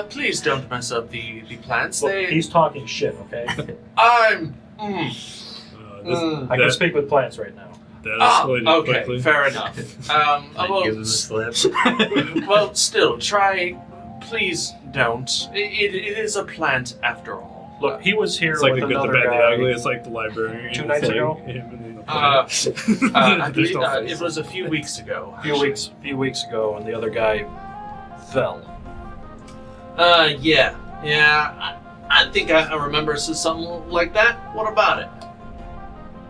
Please don't mess up the plants. Look, he's talking shit, okay? I'm. I can speak with plants right now. That escalated Okay, quickly. fair enough. Give him a slip. Well, still, try. Please don't. It is a plant after all. Look, he was here It's like with the good, the another bad, the guy. ugly. It's like the librarian. 2 nights It's like ago? him and the I There's believe no face. it was a few weeks ago. A few weeks ago, and the other guy fell. Yeah. I think I remember something like that. What about it?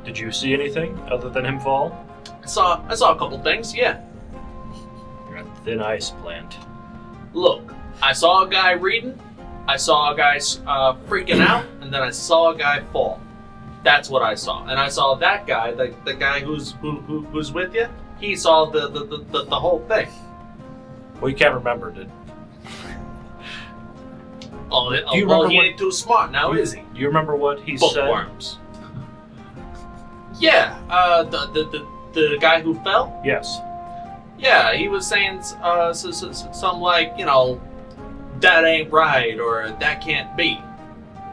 Did you see anything other than him fall? I saw a couple things. Yeah. You're a thin ice plant. Look, I saw a guy reading. I saw a guy freaking out, and then I saw a guy fall. That's what I saw, and I saw that guy, the guy who's with you. He saw the whole thing. Well, you can't remember, did Oh, Do you well, remember he what- ain't too smart now, is he? you remember what he said? Bookworms. Yeah, the guy who fell. Yes. Yeah, he was saying some like, that ain't right or that can't be.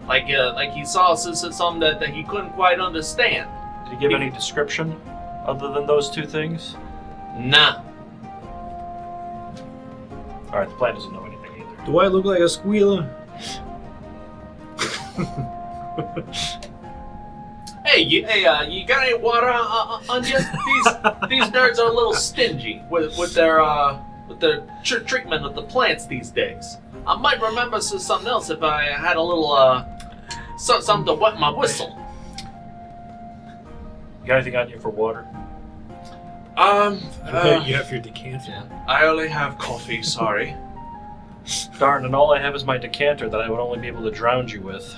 Like he saw something that he couldn't quite understand. Did he give any description other than those two things? Nah. All right, the plant doesn't know anything either. Do I look like a squealer? Hey, you got any water on you? These nerds are a little stingy with their treatment of the plants these days. I might remember something else if I had a little something to wet my whistle. You got anything on you for water? You have your decanter. Yeah. I only have coffee. Sorry. Darn, and all I have is my decanter that I would only be able to drown you with.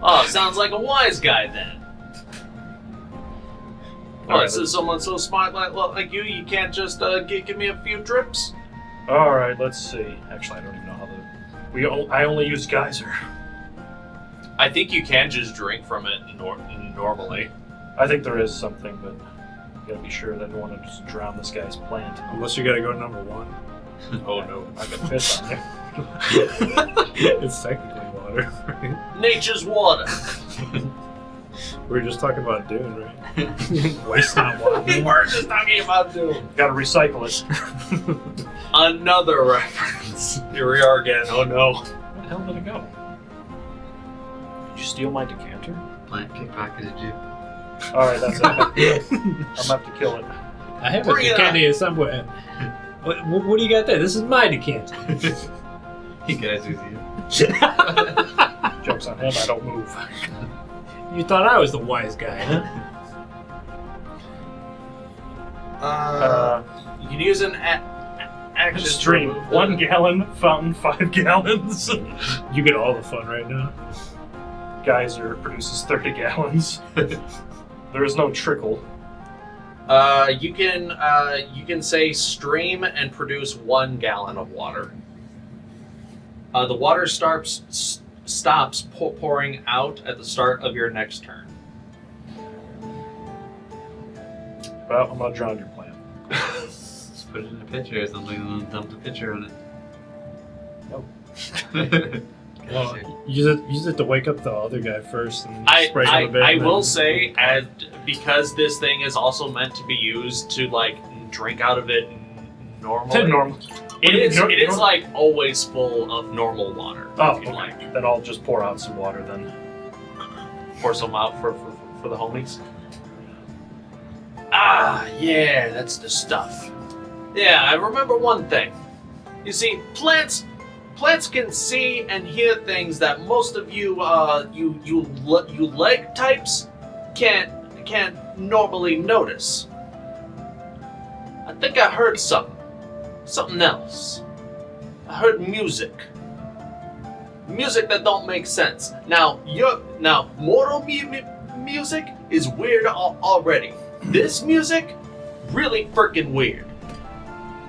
Oh, sounds like a wise guy then. All right, So someone so smart like you can't just give me a few drips? All right, let's see. Actually, I don't even know how I only use geyser. I think you can just drink from it normally. I think there is something, but you gotta be sure that I don't want to just drown this guy's plant. Unless you gotta go number one. Oh no, I got piss on there. It's technically water, right? Nature's water. We were just talking about Dune, right? Waste not water. We were just talking about Doom. Gotta recycle it. Another reference. Here we are again. Oh no. Where the hell did it go? Did you steal my decanter? Plant pickpocketed you. Alright, that's it. I'm gonna have to kill it. I have Bring a it decanter here somewhere. What do you got there? This is my decanter. He guys with you. Joke's on him, I don't move. You thought I was the wise guy, huh? You can use an action Stream. to remove 1 gallon, fountain 5 gallons. You get all the fun right now. Geyser produces 30 gallons. There is no trickle. You can say stream and produce 1 gallon of water. The water stops pouring out at the start of your next turn. Well, I'm gonna drown your plant. Just put it in a pitcher or something and then dump the pitcher on it. Nope. Well, use it to wake up the other guy first and spray him a bit. I and will then- say, because this thing is also meant to be used to like drink out of it normally. Normal. It is Nor- like always full of normal water. Oh, if you okay. like. Then I'll just pour out some water then. Pour some out for the homies. Ah, yeah, that's the stuff. Yeah, I remember one thing. You see, plants can see and hear things that most of you leg types can't normally notice. I think I heard something else. I heard music. Music that don't make sense. Now mortal music is weird already. This music, really freaking weird.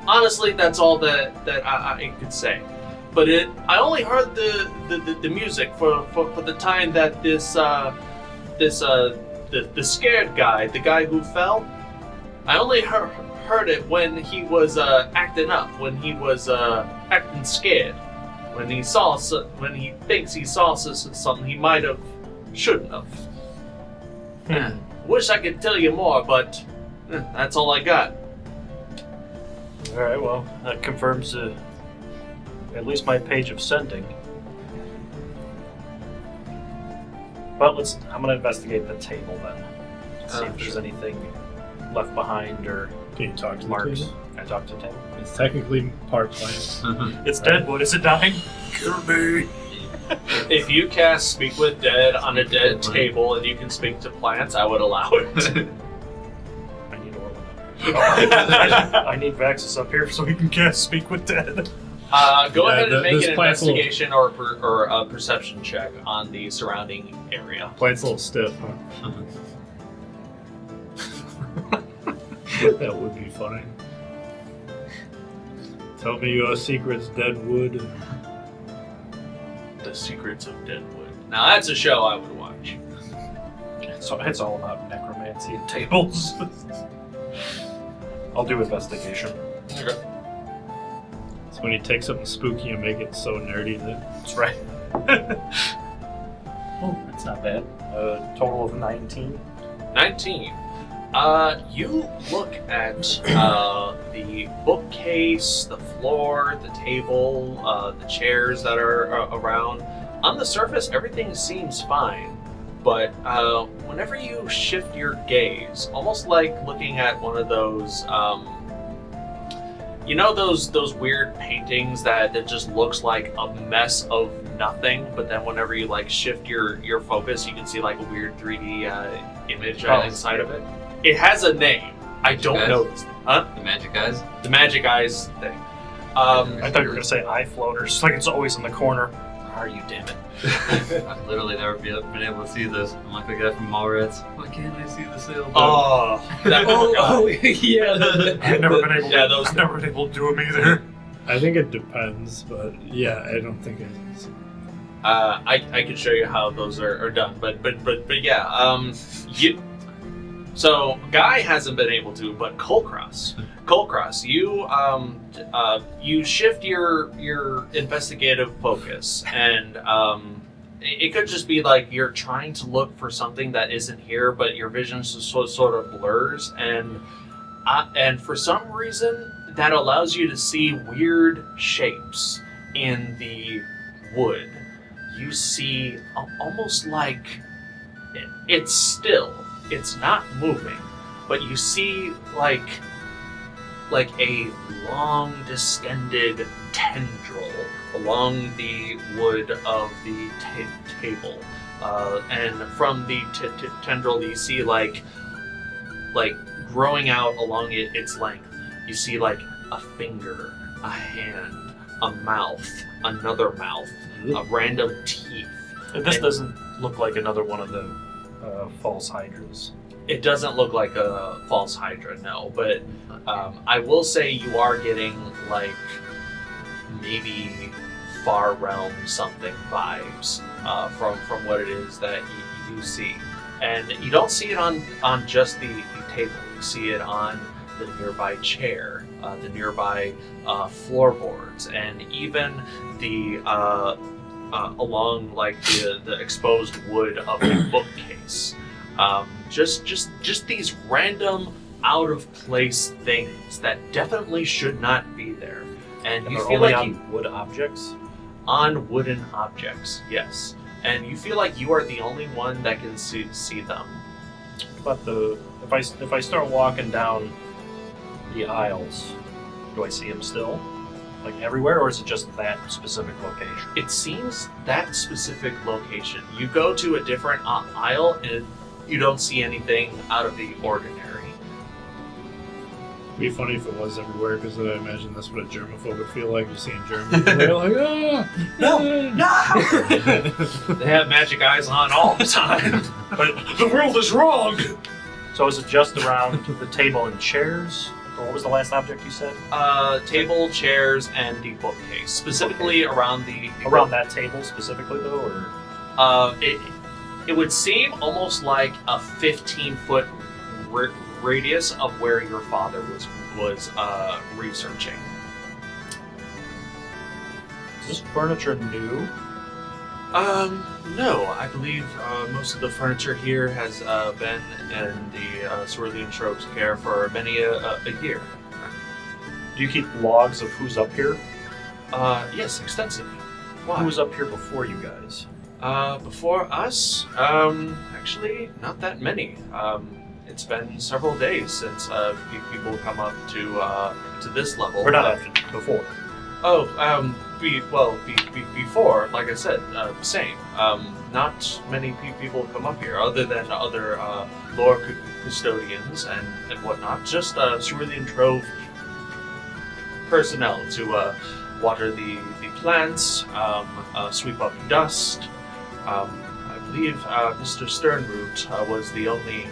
Honestly, that's all that I could say. But I only heard the music for the time that the scared guy, the guy who fell, I only heard it when he was acting up, when he was acting scared, when he thinks he saw something he might have, shouldn't have. Wish I could tell you more, but that's all I got. Alright, well, that confirms at least my page of sending. But I'm gonna investigate the table then. See if there's anything left behind or Can you talk to the marks. table? Can I talk to the table? It's technically part plant. It's dead wood, is it dying? Kill me! If you cast Speak with Dead on a dead table and you can speak to plants, I would allow it. I need Orlin. I need Vaxxus up here so he can cast Speak with Dead. Go ahead and make this an plant's investigation or a perception check on the surrounding area. Plant's a little stiff, huh? That would be funny. Tell me your secrets, Deadwood. The Secrets of Deadwood. Now that's a show I would watch. So it's all about necromancy and tables. I'll do investigation. Okay. It's when you take something spooky and make it so nerdy that That's right. Oh, that's not bad. Total of 19. 19. You look at the bookcase, the floor, the table, the chairs that are around. On the surface, everything seems fine, but whenever you shift your gaze, almost like looking at one of those, you know, those weird paintings that just looks like a mess of nothing, but then whenever you like shift your focus, you can see like a weird 3D image inside of it. It has a name. I don't Guys? know this thing. Huh? The magic eyes? The Magic Eyes thing. I thought you were going to say eye floaters, like it's always in the corner. Where are you, damn it? I've literally never been able to see this. I'm like the guy from Mallrats. Why can't I see the sailboat? Oh, that poor guy. yeah. I've never been able to. Yeah, those- I've never been able to do them either. I think it depends, but yeah, I don't think it is. I can show you how those are done, but yeah, So Guy hasn't been able to, but Kulkras, you shift your investigative focus, and it could just be like you're trying to look for something that isn't here, but your vision sort of blurs, and for some reason that allows you to see weird shapes in the wood. You see almost like it's still. It's not moving, but you see like a long distended tendril along the wood of the table, and from the tendril you see like growing out along its length. You see like a finger, a hand, a mouth, another mouth, a random teeth. This doesn't look like another one of the false hydras. It doesn't look like a false hydra, no, but I will say you are getting like maybe far realm something vibes from what it is that you see. And you don't see it on just the table, you see it on the nearby chair, the nearby floorboards, and even the along like the exposed wood of the bookcase. Just these random out of place things that definitely should not be there. And you feel only like on wood objects? On wooden objects, yes. And you feel like you are the only one that can see them. But if I start walking down the aisles, do I see them still? Like everywhere, or is it just that specific location? It seems that specific location. You go to a different aisle and you don't see anything out of the ordinary. It'd be funny if it was everywhere, because I imagine that's what a germaphobe would feel like. You're seeing Germans, they're like, No! They have magic eyes on all the time. But the world is wrong! So is it just around the table and chairs? Or what was the last object you said? Table, chairs, and the bookcase. Specifically around the... Around that table specifically, though, or...? It would seem almost like a 15-foot radius of where your father was researching. Is this furniture new? No. I believe most of the furniture here has been in the Cerulean Trope's care for many a year. Do you keep logs of who's up here? Yes, extensive. Why? Who was up here before you guys? Before us? Actually, not that many. It's been several days since people come up to this level. Or not after, before. Oh, before, like I said, same. Not many people come up here, other than other lore custodians and whatnot. Just Cerulean Trove personnel to water the plants, sweep up dust. I believe Mr. Sternroot was the only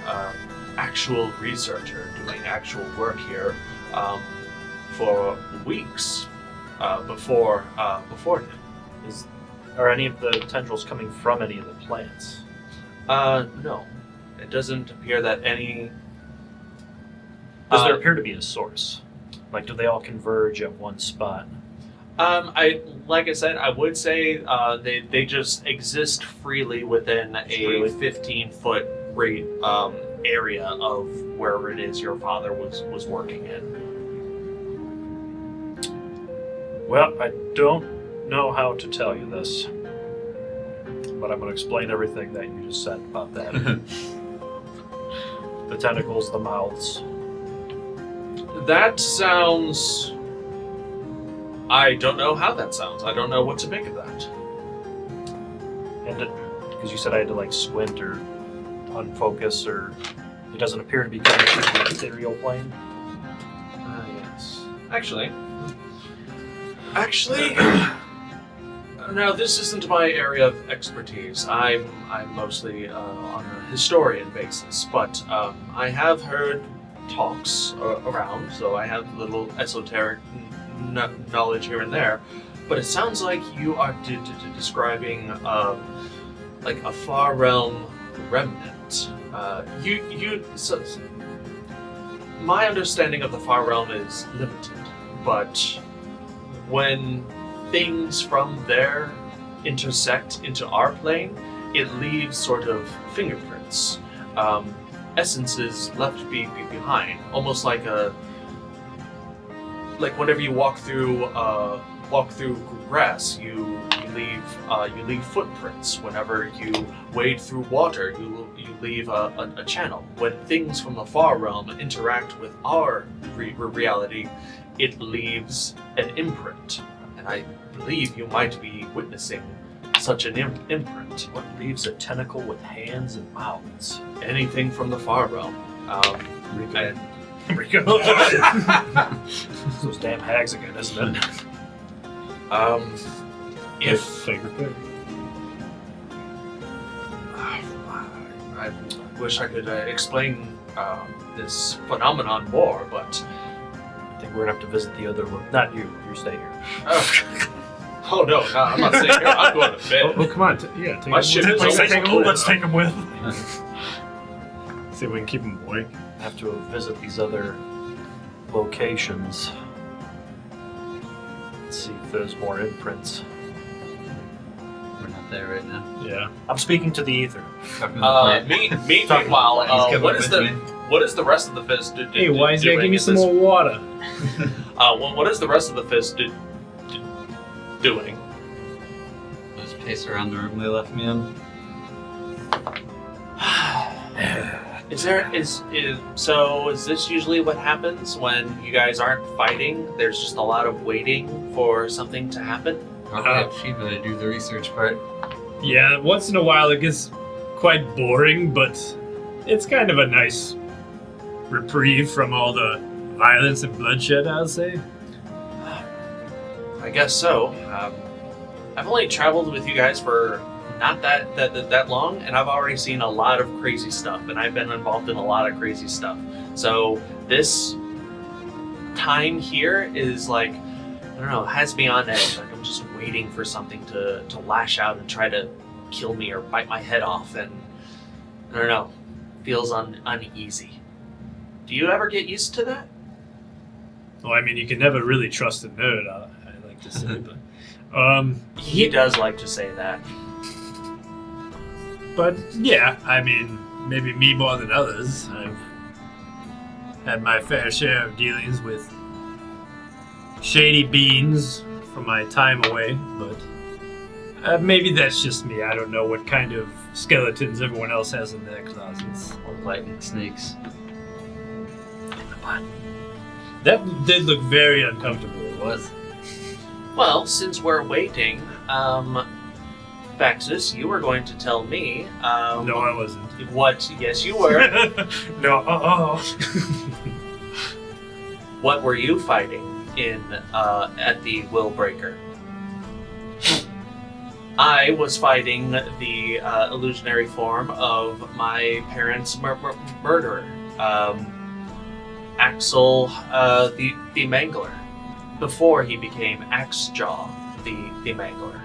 actual researcher doing actual work here for weeks before him. Are any of the tendrils coming from any of the plants? No. It doesn't appear that any... Does there appear to be a source? Like, do they all converge at one spot? Like I said, I would say they just exist freely within a 15-foot area of wherever it is your father was working in. Well, I don't know how to tell you this, but I'm going to explain everything that you just said about that. The tentacles, the mouths. That sounds... I don't know how that sounds. I don't know what to make of that. And because you said I had to like squint or unfocus, or it doesn't appear to be coming through the ethereal plane. Yes. Actually, now this isn't my area of expertise. I'm mostly on a historian basis, but I have heard talks around, so I have little esoteric knowledge here and there. But it sounds like you are describing like a far realm remnant So, my understanding of the Far Realm is limited, but when things from there intersect into our plane, it leaves sort of fingerprints, essences left behind, almost like whenever you walk through grass, you leave footprints. Whenever you wade through water, you leave a channel. When things from the Far Realm interact with our reality, it leaves an imprint, and I believe you might be witnessing such an imprint. What leaves a tentacle with hands and mouths? Anything from the Far Realm. And Rico. Those damn hags again, isn't it? If Fingerprint. I wish I could explain this phenomenon more, but I think we're gonna have to visit the other one. Not you. You stay here. oh no, I'm not staying here. I'm going to bed. Oh, come on. Take My him ship with. is Take him always with. Let's take him with. See if we can keep him awake. I have to visit these other locations. Let's see if there's more imprints. We're not there right now. Yeah. I'm speaking to the ether. Talking to the plant. Meanwhile, He's coming what is with the me. what is the rest of the fist doing? Hey, wise guy, give me some more water. What is the rest of the fist doing? Just pace around the room they left me in. Is this usually what happens when you guys aren't fighting? There's just a lot of waiting for something to happen? I'll have Shiima to do the research part. Yeah, once in a while it gets quite boring, but it's kind of a nice reprieve from all the violence and bloodshed, I'll say. I guess so. I've only traveled with you guys for not that long, and I've already seen a lot of crazy stuff, and I've been involved in a lot of crazy stuff. So this time here is like, I don't know, has me on edge. Like I'm just waiting for something to lash out and try to kill me or bite my head off, and I don't know, feels uneasy. Do you ever get used to that? Well, I mean, you can never really trust a nerd, I like to say, but... He does like to say that. But, yeah, I mean, maybe me more than others. I've had my fair share of dealings with shady beings from my time away, but maybe that's just me. I don't know what kind of skeletons everyone else has in their closets. Or lightning snakes. That did look very uncomfortable. It was. Well, since we're waiting, Vaxxus, you were going to tell me. No, I wasn't. What? Yes, you were. No. What were you fighting in at the Willbreaker? I was fighting the illusionary form of my parents' murderer, Axel the Mangler, before he became Axejaw the Mangler.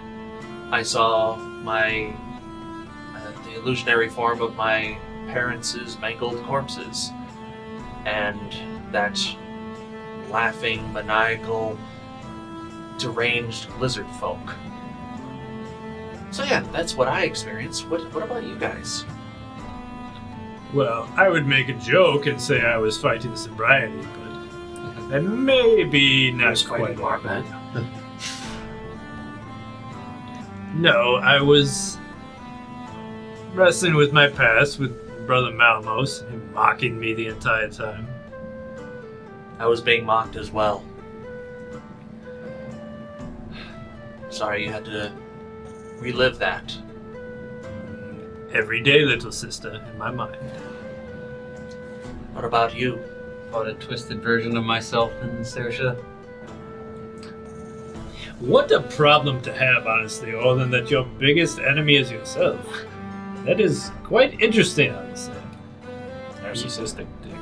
I saw the illusionary form of my parents' mangled corpses, and that laughing, maniacal, deranged lizard folk. So yeah, that's what I experienced. What about you guys? Well, I would make a joke and say I was fighting sobriety, but that maybe not quite. No, I was wrestling with my past with Brother Malmos, him mocking me the entire time. I was being mocked as well. Sorry you had to relive that. Every day, little sister, in my mind. What about you? Fought a twisted version of myself in Sersha. What a problem to have, honestly, Orlin, that your biggest enemy is yourself. That is quite interesting, I would say. Narcissistic dick.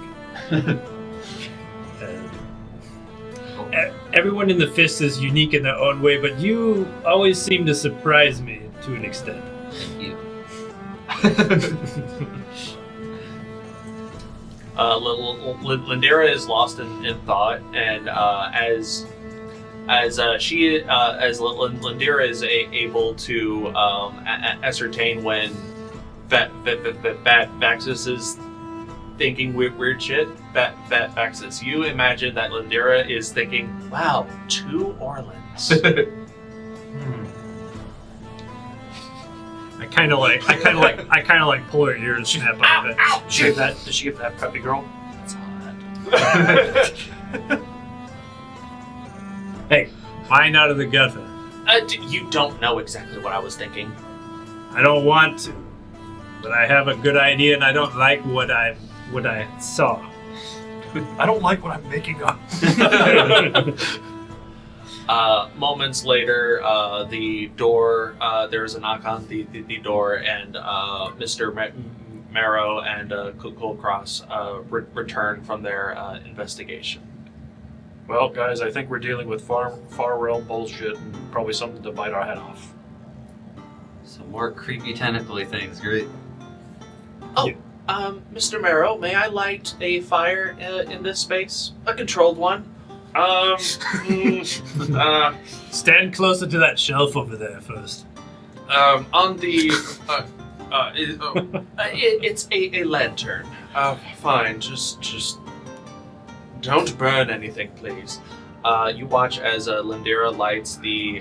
Everyone in the Fist is unique in their own way, but you always seem to surprise me to an extent. Thank you. Lindera is lost in thought, and as Lindera is able to ascertain when Vaxxus is thinking weird shit, Vaxxus, you imagine that Lindera is thinking, "Wow, 2 Orlins." I kind of like pull her ear and snap out of it. Did she give that preppy girl? That's hot. Hey, find out of the gutter. You don't know exactly what I was thinking. I don't want to, but I have a good idea, and I don't like what I saw. I don't like what I'm making up. Moments later, the door, there's a knock on the door, and Mr. Marrow and Kulkras return from their investigation. Well, guys, I think we're dealing with far realm bullshit and probably something to bite our head off. Some more creepy tentacly things, great. Oh, Mr. Marrow, may I light a fire in this space? A controlled one? Stand closer to that shelf over there first. On the, it's a lantern. Fine, just don't burn anything, please. You watch as Lindera lights the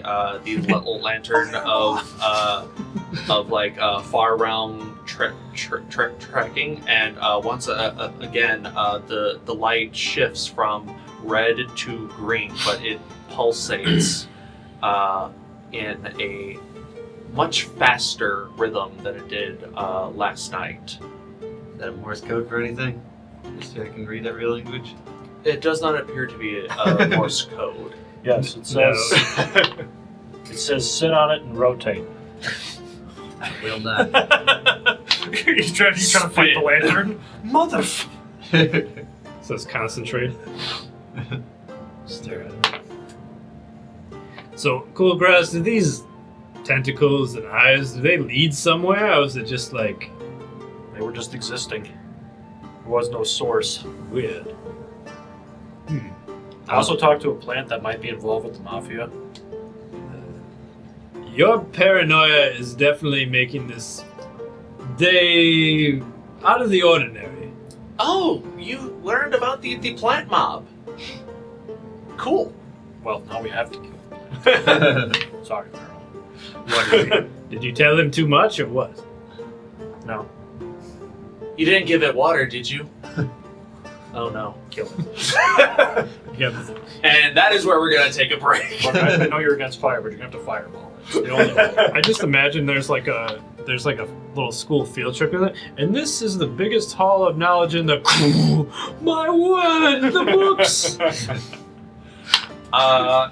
lantern of like far realm trekking, and once again the light shifts from red to green, but it pulsates in a much faster rhythm than it did last night. Is that Morse code for anything? Just so I can read every language? It does not appear to be a Morse code. Yes, it says. It says sit on it and rotate. Will not. He's trying to fight the lantern. It says concentrate. Stare at it. So, Kulkras, do these tentacles and eyes, do they lead somewhere, or is it just like... They were just existing. There was no source. Weird. I also talked to a plant that might be involved with the mafia. Your paranoia is definitely making this day out of the ordinary. Oh, you learned about the plant mob. Cool. Well, now we have to kill him. Sorry, Carl. Did you tell him too much, or what? No. You didn't give it water, did you? Oh no. Kill him. Yeah. And that is where we're going to take a break. Look, I know you're against fire, but you're going to have to fireball it. It's the only way. I just imagine there's like a little school field trip with it, and this is the biggest hall of knowledge in the... My word, the books!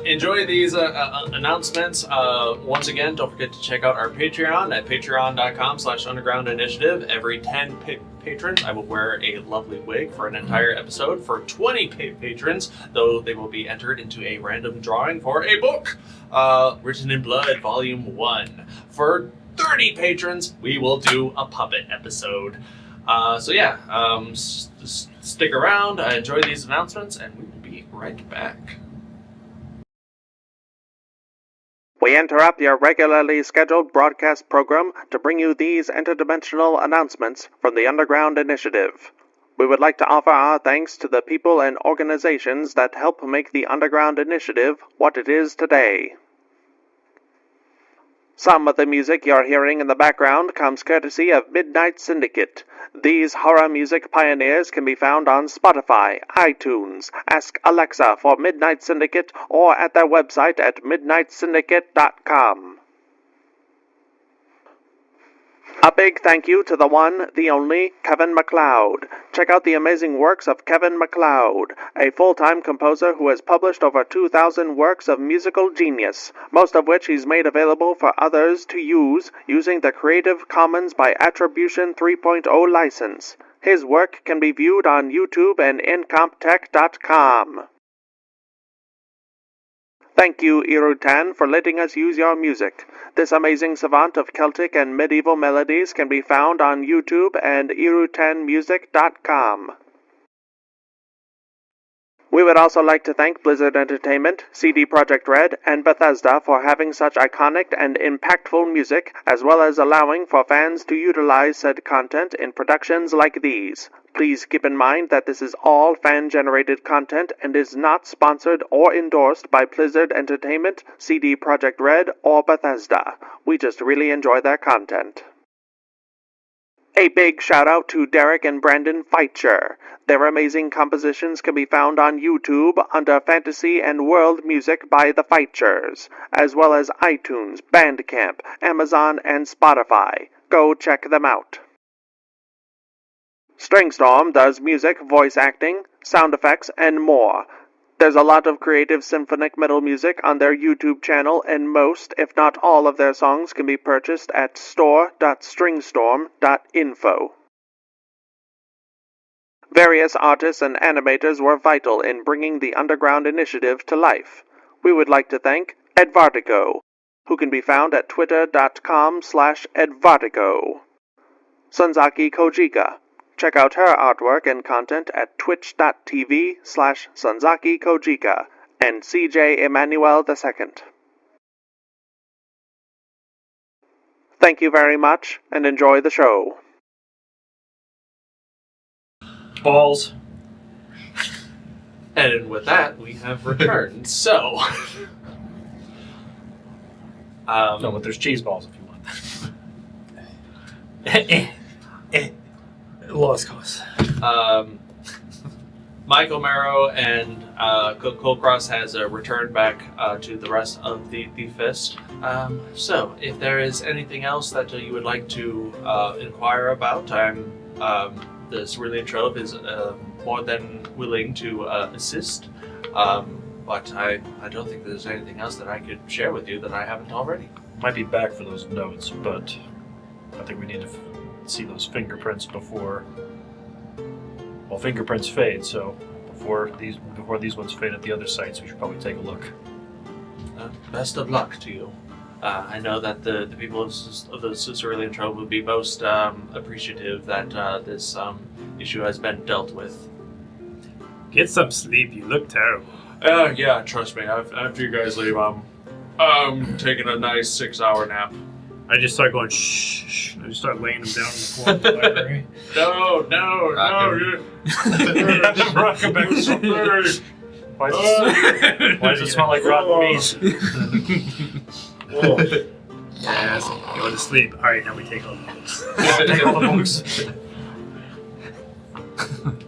Enjoy these announcements. Once again, don't forget to check out our Patreon at patreon.com/undergroundinitiative. Every 10 patrons, I will wear a lovely wig for an entire episode. For 20 patrons, though, they will be entered into a random drawing for a book, Written in Blood, Volume 1. For 30 patrons, we will do a puppet episode. Stick around, enjoy these announcements, and we will be right back. We interrupt your regularly scheduled broadcast program to bring you these interdimensional announcements from the Underground Initiative. We would like to offer our thanks to the people and organizations that help make the Underground Initiative what it is today. Some of the music you're hearing in the background comes courtesy of Midnight Syndicate. These horror music pioneers can be found on Spotify, iTunes, Ask Alexa for Midnight Syndicate, or at their website at midnightsyndicate.com. A big thank you to the one, the only, Kevin MacLeod. Check out the amazing works of Kevin MacLeod, a full-time composer who has published over 2,000 works of musical genius, most of which he's made available for others to use using the Creative Commons by Attribution 3.0 license. His work can be viewed on YouTube and incomptech.com. Thank you, Irutan, for letting us use your music. This amazing savant of Celtic and medieval melodies can be found on YouTube and irutanmusic.com. We would also like to thank Blizzard Entertainment, CD Projekt Red, and Bethesda for having such iconic and impactful music, as well as allowing for fans to utilize said content in productions like these. Please keep in mind that this is all fan-generated content and is not sponsored or endorsed by Blizzard Entertainment, CD Projekt Red, or Bethesda. We just really enjoy their content. A big shout out to Derek and Brandon Feitcher. Their amazing compositions can be found on YouTube under Fantasy and World Music by the Feitchers, as well as iTunes, Bandcamp, Amazon, and Spotify. Go check them out. Stringstorm does music, voice acting, sound effects, and more. There's a lot of creative symphonic metal music on their YouTube channel, and most, if not all, of their songs can be purchased at store.stringstorm.info. Various artists and animators were vital in bringing the Underground Initiative to life. We would like to thank Edvartigo, who can be found at twitter.com/Edvartigo. Sunzaki Kojika. Check out her artwork and content at twitch.tv/Sunzaki Kojika, and CJ Emmanuel II. Thank you very much, and enjoy the show. Balls. And with that, we have returned. So, No, but there's cheese balls if you want. Lost cause. Michael Marrow and Kulkras has returned back to the rest of the Fist. So, if there is anything else that you would like to inquire about, the Cerulean Trove is more than willing to assist. But I don't think there's anything else that I could share with you that I haven't already. Might be back for those notes, but I think we need to see those fingerprints before. Well, fingerprints fade, so before these ones fade at the other sites, we should probably take a look. Best of luck to you. I know that the people of the Cerulean Trove would be most appreciative that this issue has been dealt with. Get some sleep. You look terrible. Yeah, trust me. After you guys leave, I'm taking a nice 6-hour nap. I just start going shh, shh. I just start laying them down in the corner of the library. No. Rock him back. Why does it smell like rotten meat? Yes, go to sleep. All right, now we take all the books. Take all the books.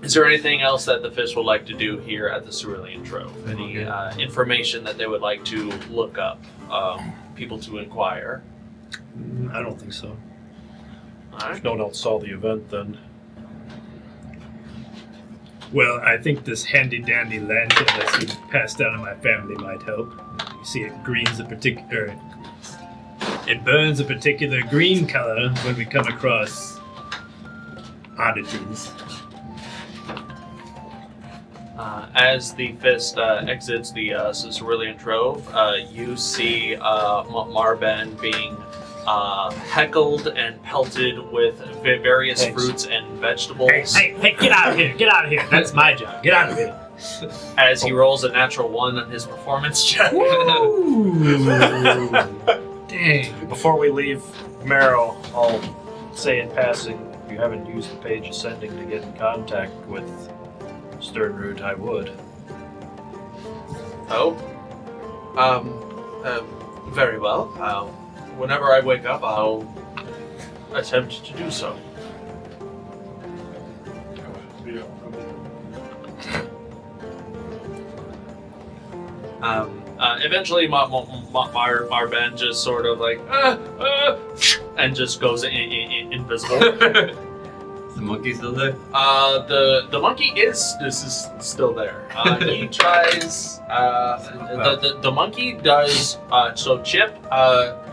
Is there anything else that the Fist would like to do here at the Cerulean Trove? Any information that they would like to look up? People to inquire? I don't think so. Alright. If no one else saw the event, then Well, I think this handy-dandy lantern that's been passed down in my family might help. You see, it it burns a particular green color when we come across oddities. As the Fist exits the Cerulean Trove, you see Marben being heckled and pelted with various fruits and vegetables. Hey, get out of here! Get out of here! That's my job. Get out of here! As he rolls a natural 1 on his performance check. Dang. before we leave Marrow, I'll say in passing, if you haven't used the page ascending to get in contact with Sternroot, I would. Oh? Very well. Whenever I wake up, I'll attempt to do so. Eventually, Marben just sort of like, and just goes invisible. Is the monkey still there? The monkey is still there. He tries. The monkey does. So Chip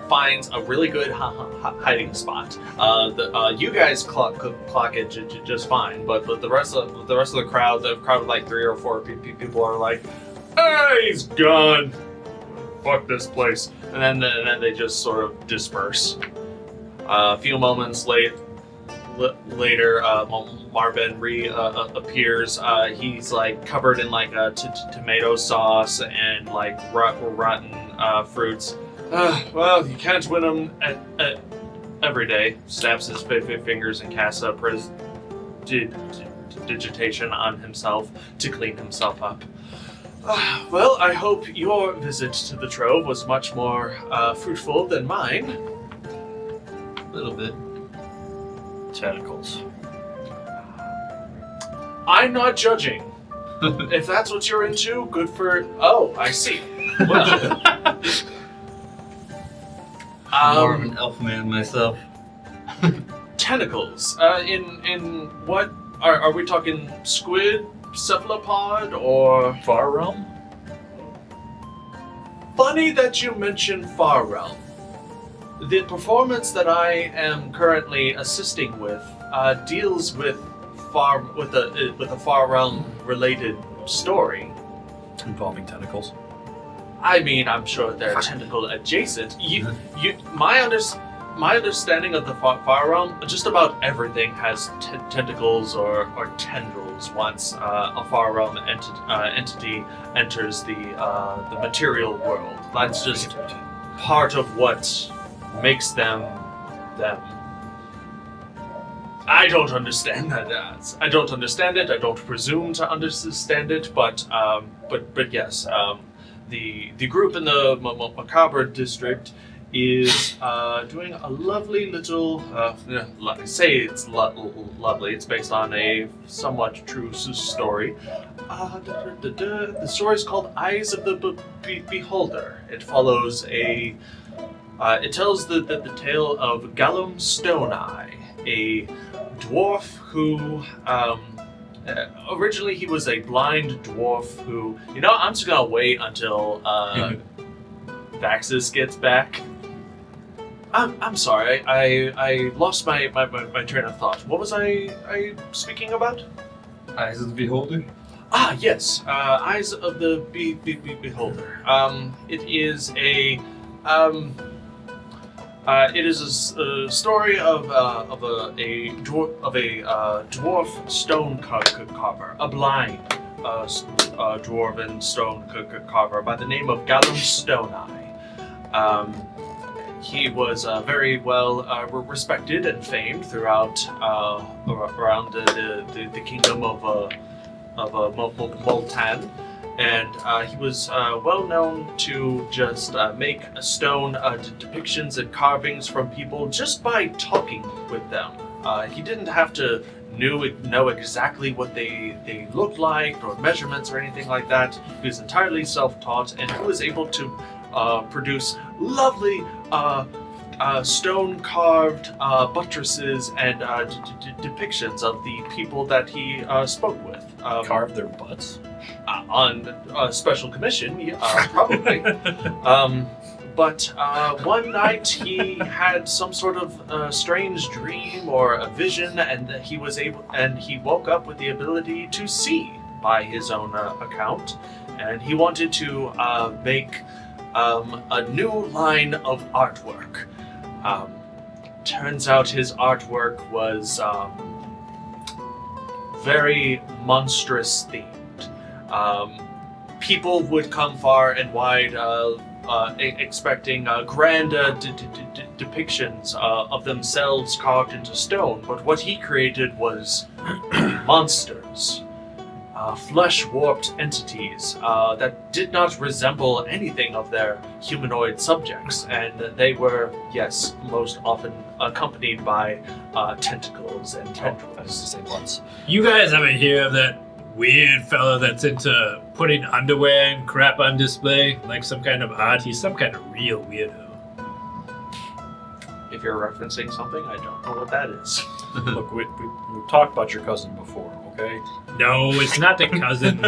finds a really good hiding spot. You guys clock it just fine, but the rest of the crowd of like 3 or 4 people are like, he's gone. Fuck this place. And then they just sort of disperse. A few moments later, Marvin appears. He's like covered in like tomato sauce and like rotten fruits. Well, you can't win them every day. Snaps his fingers and casts a digitation on himself to clean himself up. Well, I hope your visit to the Trove was much more fruitful than mine. A little bit. Tentacles. I'm not judging. If that's what you're into, good for... Oh, I see. Well... More of an elf man myself. Tentacles. In what... Are we talking squid, cephalopod, or... Far Realm? Funny that you mention Far Realm. The performance that I am currently assisting with deals with a Far Realm related story. Involving tentacles. I mean, I'm sure they're tentacle adjacent. My understanding of the Far Realm, just about everything has tentacles or tendrils once a Far Realm entity enters the material world. That's just part of what makes them them. I don't understand that. I don't understand it. I don't presume to understand it. But yes, the group in the Macabre district is doing a lovely little. I say it's lovely. It's based on a somewhat true story. The story is called Eyes of the Beholder. It follows a. It tells the tale of Gallum Stoneeye, a dwarf who, originally he was a blind dwarf who, I'm just gonna wait until Vaxxus gets back. I'm sorry, I lost my train of thought. What was I speaking about? Eyes of the Beholder? Ah, yes, Eyes of the Beholder. It is a story of a dwarf stone carver, a blind dwarven stone carver by the name of Gallum Stoneeye. He was very well respected and famed throughout around the kingdom of Multan. And he was well known to just make stone depictions and carvings from people just by talking with them. He didn't have to know exactly what they looked like or measurements or anything like that. He was entirely self-taught, and he was able to produce lovely stone-carved buttresses and depictions of the people that he spoke with. Carve their butts? On a special commission, probably. But one night he had some sort of strange dream or a vision, and he woke up with the ability to see by his own account, and he wanted to make a new line of artwork. Turns out his artwork was very monstrous themed. People would come far and wide expecting grand depictions of themselves carved into stone, but what he created was monsters, flesh-warped entities that did not resemble anything of their humanoid subjects, and they were, yes, most often accompanied by tentacles and tendrils. That is the same ones. You guys ever hear of that weird fella that's into putting underwear and crap on display? Like some kind of art? He's some kind of real weirdo. If you're referencing something, I don't know what that is. Look, we've talked about your cousin before, okay? No, it's not the cousin.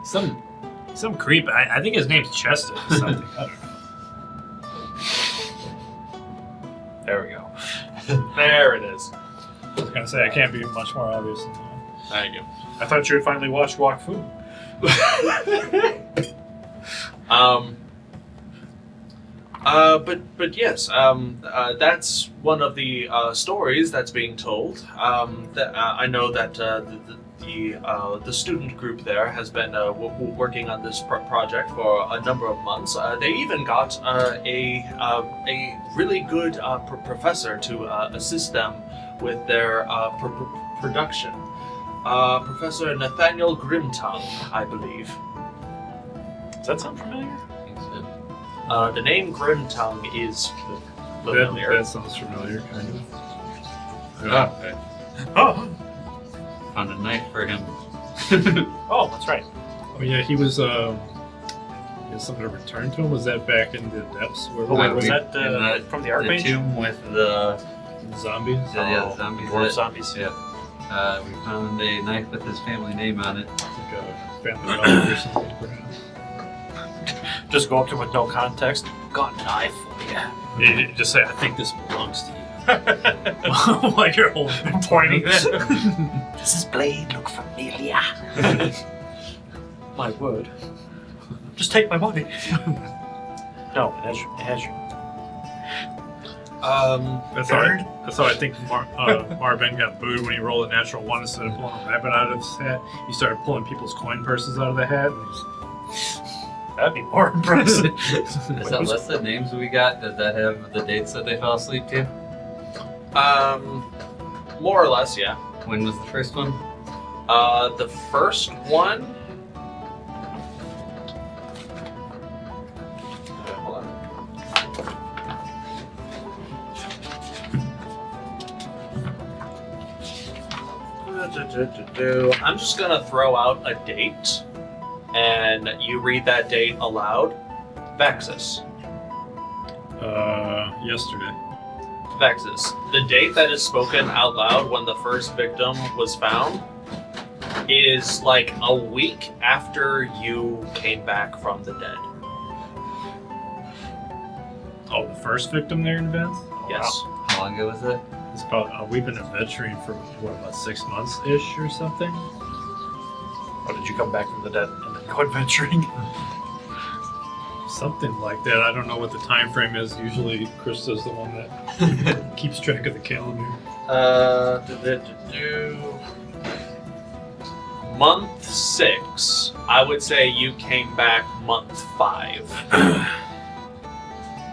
Some creep. I think his name's Chester or something. I don't know. There we go. There it is. I was gonna say I can't be much more obvious than that. Thank you. I thought you had finally watched Walk Fu. But yes, that's one of the stories that's being told. I know that the student group there has been working on this project for a number of months. They even got a really good professor to assist them with their production. Professor Nathaniel Grimtongue, I believe. Does that sound familiar? I think so. The name Grimtongue is familiar. That sounds familiar, kind of. Oh, Found a knife for him. oh, that's right. Oh yeah, he was. He had something to return to him. Was that back in the depths? Where Oh, wait, we was we- that in the- from the The Arcane? tomb with the zombies? the zombies. Dwarf that- zombies. Yeah. We found a knife with his family name on it. Like a family relative or something, perhaps. Just go up to him with no context. Got a knife for you. You just say, "I think this belongs to you." While you're holding it, Pointing it. Does this blade look familiar? My word. Just take my money. No, it has you. That's how I think Marvin got booed when he rolled a natural one instead of pulling a rabbit out of his hat. He started pulling people's coin purses out of the hat. That'd be more impressive. Is that list of names we got? Does that have the dates that they fell asleep to? More or less, yeah. When was the first one? The first one. Hold on. I'm just gonna throw out a date, and you read that date aloud. Vaxxus. Yesterday. Vaxxus. The date that is spoken out loud when the first victim was found is like a week after you came back from the dead. Oh, the first victim there in Vance? Yes. How long ago was that? It's about, we've been adventuring for, what, about 6 months-ish or something? Or did you come back from the dead and then go adventuring? Something like that. I don't know what the time frame is. Usually Christa's the one that keeps track of the calendar. Month 6. I would say you came back month 5.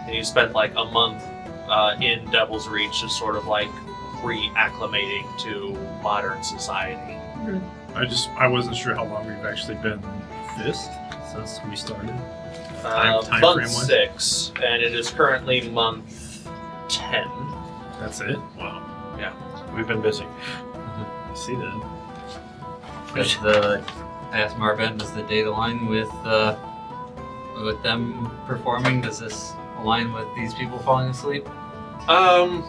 And you spent like a month in Devil's Reach, just sort of like reacclimating to modern society. I wasn't sure how long we've actually been Fist since we started. Time frame Month wise? 6, and it is currently month 10. That's it? Wow. We've been busy. I see that. Does I asked Marvin, does the date align with them performing? Does this align with these people falling asleep? Now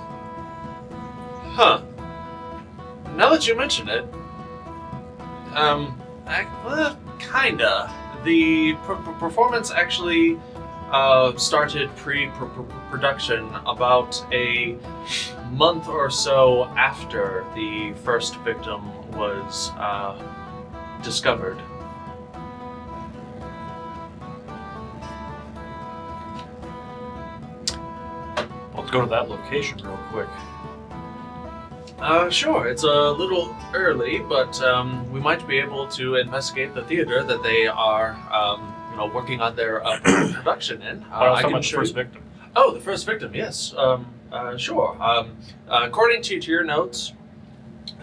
that you mention it, kinda. The performance actually started pre-production about a month or so after the first victim was discovered. Let's go to that location real quick. Sure. It's a little early, but we might be able to investigate the theater that they are, working on their production in. I can show the first victim. Oh, the first victim. Yes. Sure. According to your notes,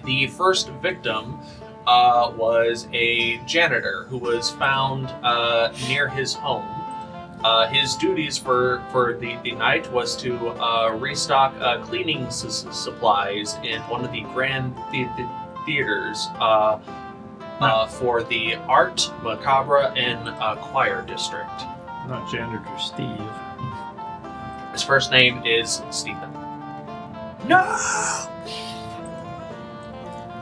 the first victim was a janitor who was found near his home. His duties for the night was to restock cleaning supplies in one of the grand theaters for the Art, Macabre, and Choir District. Not janitor Steve. His first name is Stephen. No!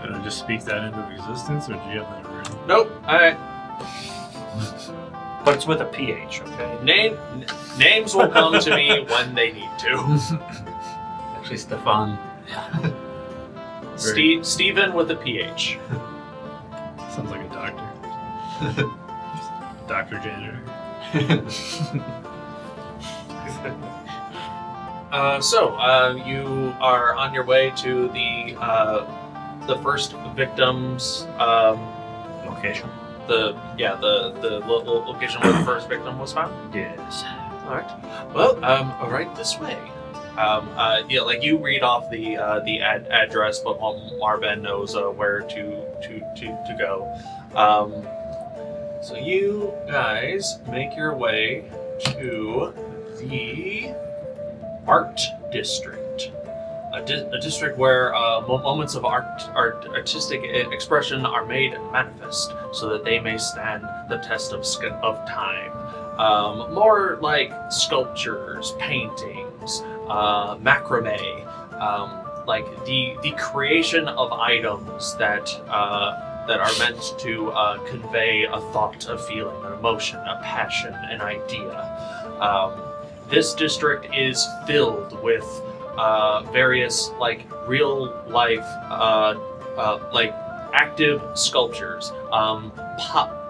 Did I just speak that into existence, or do you have that written? Nope. But it's with a PH, okay? Names will come to me when they need to. Actually, Stefan. Stephen with a PH. Sounds like a doctor. Dr. Janitor. You are on your way to the first victim's Location. the location where the first victim was found. Yes. All right. Well, right this way. Like you read off the address, but Marben knows where to go. So you guys make your way to the Art District, a district where moments of artistic expression are made manifest, so that they may stand the test of time. More like sculptures, paintings, macrame, like the creation of items that are meant to convey a thought, a feeling, an emotion, a passion, an idea. This district is filled with various like real life, like active sculptures,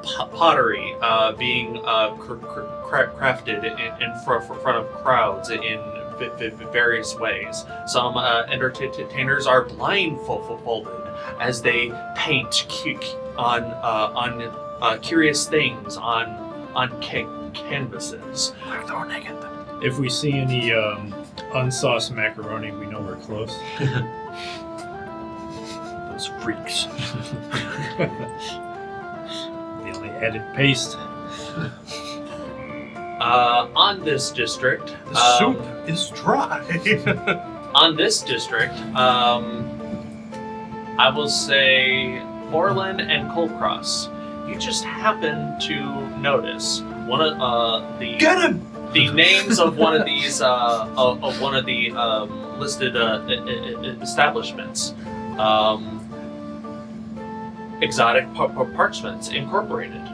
pottery being crafted in front of crowds in various ways. Some entertainers are blindfolded as they paint on curious things on canvases. They're naked. If we see any unsauced macaroni, we know we're close. Those freaks. They only added paste. On this district, The soup is dry. on this district, I will say Orlin and Kulkras. You just happen to notice one of Get him! the names of one of these of one of the listed establishments. Exotic Parchments Incorporated.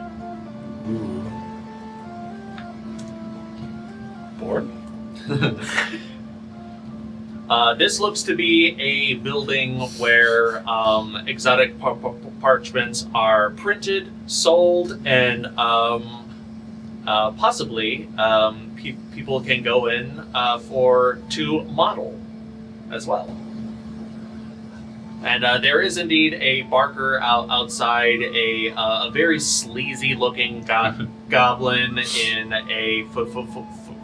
Bored? This looks to be a building where exotic parchments are printed, sold, and possibly people can go in to model as well. And there is indeed a barker outside, a very sleazy-looking goblin in a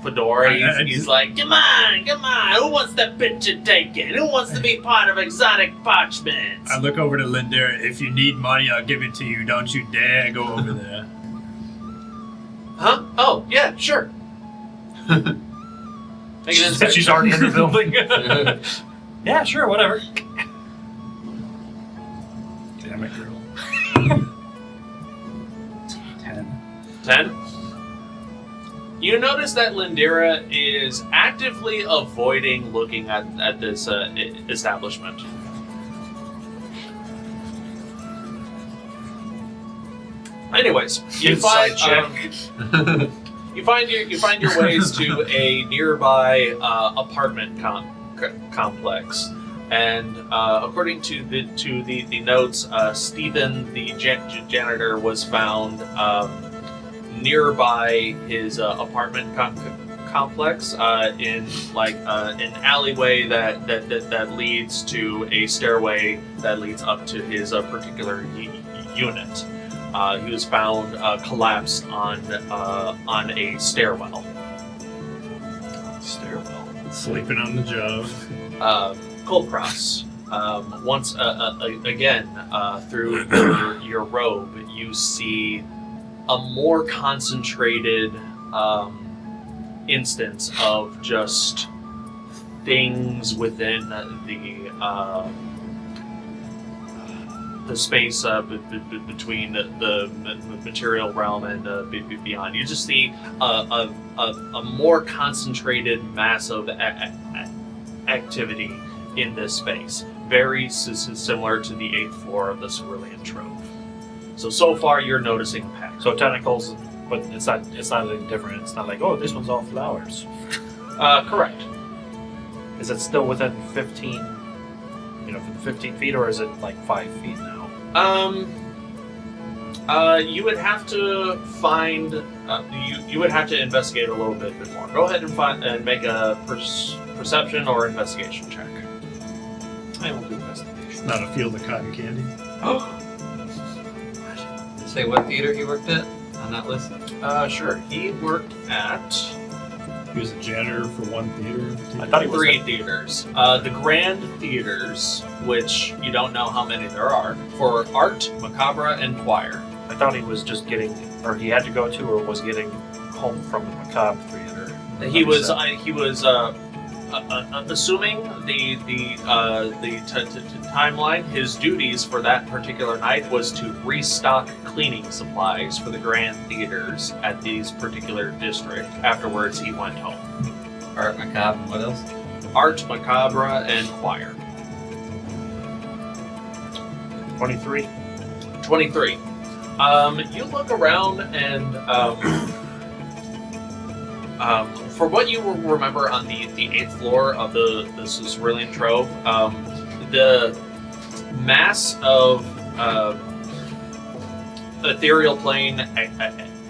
fedora. He's like, come on, who wants that picture taken? Who wants to be part of exotic parchments? I look over to Linda. If you need money, I'll give it to you. Don't you dare go over there. Huh? Oh, yeah, sure. She's already in the building. Yeah, sure, whatever. Damn it, girl. 10. You notice that Lindira is actively avoiding looking at this establishment. Anyways, you find you find your ways to a nearby apartment complex, and according to the notes, Stephen, the janitor, was found nearby his apartment complex in like an alleyway that leads to a stairway that leads up to his particular unit. He was found collapsed on a stairwell. Sleeping on the job. Kulkras. Once again, through your robe, you see a more concentrated instance of just things within the space between the material realm and beyond. You just see a more concentrated mass of activity in this space, very similar to the 8th floor of the Cerulean Trove. So far you're noticing a pattern. So tentacles, but it's not anything different. It's not like, oh, this one's all flowers. Correct. Is it still within 15, for the 15 feet, or is it like 5 feet now? You would have to find You would have to investigate a little bit more. Go ahead and make a perception or investigation check. I will do investigation. It's not a field of cotton candy. Say what theater he worked at on that list? Sure. He worked at He was a janitor for one theater. I thought he was 3 theaters. The Grand Theaters, which you don't know how many there are, for Art, Macabre, and Choir. I thought he was just getting, or he had to go to, or was getting home from the Macabre Theater. He was assuming the timeline. His duties for that particular night was to restock cleaning supplies for the Grand Theaters at these particular district. Afterwards, he went home. Art Macabre and what else? Art, Macabre, and Choir. 23. 23. You look around and for what you remember on the 8th floor of the Cerulean Trove, the mass of ethereal plane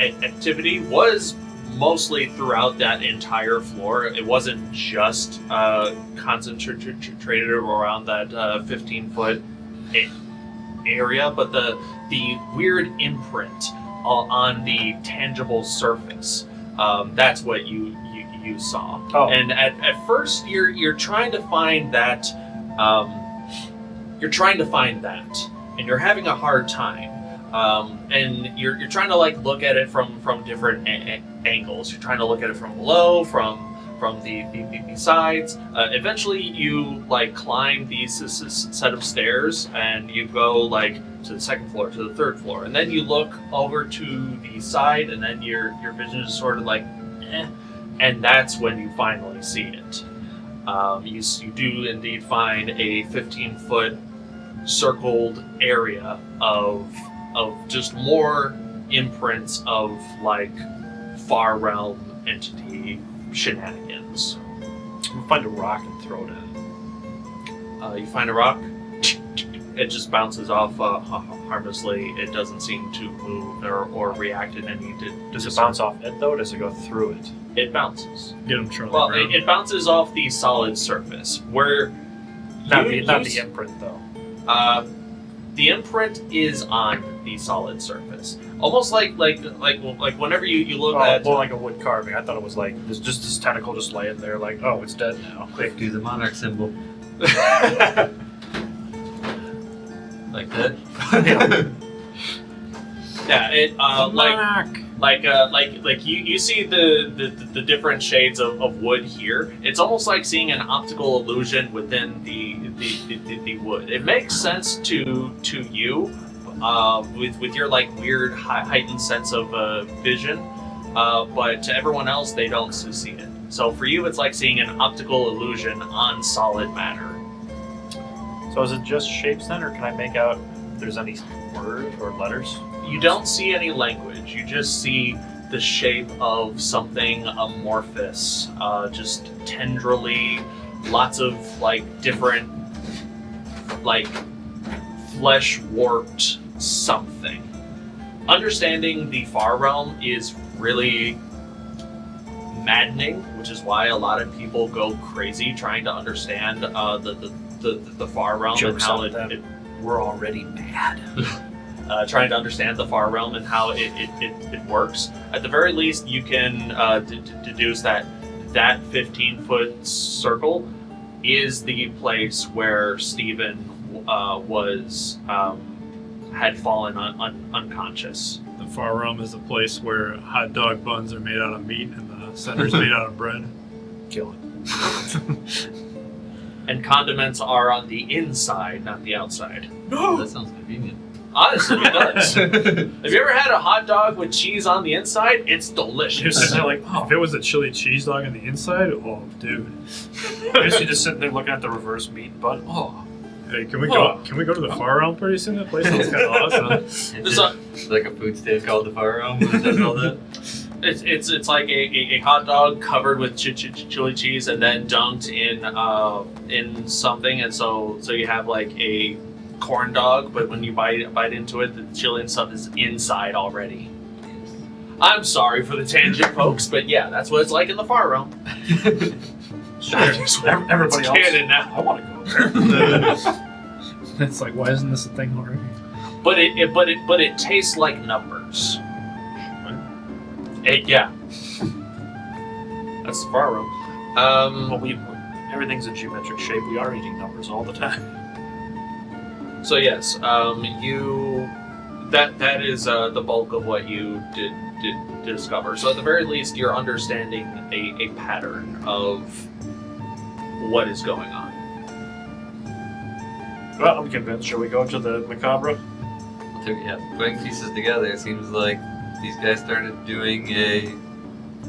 activity was mostly throughout that entire floor. It wasn't just concentrated around that 15-foot area, but the weird imprint on the tangible surface. That's what you saw. Oh. And at first you're trying to find that. And you're having a hard time. And you're trying to look at it from different angles. You're trying to look at it from below, from the sides. Eventually you climb these set of stairs and you go to the 2nd floor, to the 3rd floor, and then you look over to the side, and then your vision is sort of and that's when you finally see it. You do indeed find a 15-foot circled area of just more imprints of far realm entity shenanigans. We'll find a rock and throw it at it. You find a rock. It just bounces off harmlessly. It doesn't seem to move or react in any. Does it bounce off it though, or does it go through it? It bounces. Get him, Charlie. Well, Brown. it bounces off the solid surface where. Not the imprint though. The imprint is on the solid surface, almost like whenever you look at. More like a wood carving. I thought it was there's just this tentacle just laying there, oh, it's dead now. Quick, do the monarch symbol. Like that? Yeah, it you see the different shades of wood here. It's almost like seeing an optical illusion within the wood. It makes sense to you with your weird heightened sense of vision, but to everyone else they don't see it. So for you, it's like seeing an optical illusion on solid matter. So is it just shapes then, or can I make out if there's any word or letters? You don't see any language. You just see the shape of something amorphous, just tendrily, lots of different, flesh warped something. Understanding the far realm is really maddening, which is why a lot of people go crazy trying to understand the far realm and how it we're already mad. Trying to understand the far realm and how it works. At the very least, you can deduce that 15-foot circle is the place where Stephen had fallen unconscious. The far realm is the place where hot dog buns are made out of meat and the center's made out of bread. Kill it. And condiments are on the inside, not the outside. No! That sounds convenient. Honestly, it does. Have you ever had a hot dog with cheese on the inside? It's delicious. They're if it was a chili cheese dog on the inside, oh, dude. I guess you're just sitting there looking at the reverse meat bun. Oh. Hey, can we go? Can we go to the far realm pretty soon? That place sounds kind of awesome. It's like a food stand called the Far Realm. It does all that. It's like a hot dog covered with chili cheese and then dunked in something, and so you have a corn dog, but when you bite into it, the chili and stuff is inside already. I'm sorry for the tangent, folks, but yeah, that's what it's like in the Far Realm. Everybody else. Canon now. I want to go there. It's like, why isn't this a thing already? But it tastes like numbers. Yeah. That's the Far Realm. Well, everything's a geometric shape. We are eating numbers all the time. So yes, that is the bulk of what you did discover. So at the very least, you're understanding a pattern of what is going on. Well, I'm convinced. Shall we go to the Macabre? Yeah, putting pieces together, it seems like these guys started doing a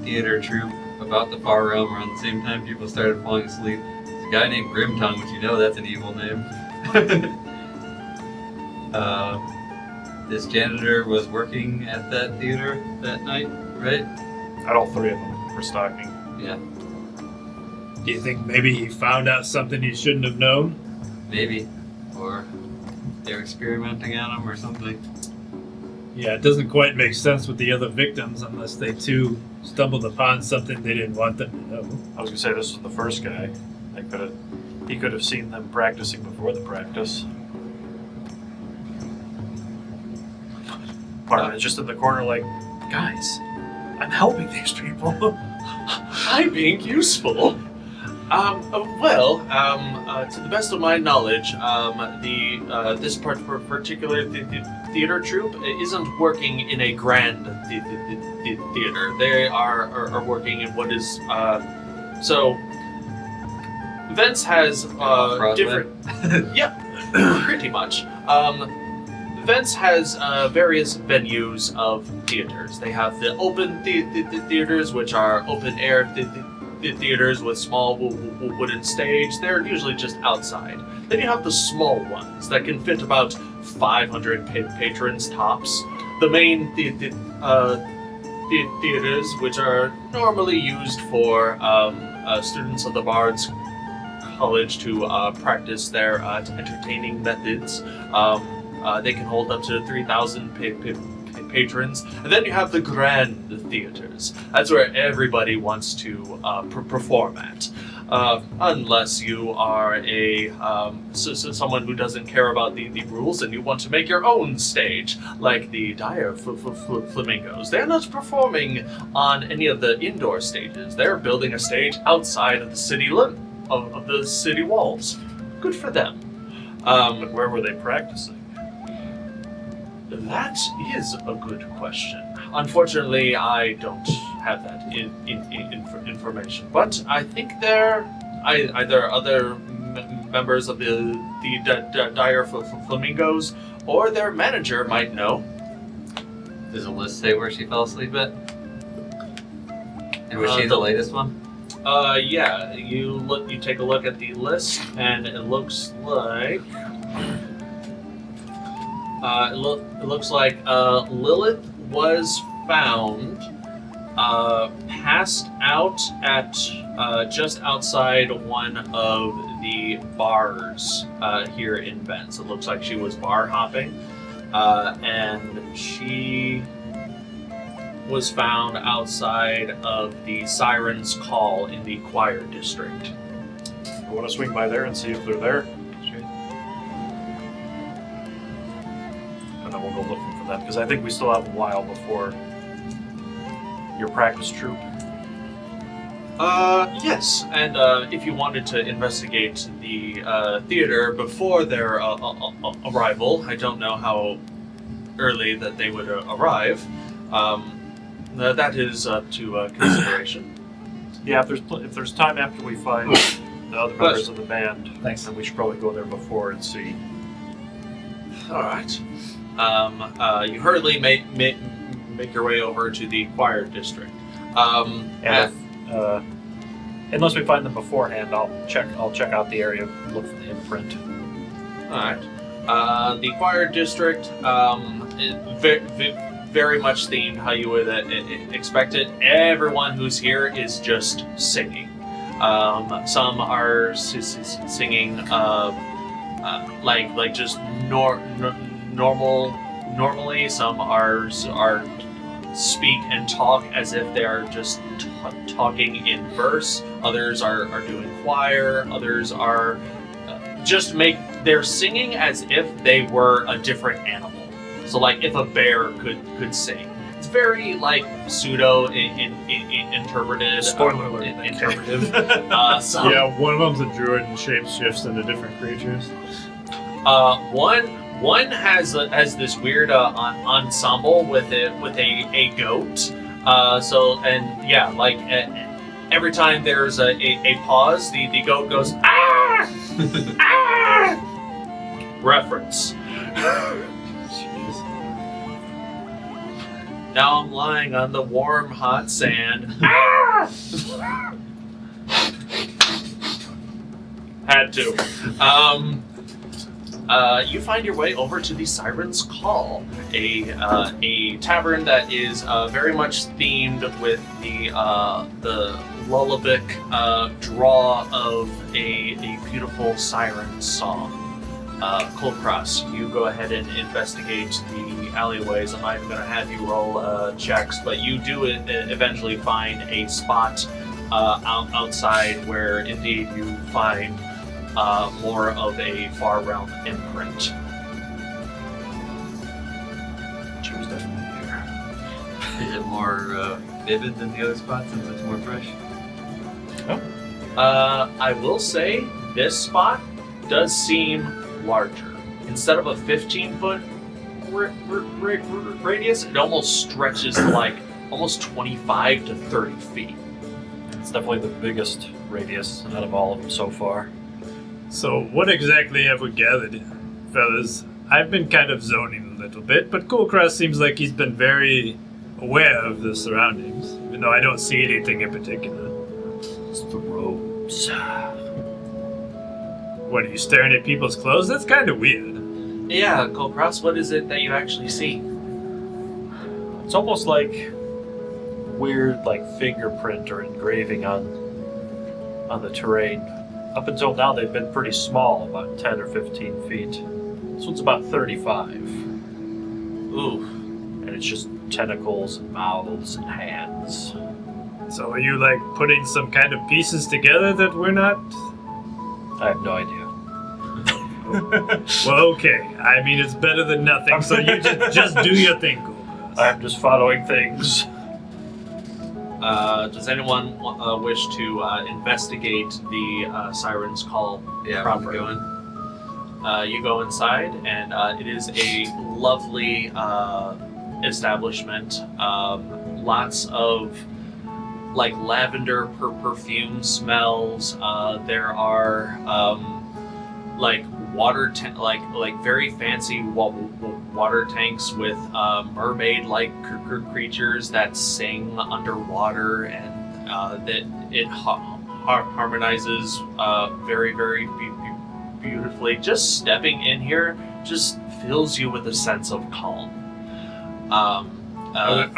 theater troupe about the Far Realm around the same time people started falling asleep. There's a guy named Grimtongue, which you know that's an evil name. This janitor was working at that theater that night, right? At all three of them for stocking. Yeah, Do you think maybe he found out something he shouldn't have known? maybe. Or they're experimenting on him or something. Yeah, it doesn't quite make sense with the other victims unless they too stumbled upon something they didn't want them to know. I was going to say this was the first guy. He could have seen them practicing before the practice. Part of it just in the corner like, guys, I'm helping these people. I'm being useful. To the best of my knowledge, this particular theater troupe isn't working in a grand theater. They are working in what is so. Vince has different. Yeah, pretty much. Vince has various venues of theaters. They have the open theaters, which are open air theaters with small wooden stage. They're usually just outside. Then you have the small ones that can fit about 500 patrons tops. The main theaters, which are normally used for students of the Bard's College to practice their entertaining methods. They can hold up to 3,000 patrons. And then you have the grand theaters. That's where everybody wants to perform at. Unless you are someone who doesn't care about the rules and you want to make your own stage, like the Dire Flamingos. They're not performing on any of the indoor stages. They're building a stage outside of the city of the city walls. Good for them. But where were they practicing? That is a good question. Unfortunately, I don't have that information. But I think they're either other members of the Dire Flamingos or their manager might know. Does the list say where she fell asleep at? And was she the latest one? Yeah. You take a look at the list, and it looks like. It looks like Lilith was found passed out at just outside one of the bars here in Vence. It looks like she was bar hopping, and she was found outside of the Siren's Call in the Choir District. I want to swing by there and see if they're there. And then we'll go looking for them, because I think we still have a while before your practice troop. Yes, and if you wanted to investigate the theater before their arrival, I don't know how early that they would arrive. That is up to consideration. Yeah, if there's time after we find the other members of the band, Thanks. then we should probably go there before and see. All right. You hurriedly make your way over to the Choir District. Unless we find them beforehand, I'll check out the area, look for the imprint. All right. The Choir District, very much themed how you would expect it. Everyone who's here is just singing. Some are singing like just normally. Some are speak and talk as if they are just talking in verse. Others are doing choir. Others are they're singing as if they were a different animal. So like if a bear could sing. It's very like pseudo interpreted. Spoiler alert. Interpretive. So, Yeah, one of them's a druid and shapeshifts into different creatures. One has this weird ensemble with a goat. Every time there's a pause, the goat goes ah ah. Reference. Now I'm lying on the warm, hot sand. Ah! Had to. You find your way over to the Siren's Call, a tavern that is very much themed with the lullabic draw of a beautiful siren song. Kulkras, you go ahead and investigate the alleyways. I'm not even going to have you roll checks, but you do eventually find a spot outside where indeed you find more of a Far Realm imprint. She was definitely here. Is it more vivid than the other spots since it's more fresh? I will say this spot does seem larger. Instead of a 15-foot radius, it almost stretches to like almost 25 to 30 feet. It's definitely the biggest radius out of all of them so far. So what exactly have we gathered, fellas? I've been kind of zoning a little bit, but Kulkras seems like he's been very aware of the surroundings, even though I don't see anything in particular. It's the robes. What, are you staring at people's clothes? That's kind of weird. Yeah, Kulkras, what is it that you actually see? It's almost like weird, like fingerprint or engraving on the terrain. Up until now, they've been pretty small, about 10 or 15 feet. This one's about 35. Ooh. And it's just tentacles and mouths and hands. So are you like putting some kind of pieces together that we're not? I have no idea. Well, okay. I mean, it's better than nothing, so you just do your thing, Kulkras. I'm just following things. Does anyone wish to investigate the Siren's Call Yeah, proper? I'm going. You go inside, and it is a lovely establishment. Lots of like lavender perfume smells. There are like water like very fancy water tanks with mermaid-like creatures that sing underwater, and that it harmonizes very, very beautifully. Just stepping in here just fills you with a sense of calm. Are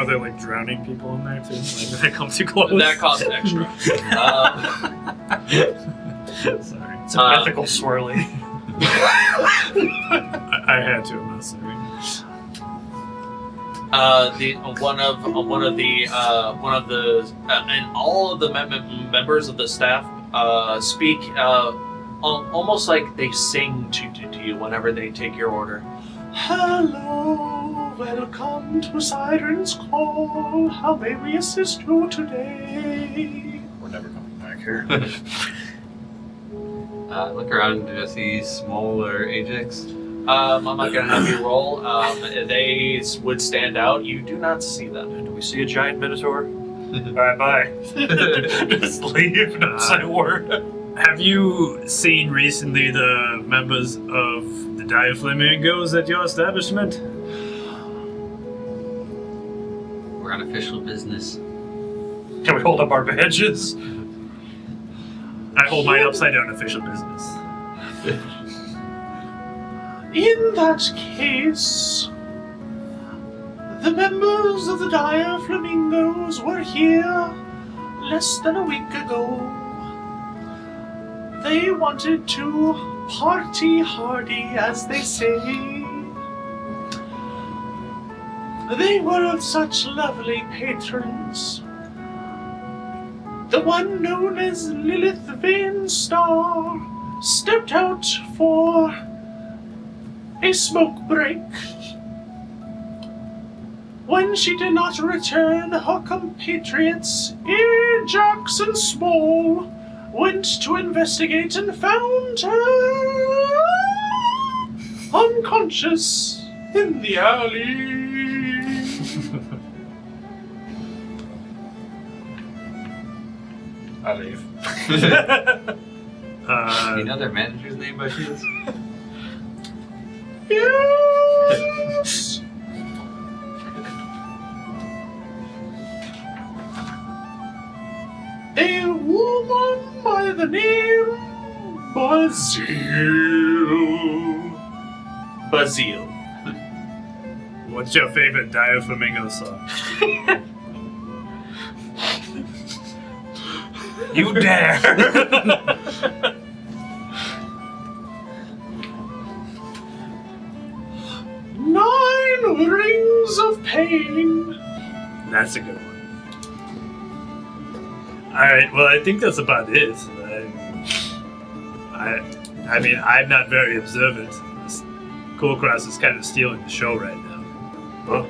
there like drowning people in there too? Like, did that come too close? That costs extra. Sorry. It's a mythical swirly. I had to. I'm not sorry. And all of the members of the staff speak almost like they sing to you whenever they take your order. Hello, welcome to Siren's Call. How may we assist you today? We're never coming back here. Look around, do I see smaller Ajax? I'm not going to have you roll. They would stand out. You do not see them. Do we see a giant minotaur? Alright, bye. Just leave, not say a word. Have you seen recently the members of the Dire Flamingos at your establishment? We're on official business. Can we hold up our badges? I hold mine upside down, official business. In that case, the members of the Dire Flamingos were here less than a week ago. They wanted to party hardy, as they say. They were such lovely patrons. The one known as Lilith Vainstar stepped out for a smoke break. When she did not return, her compatriots, Ajax and Small, went to investigate and found her unconscious in the alley. I leave. You know their manager's name by chance? Yes! A woman by the name Bazil. What's your favorite Diaflamingo song? You dare! 9 rings of pain. That's a good one. Alright, well, I think that's about it. I mean, I'm not very observant. Kulkras is kind of stealing the show right now. Huh?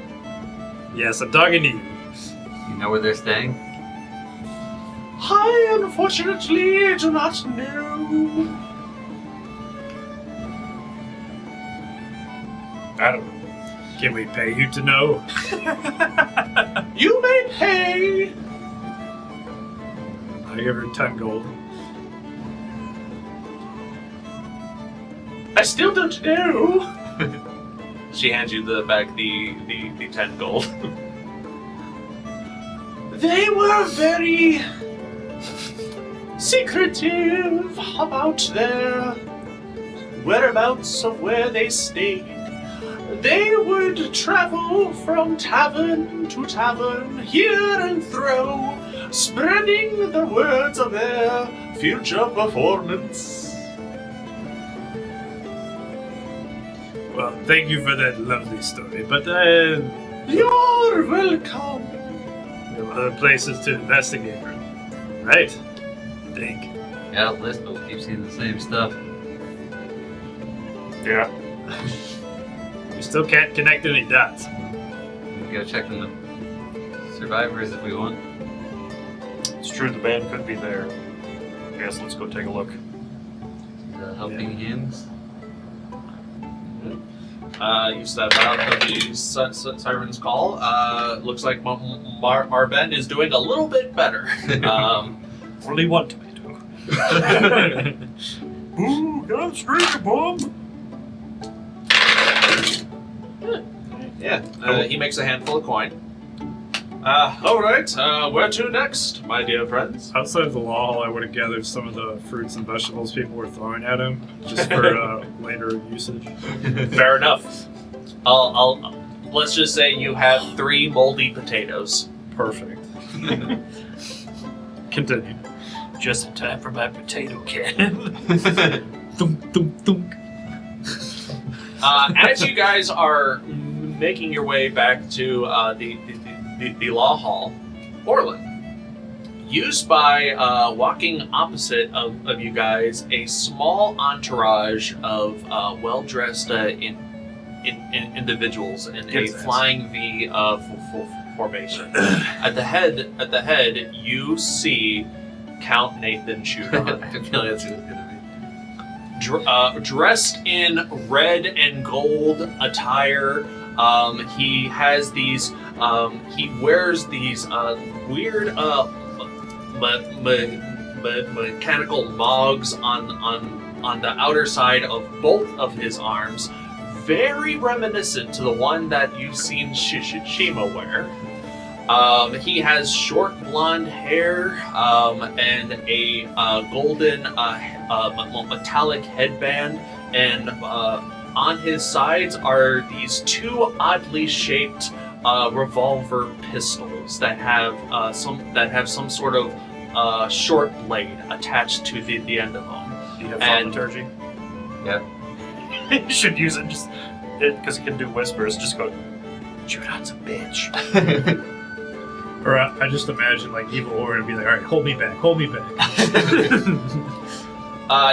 Yes, I'm talking to you. You know where they're staying? I unfortunately do not know. I don't know. Can we pay you to know? You may pay. I give her 10 gold. I still don't know. She hands you the 10 gold. They were very secretive about their whereabouts of where they stayed. They would travel from tavern to tavern, here and thro, spreading the words of their future performance. Well, thank you for that lovely story, but You're welcome. there are other places to investigate, right? I think. Yeah, list, but we keep seeing the same stuff. Yeah. We still can't connect any dots. We go check on the survivors if we want. It's true the band could be there. I guess let's go take a look. The helping hands. You step out of the siren's call. Looks like Marben is doing a little bit better. Only one tomato. Ooh, got straight a bomb. Yeah, he makes a handful of coin. Alright, where to next, my dear friends? Outside of the law hall, I would have gathered some of the fruits and vegetables people were throwing at him, just for later usage. Fair enough. Let's just say you have 3 moldy potatoes. Perfect. Continue. Just in time for my potato cannon. Thunk, thunk, thunk. As you guys are making your way back to the law hall, Orlin, you spy walking opposite of you guys a small entourage of well-dressed individuals in a flying V formation. At the head, you see Count Nathan Shudon. I feel like that's who it's gonna be. Dressed in red and gold attire. He has these. He wears these weird mechanical mogs on the outer side of both of his arms, very reminiscent to the one that you've seen Shiima wear. He has short blonde hair and a golden metallic headband, and on his sides are these 2 oddly shaped revolver pistols that have some sort of short blade attached to the end of them. Do you have And- thaumaturgy? Yeah. You should use it just because it can do whispers. Just go. Chudon's a bitch. Or I just imagine like evil Orlin would be like, all right, hold me back.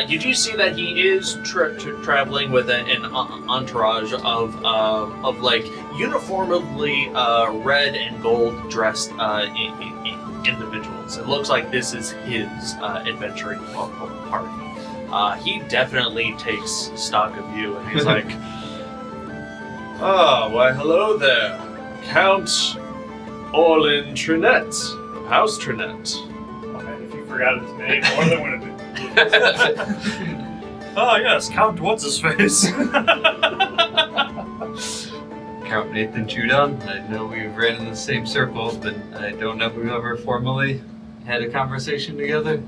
You do see that he is traveling with an entourage of like uniformly red and gold dressed individuals. It looks like this is his adventuring party. He definitely takes stock of you, and he's like, Ah, why hello there. Count Orlin Trinette of House Trinette. Oh man, if you forgot his name, Orlin would have been. Oh yes, Count What's-His-Face. Count Nathan Chudon. I know we've ran in the same circles, but I don't know if we've ever formally had a conversation together.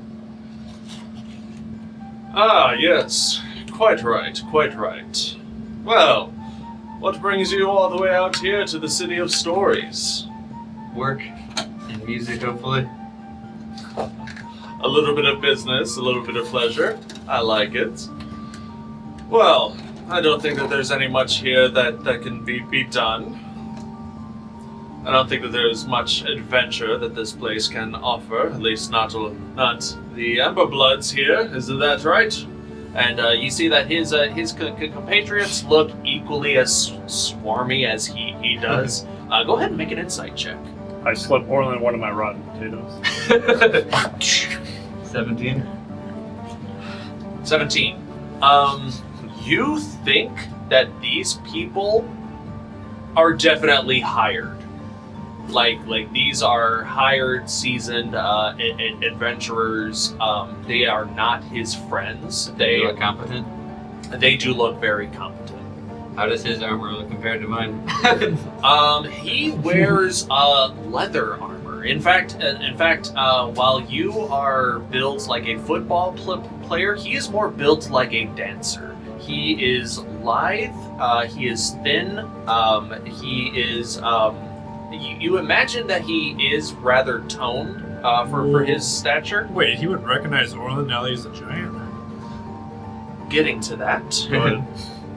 Ah, yes. Quite right. Well, what brings you all the way out here to the City of Stories? Work and music, hopefully. A little bit of business, a little bit of pleasure. I like it. Well, I don't think that there's any much here that can be done. I don't think that there's much adventure that this place can offer, at least not the Ember Bloods here. Isn't that right? and you see that his compatriots look equally as swarmy as he does. Go ahead and make an insight check. I slip Orlin one of my rotten potatoes. 17. 17. You think that these people are definitely hired. Like these are hired, seasoned adventurers. They are not his friends. They look competent. They do look very competent. How does his armor look compared to mine? He wears leather armor. In fact, while you are built like a football player, he is more built like a dancer. He is lithe. He is thin. He is. You imagine that he is rather toned for his stature. Wait, he would recognize Orlin now that he's a giant? Getting to that. Go ahead.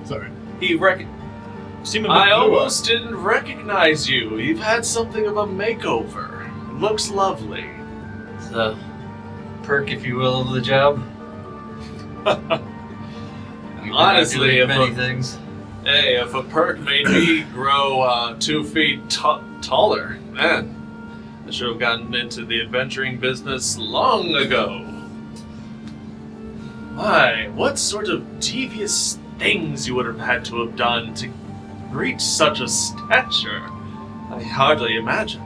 Sorry. I almost didn't recognize you. You've had something of a makeover. It looks lovely. It's a perk, if you will, of the job. Honestly, if a perk made me grow 2 feet taller, man, I should have gotten into the adventuring business long ago. Why, what sort of devious things you would have had to have done to reach such a stature? I hardly imagine.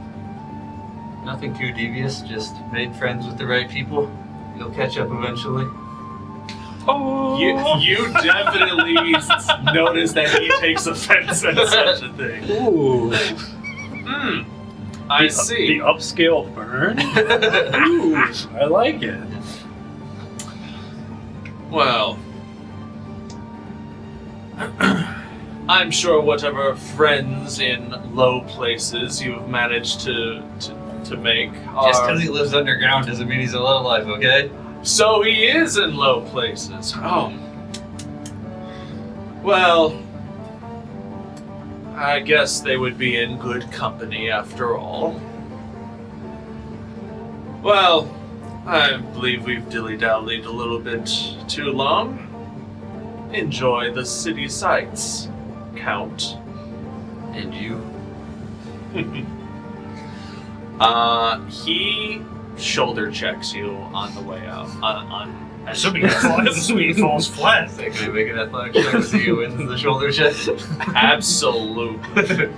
Nothing too devious, just made friends with the right people. You'll catch up eventually. Oh! You definitely notice that he takes offense at such a thing. Ooh. I see. The upscale burn? Ooh, I like it. Well, I'm sure whatever friends in low places you've managed to make are... Just because he lives underground doesn't mean he's a lowlife, okay? So he is in low places. Oh. Well, I guess they would be in good company after all. Well, I believe we've dilly-dallied a little bit too long. Enjoy the city sights, Count. And you? He shoulder checks you on the way out. Assuming he falls flat. Can I make an athletic check to see who wins the shoulder check? Absolutely.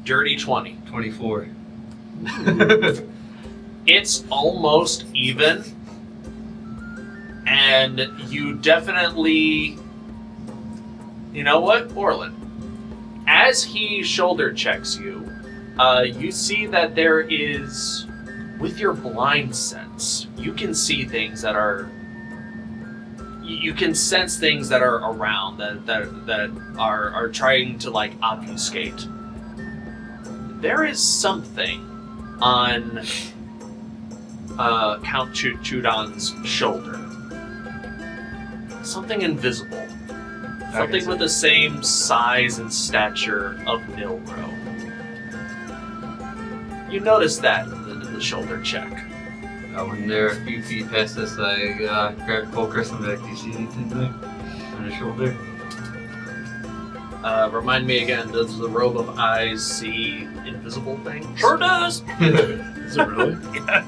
Dirty 20. 24. It's almost even, and you definitely, you know what, Orlin? As he shoulder checks you, you see that there is, with your blind sense, you can see things that are, you can sense things that are around that are trying to like obfuscate. There is something on Count Chudon's shoulder. something invisible. Something with the same size and stature of Nilro. You notice that in the shoulder check. When they're a few feet past us, I grab Kulkras and be like, do you see anything there on his shoulder? Remind me again, does the robe of eyes see invisible things? Sure does. Is it really? Yeah.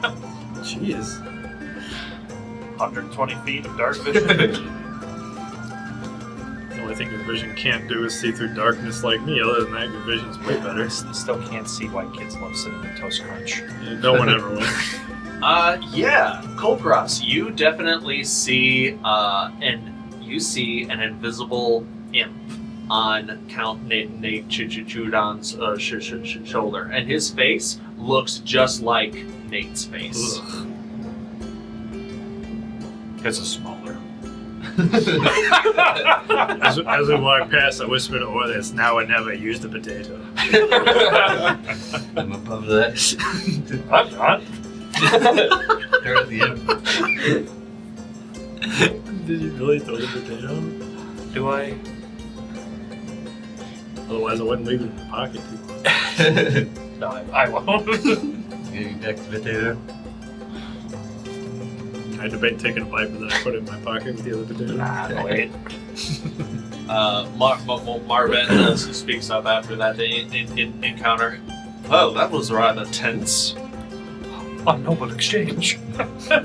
Jeez. 120 feet of dark vision. The only thing your vision can't do is see through darkness like me. Other than that, your vision's way better. Still can't see why kids love Cinnamon Toast Crunch. No one ever will. Yeah, Kulkras, you definitely see an invisible imp on Count Nate Chudon's shoulder, and his face looks just like Nate's face. His is smaller. As we walk past, I whisper to Orlin, "It's now or never. Use the potato." I'm above that. I'm not. They're at the end. Did you really throw the potato? Do I? Otherwise, I wouldn't leave it in the pocket too long. No, I won't. Getting back to potato. I debate taking a bite, but then I put it in my pocket with the other potato. Nah, wait. Marvin speaks up after that encounter. Well, that was rather tense. A noble exchange. So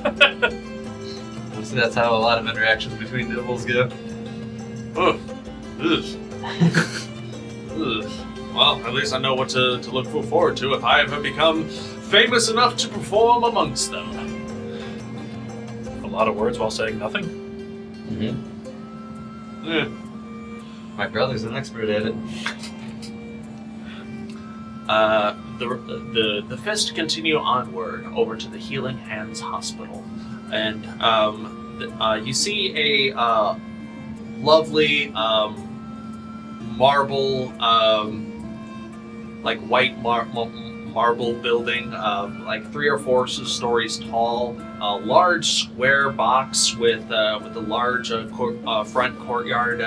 that's how a lot of interactions between nobles go. Ugh. Ugh. Ugh. Well, at least I know what to look forward to if I ever become famous enough to perform amongst them. A lot of words while saying nothing. Yeah. My brother's an expert at it. The Fist continue onward over to the Healing Hands Hospital, and you see a lovely marble, like white marble building, like 3 or 4 stories tall. A large square box with a large front courtyard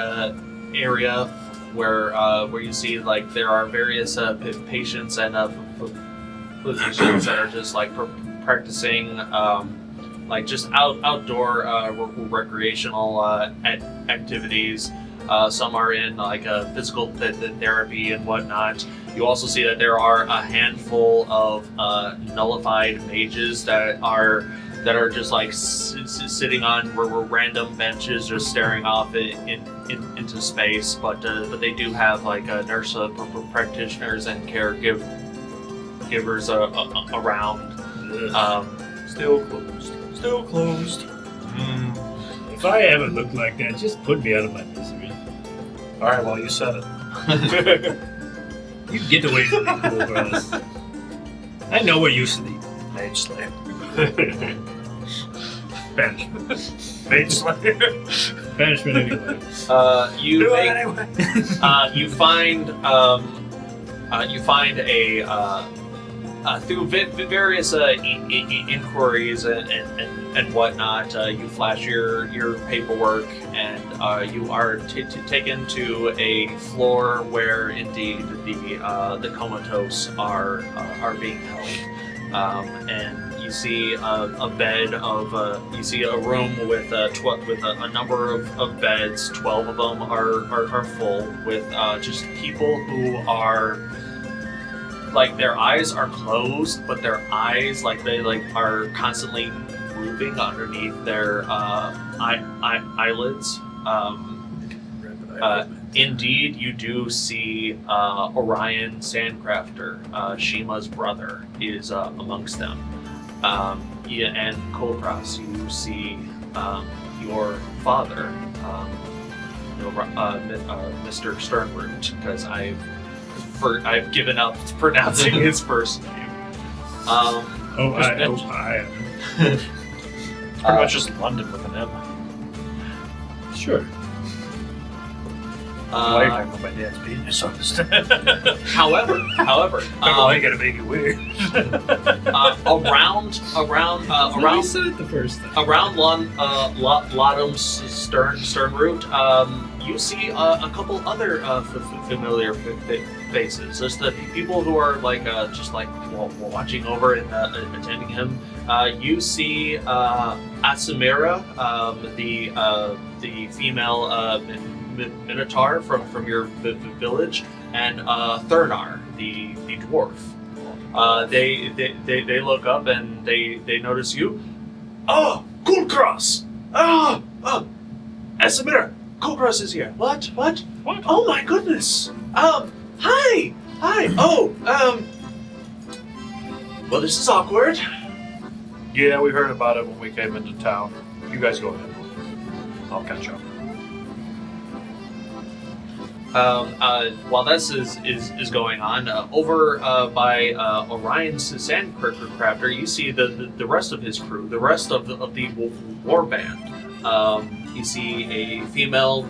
area where you see like there are various patients and physicians that are just like practicing like just outdoor recreational activities. Some are in like physical therapy and whatnot. You also see that there are a handful of nullified mages that are just like sitting on random benches, just staring off into space. But they do have like nurse practitioners and caregivers around. Still closed. If I ever look like that, just put me out of my misery. Alright, well, you said it. You get away from me, Kulkras. I know where you sleep. Mage Slayer. Banishment. Mage Slayer. Banishment anyway. You find through various inquiries and whatnot, you flash your paperwork, and you are taken to a floor where indeed the comatose are being held, and you see a bed of you see a room with a number of beds. 12 of them are full with just people who are. Like their eyes are closed, but their eyes they are constantly moving underneath their eyelids. Indeed, you do see Orion Sandcrafter, Shiima's brother, is amongst them. And Kulkras, you see your father, Mr. Sternroot, because I've given up pronouncing his first name. I Pretty much just London with an M. Sure. Why are you talking about my dad's penis on this? However, I gotta make it weird. around You said it the first time. around Lottom's stern route, you see a couple other familiar faces. There's the people who are like just like watching over and attending him. You see Asamira, the female Minotaur from your village, and Thurnar, the dwarf. They look up and they notice you. Oh, Kulkras! Oh, Asamira, Kulkras is here. What? Oh my goodness. Hi. Oh, well, this is awkward. Yeah, we heard about it when we came into town. You guys go ahead. I'll catch up. While this is going on, over by Orion's Sandcrafter, you see the rest of his crew, the rest of the war band. You see the female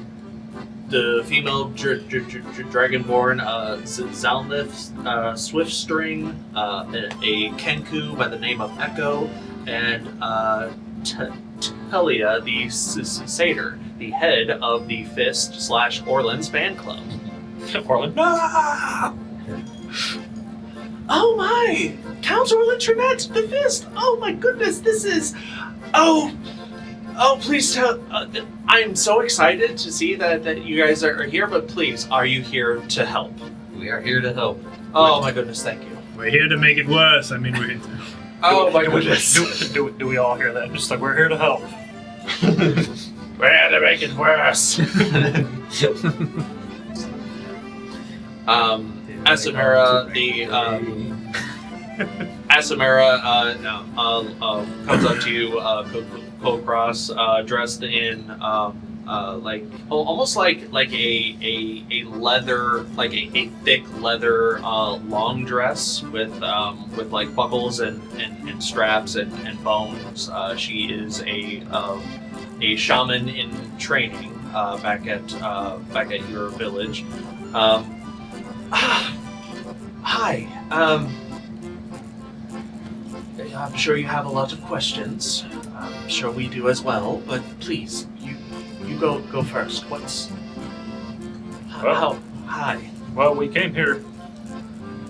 dragonborn Zalnith Swiftstring, a Kenku by the name of Echo, and Telia the Satyr, the head of the Fist / Orlin's fan club. Orlin. Oh my! Count Orlin Trinette, the Fist! Oh my goodness, this is... Oh, please tell... I'm so excited to see that you guys are here, but please, are you here to help? We are here to help. Oh my goodness, thank you. We're here to make it worse. I mean, we're... Oh my goodness. Do we all hear that? Just like, we're here to help. We're here to make it worse! Asamira, comes up to you, Kulkras, dressed in almost like a leather, like a thick leather long dress with like buckles and straps and bones. She is a shaman in training back at your village. Hi. I'm sure you have a lot of questions. I'm sure we do as well. But please, you go first. Hi. Well, we came here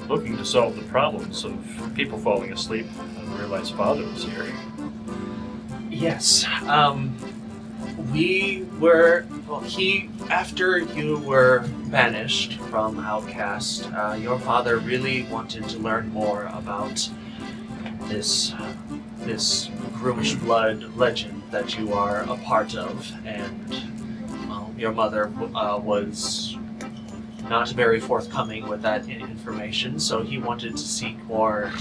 looking to solve the problems of people falling asleep and realized Father was here. Yes. After you were banished from Outcast, your father really wanted to learn more about this Groomish blood legend that you are a part of, and your mother was not very forthcoming with that information, so he wanted to seek more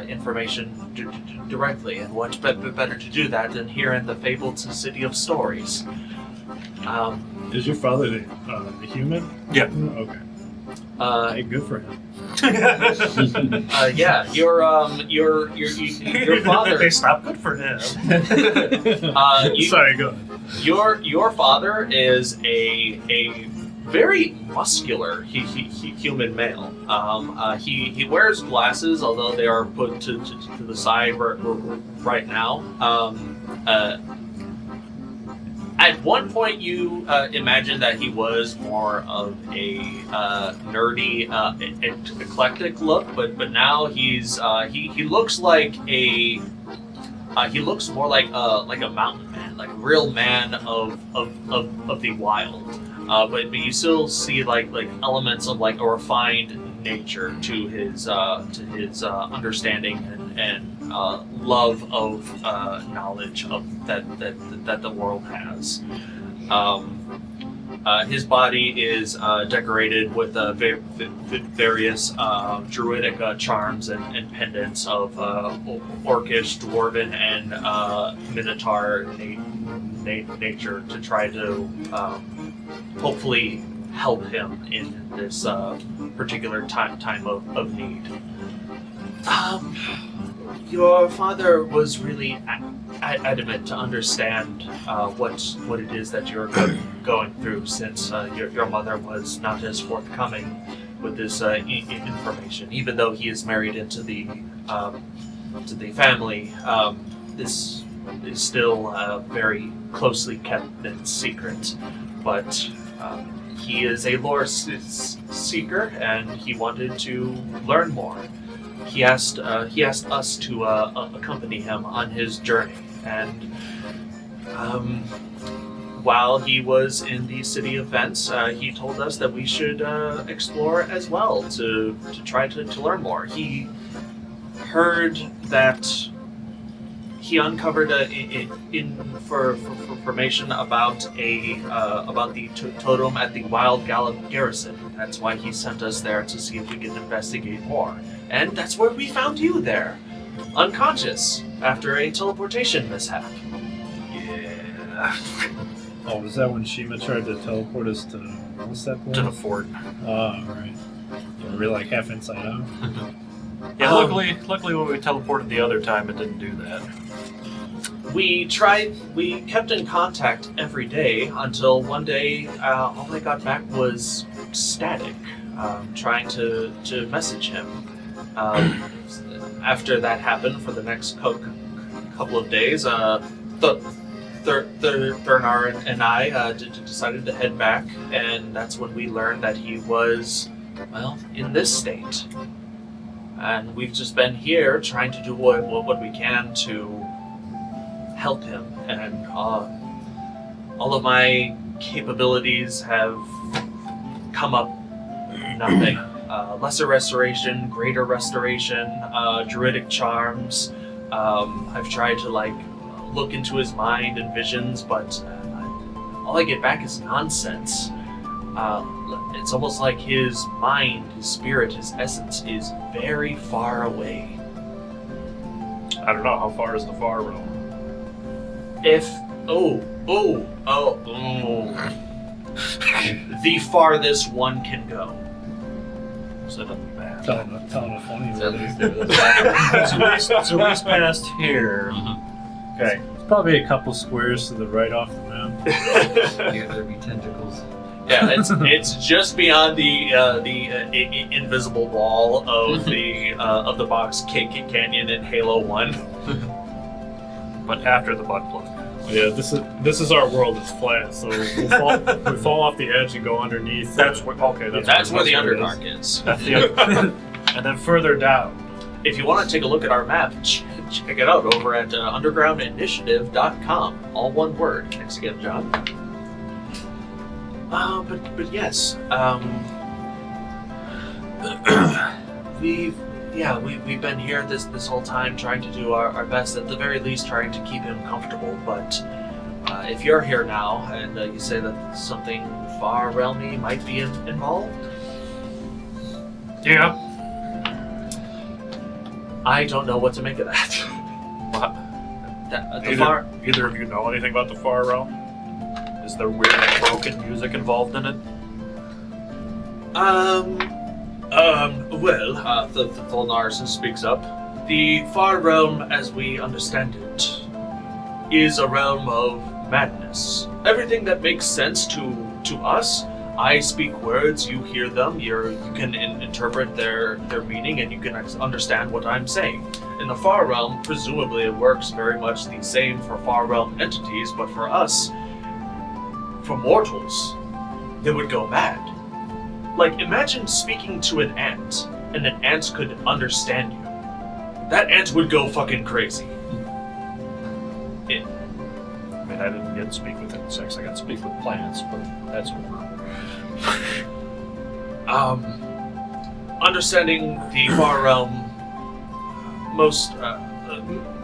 information directly, and what better to do that than here in the fabled City of Stories. Is your father the human? Yeah. Okay. Hey, good for him. Yeah, your father. They stopped good for him. Sorry, go ahead. Your father is a very muscular human male. He wears glasses, although they are put to the side right now. At one point, you imagined that he was more of a nerdy, eclectic look, but now he looks like he looks more like a mountain man, like a real man of the wild. But you still see like elements of like a refined nature to his understanding and love of knowledge of that the world has. His body is decorated with various druidic charms and pendants of orcish, dwarven, and minotaur nature to try to hopefully help him in this particular time of need. Your father was really adamant to understand what it is that you're going through since your mother was not as forthcoming with this information. Even though he is married into the family, this is still very closely kept in secret. But he is a lore seeker, and he wanted to learn more. He asked us to accompany him on his journey, and while he was in the city of Vents, he told us that we should explore as well to try to learn more. He heard that he uncovered information about about the totem at the Wild Gallop Garrison. That's why he sent us there to see if we could investigate more. And that's where we found you there, unconscious after a teleportation mishap. Yeah. Oh, was that when Shiima tried to teleport us to what's that place? To the fort. Oh, right. Yeah, we're like half inside out. Yeah, luckily when we teleported the other time, it didn't do that. We kept in contact every day until one day all I got back was static, trying to message him. After that happened for the next couple of days, Thurnar and I decided to head back, and that's when we learned that he was, well, in this state. And we've just been here trying to do what we can to help him, and all of my capabilities have come up nothing. Lesser restoration, greater restoration, druidic charms. I've tried to look into his mind and visions, but all I get back is nonsense. It's almost like his mind, his spirit, his essence is very far away. I don't know, how far is the far realm? The farthest one can go. So nothing bad. Telling a funny So at story. least there was It's at least past here. Okay. It's probably a couple squares to the right off the map. Yeah, there'd be tentacles. Yeah, it's just beyond the invisible wall of the box canyon in Halo 1. But after the butt plug. Yeah, this is our world. It's flat, so we fall off the edge and go underneath. That's where the That's where the where it Underdark is. That's the and then further down. If you want to take a look at our map, check it out over at undergroundinitiative.com. All one word. Thanks again, John. But yes, we've been here this whole time trying to do our best, at the very least trying to keep him comfortable. But if you're here now and you say that something far realmy might be involved, Yeah. I don't know what to make of that. Either of you know anything about the far realm? Is there weird broken music involved in it? Tholnar speaks up. The far realm, as we understand it, is a realm of madness. Everything that makes sense to us, I speak words, you hear them, you can interpret their meaning, and you can understand what I'm saying. In the far realm, presumably it works very much the same for far realm entities, but for us, for mortals, they would go mad. Like, imagine speaking to an ant, and an ant could understand you. That ant would go fucking crazy. I mean, I didn't get to speak with insects, I got to speak with plants, but that's over. Understanding the far realm,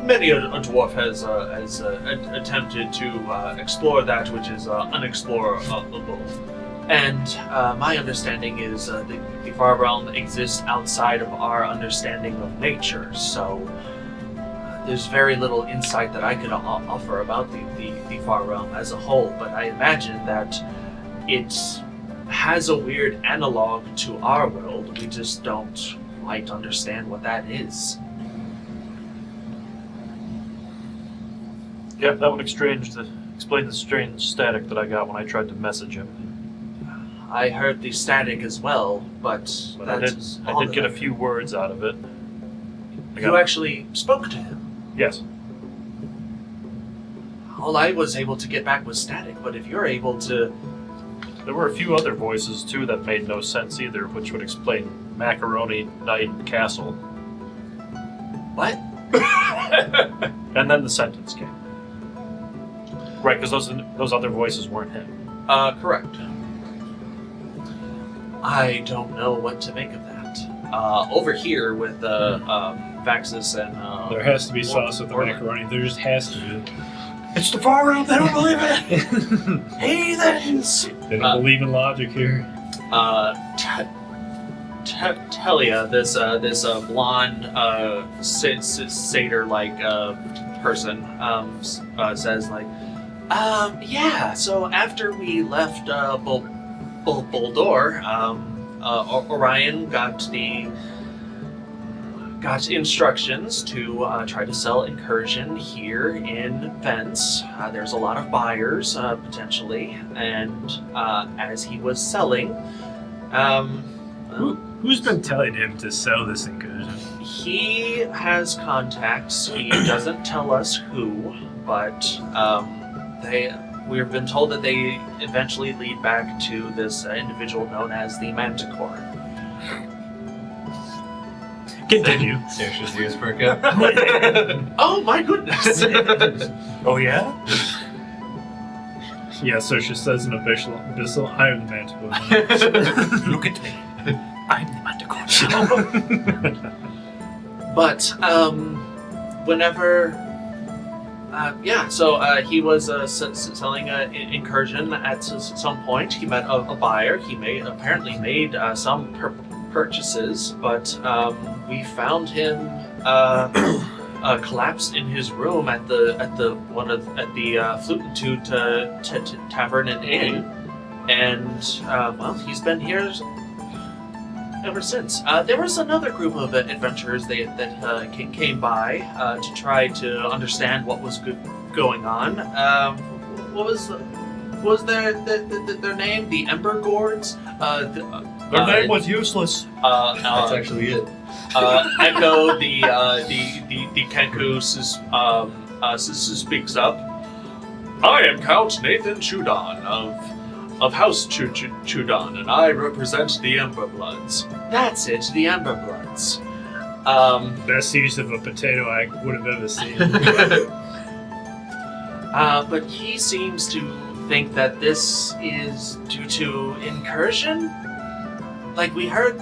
many a dwarf has attempted to explore that which is unexplorable. And my understanding is the far realm exists outside of our understanding of nature, so there's very little insight that I could offer about the far realm as a whole, but I imagine that it has a weird analog to our world. We just don't quite understand what that is. Yep, that would exchange the Explain the strange static that I got when I tried to message him. I heard the static as well, but I that's did all get that a few words out of it. You actually spoke to him. Yes. All I was able to get back was static, but if you're able to... There were a few other voices, too, that made no sense either, which would explain Macaroni Night Castle. What? And then the sentence came. Right, because those other voices weren't him. Correct. I don't know what to make of that. Over here with Vaxxus and... There has to be sauce with the Orlin. macaroni. There just has to be. It's the far realm, they don't believe it! Heathens! They don't believe in logic here. Telia, this blonde satyr-like person, says like, yeah. So after we left Boldor, Orion got instructions to try to sell Incursion here in Vents. There's a lot of buyers, potentially, and as he was selling, Who's been telling him to sell this Incursion? he has contacts. He doesn't tell us who, but we've been told that they eventually lead back to this individual known as the Manticore. Continue. Saoirse's ears perk up. Oh my goodness! Oh, yeah? Yeah, so she says in Abyssal, I am the Manticore. Look at me. I'm the Manticore. But whenever, he was selling Incursion at some point. He met a buyer. He apparently made some purchases, but we found him collapsed in his room at the Flute and Toot Tavern and Inn, and he's been here ever since. There was another group of adventurers that came by to try to understand what was going on. What was their name? The Ember Gourds? Their name was useless. That's actually it. Echo, the Kenku speaks up. I am Count Nathan Chudon of House Chudon, and I represent the Ember Bloods. That's it, the Ember Bloods. Best use of a potato I would have ever seen. But he seems to think that this is due to Incursion. We heard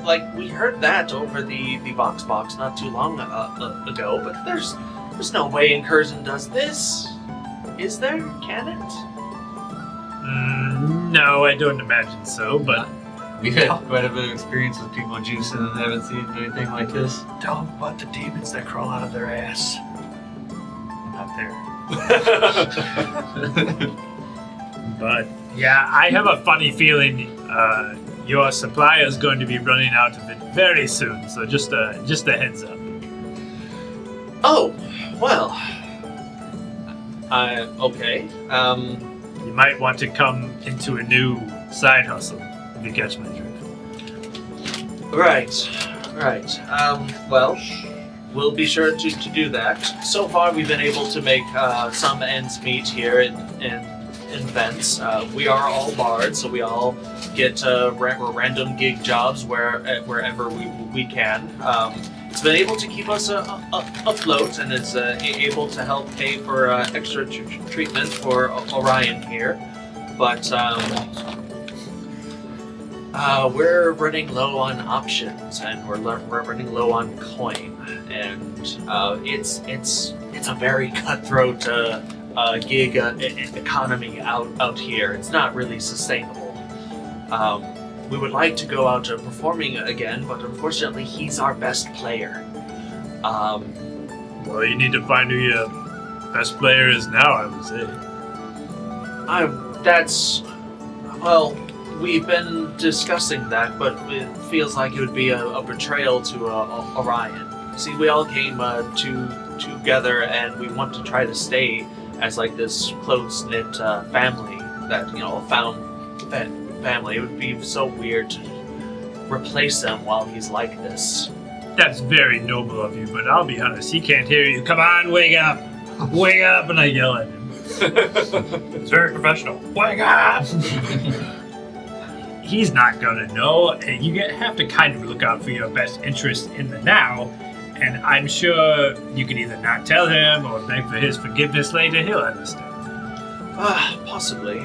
that over the Vox box not too long ago, but there's no way Incursion does this. Is there? Can it? No, I don't imagine so, but... We've had quite a bit of experience with people juicing and haven't seen anything like this. Tell them about the demons that crawl out of their ass. Not there. But, yeah, I have a funny feeling your supply is going to be running out of it very soon, so just a heads up. Oh, well... okay. You might want to come into a new side hustle, if you catch my drift. Right. Well, we'll be sure to do that. So far, we've been able to make some ends meet here in Vents. We are all bards, so we all get random gig jobs wherever we can. It's been able to keep us afloat, and it's able to help pay for extra treatment for Orion here. But we're running low on options, and we're running low on coin, and it's a very cutthroat gig economy out here. It's not really sustainable. We would like to go out performing again, but unfortunately, he's our best player. Well, you need to find who your best player is now, I would say. Well, we've been discussing that, but it feels like it would be a betrayal to Orion. See, we all came together, and we want to try to stay as like this close-knit family that, a found family. It would be so weird to replace them while he's like this. That's very noble of you, but I'll be honest, he can't hear you. Come on, wake up! Wake up! And I yell at him. It's very professional. Wake up! He's not gonna know, and you have to kind of look out for your best interest in the now, and I'm sure you can either not tell him or beg for his forgiveness later. He'll understand. Possibly.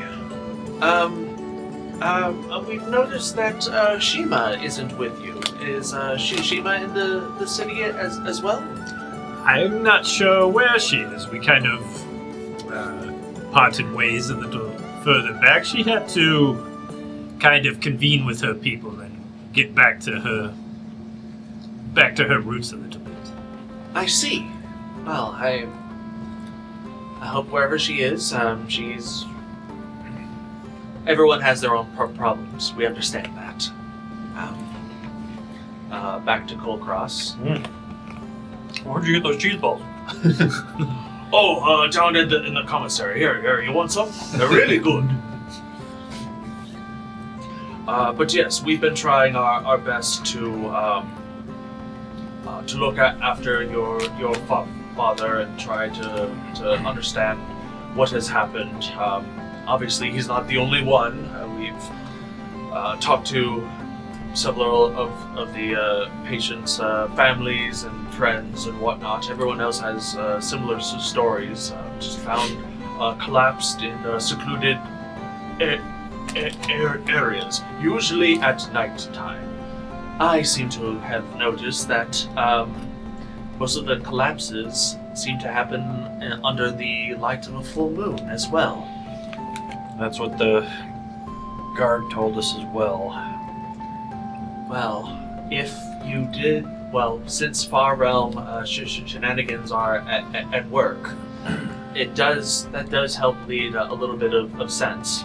We've noticed that Shiima isn't with you. Is Shiima in the city as well? I'm not sure where she is. We kind of parted ways a little further back. She had to kind of convene with her people and get back to her roots a little bit. I see. Well, I hope wherever she is, she's... Everyone has their own problems. We understand that. Back to Kulkras. Where'd you get those cheese balls? Down in the commissary. Here, you want some? They're really good. But yes, we've been trying our best to look after your father and try to understand what has happened. Obviously, he's not the only one. We've talked to several of the patients' families and friends and whatnot. Everyone else has similar stories. Just found collapsed in secluded areas, usually at night time. I seem to have noticed that most of the collapses seem to happen under the light of a full moon as well. That's what the guard told us as well. Well, if you did, since Far Realm shenanigans are at work, that does help lead a little bit of sense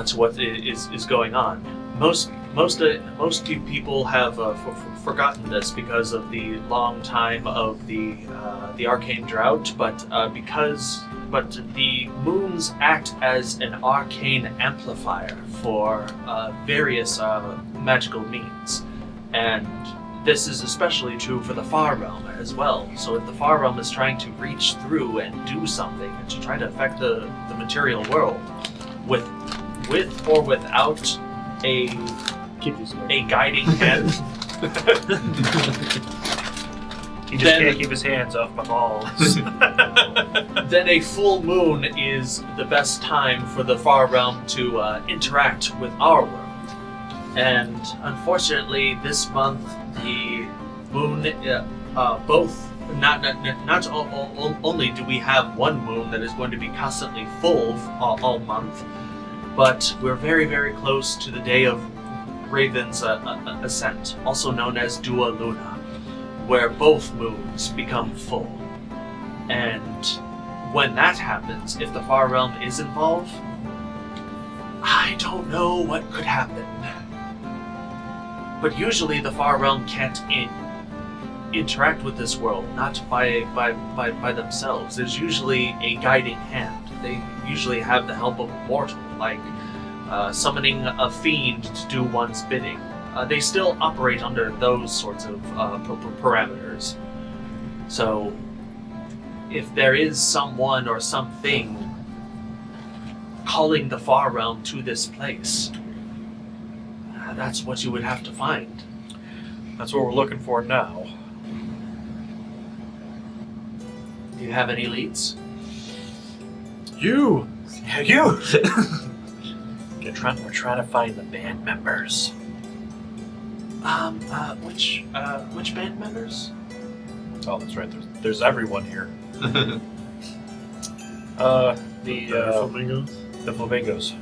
to what is going on. Most people have forgotten this because of the long time of the arcane drought, but the moons act as an arcane amplifier for various magical means, and this is especially true for the Far Realm as well. So if the Far Realm is trying to reach through and do something and to try to affect the material world, with or without a guiding hand, he just can't keep his hands off my balls. then a full moon is the best time for the Far Realm to interact with our world. And unfortunately, this month the moon, not only do we have one moon that is going to be constantly full all month, but we're very, very close to the day of Raven's ascent, also known as Dua Luna, where both moons become full. And when that happens, if the Far Realm is involved, I don't know what could happen. But usually the Far Realm can't interact with this world, not by themselves. There's usually a guiding hand. They usually have the help of a mortal, like summoning a fiend to do one's bidding. They still operate under those sorts of parameters. So, if there is someone or something calling the Far Realm to this place, that's what you would have to find. That's what we're looking for now. Do you have any leads? You! We're trying to find the band members. Which band members? Oh, that's right. There's everyone here. The flamingos? The flamingos.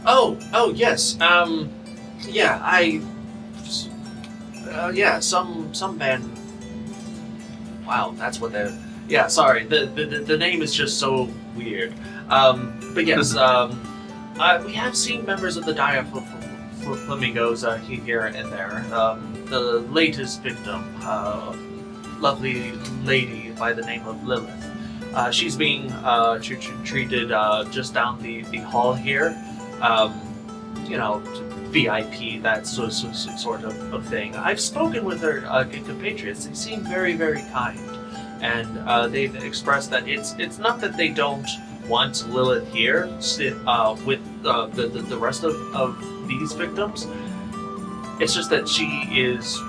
Oh, yes. Some band. Wow, that's what they're. Yeah, sorry. The name is just so weird. But yes, we have seen members of the Dire Flamingos here and there. The latest victim, lovely lady by the name of Lilith, She's being treated just down the hall here. VIP, that sort of thing. I've spoken with her compatriots. They seem very, very kind. And they've expressed that it's not that they don't want Lilith here with the rest of these victims. It's just that she's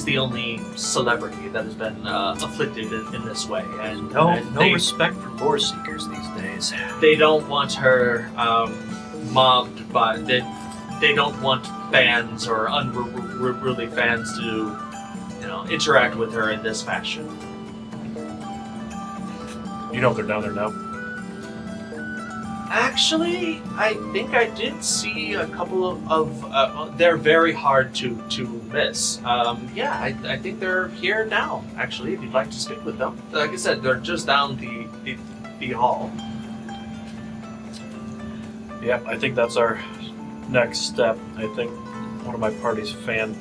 the only celebrity that has been afflicted in this way. And No they, respect for lore seekers these days. they don't want her mobbed by... They don't want fans or unruly fans to, interact with her in this fashion. You know they're down there now. Actually, I think I did see a couple of they're very hard to miss. I think they're here now, actually, if you'd like to speak with them. Like I said, they're just down the hall. Yeah, I think that's our next step. I think one of my party's fan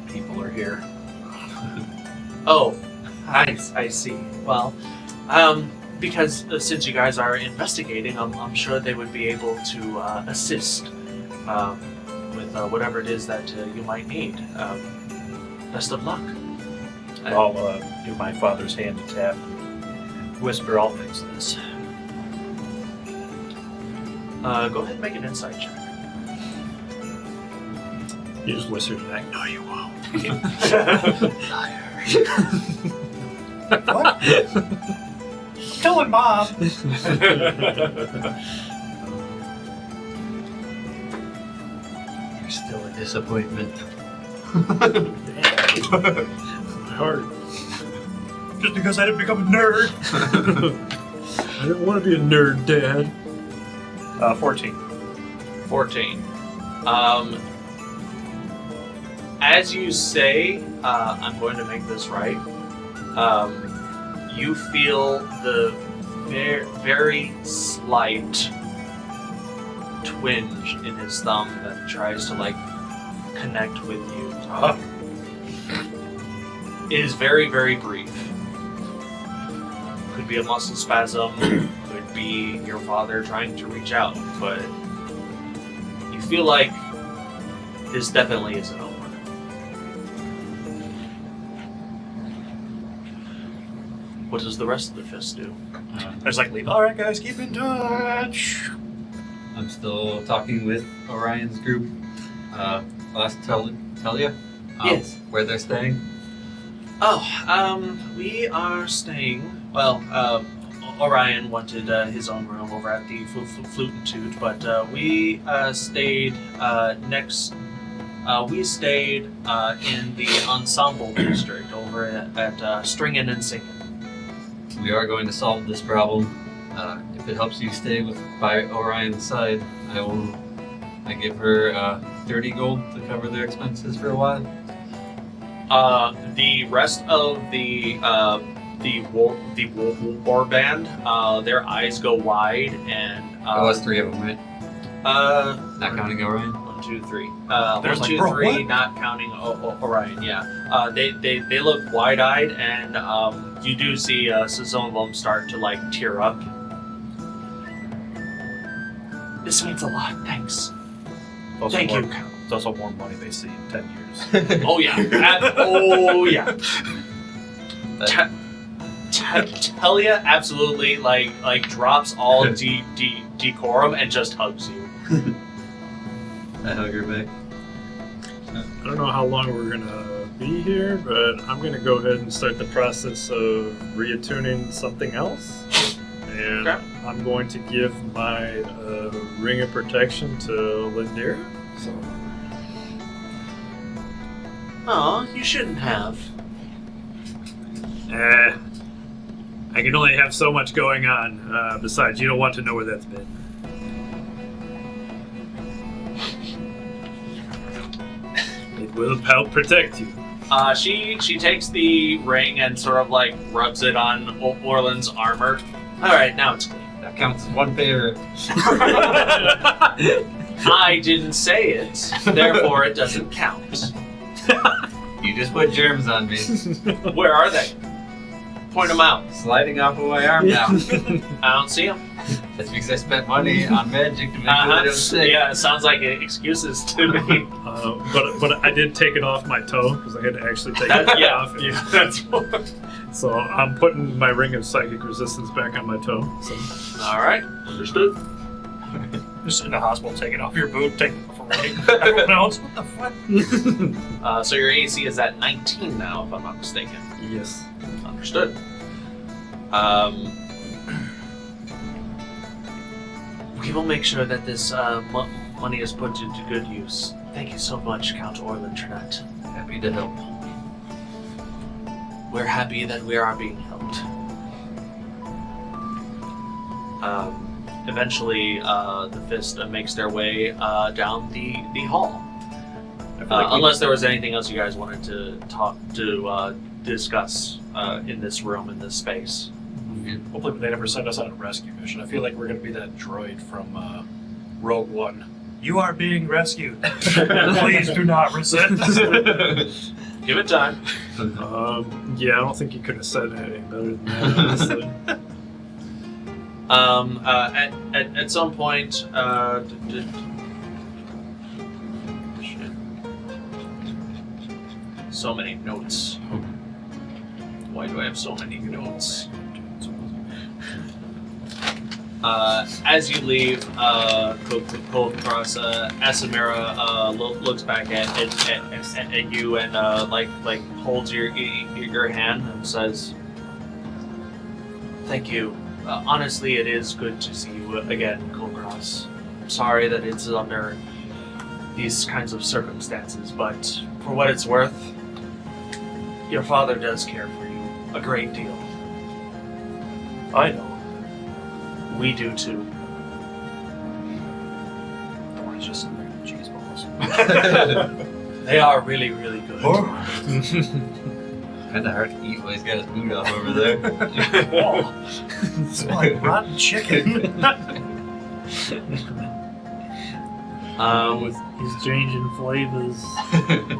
people are here. Oh, I see. Well, because since you guys are investigating, I'm sure they would be able to assist with whatever it is that you might need. Best of luck. I'll do my father's hand to tap and whisper all things to this. Go ahead and make an insight check. You just whispered back. No, you won't. What? Killing Mom! You're still a disappointment. My heart. Just because I didn't become a nerd! I didn't want to be a nerd, Dad. 14. 14. As you say, I'm going to make this right. You feel the very slight twinge in his thumb that tries to connect with you. It is very, very brief. Could be a muscle spasm, could be your father trying to reach out, but you feel like this definitely isn't over. What does the rest of the fist do? I just leave. Alright guys, keep in touch! I'm still talking with Orion's group. Last tell you? Yes. Where they're staying? We are staying. Well, Orion wanted his own room over at the Flute and Toot, but we stayed next. We stayed in the Ensemble District over at Stringin' and Singin'. We are going to solve this problem. If it helps you stay by Orion's side, I give her 30 gold to cover their expenses for a while. The rest of the war band, their eyes go wide and. That's 3 of them, right? Not counting Orion. 1, 2, 3. There's 1, 2, bro, 3, what? not counting Orion. Yeah. They look wide-eyed, and you do see some of them start to tear up. This means a lot. Thanks. Also Thank more, you. It's also more money they see in 10 years. Oh yeah. Oh yeah. Talia absolutely drops all decorum and just hugs you. I hug her back. I don't know how long we're gonna be here, but I'm gonna go ahead and start the process of reattuning something else. And Okay. I'm going to give my ring of protection to Lindira. So Oh, you shouldn't have. I can only have so much going on. Besides, you don't want to know where that's been. It will help protect you. She takes the ring and sort of rubs it on Orlin's armor. All right, now it's clean. That counts as one favor. I didn't say it, therefore it doesn't count. You just put germs on me. Where are they? Point them out. Sliding off of my arm now. I don't see them. That's because I spent money on magic to make sure they don't stick. Yeah, it sounds like excuses to me. But I did take it off my toe because I had to actually take it off. Yeah, that's what. So I'm putting my ring of psychic resistance back on my toe. So. All right, understood. Just in the hospital, taking off your boot, taking off a ring. Everyone else, what the fuck? So your AC is at 19 now, if I'm not mistaken. Yes. Understood. We will make sure that this money is put to good use. Thank you so much, Count Orlin Trinette. Happy to help. We're happy that we are being helped. Eventually, the Fist makes their way down the hall. Unless there was anything else you guys wanted to discuss in this room, in this space. Hopefully they never send us on a rescue mission. I feel like we're going to be that droid from Rogue One. You are being rescued. Please do not resist. Give it time. Yeah, I don't think you could have said anything better than that, honestly. At some point, so many notes. Why do I have so many notes? As you leave Kulkras, Asamira looks back at you and like holds your hand and says, "Thank you. Honestly, it is good to see you again, Kulkras. I'm sorry that it's under these kinds of circumstances, but for what it's worth, your father does care for you a great deal. I know. We do too." Or it's just cheese balls. They are really, really good. Kind of hard to eat while he's got his boot off over there. Oh, it's like rotten chicken. He's changing flavors.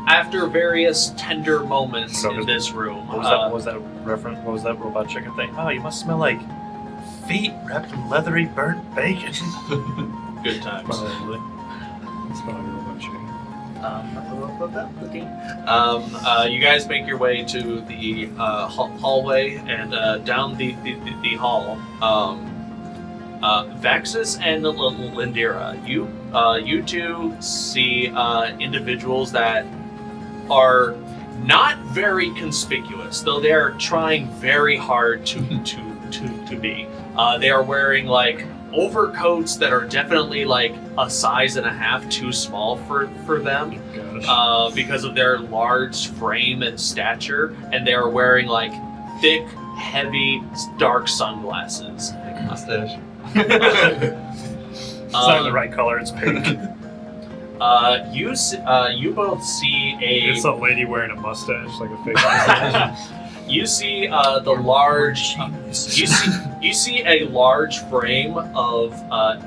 After various tender moments in this room, What was that reference? What was that robot chicken thing? Oh, you must smell like feet wrapped in leathery burnt bacon. good times. Probably. It's probably robot chicken. You guys make your way to the hallway and down the hall. Vaxxus and Lindira, you two see individuals that are not very conspicuous, though they are trying very hard to be. They are wearing like overcoats that are definitely like a size and a half too small for them because of their large frame and stature, and they are wearing like thick, heavy, dark sunglasses. Mustache. It's not the right color, it's pink. You both see It's a lady wearing a mustache, like a fake mustache. You see the large. You see a large frame of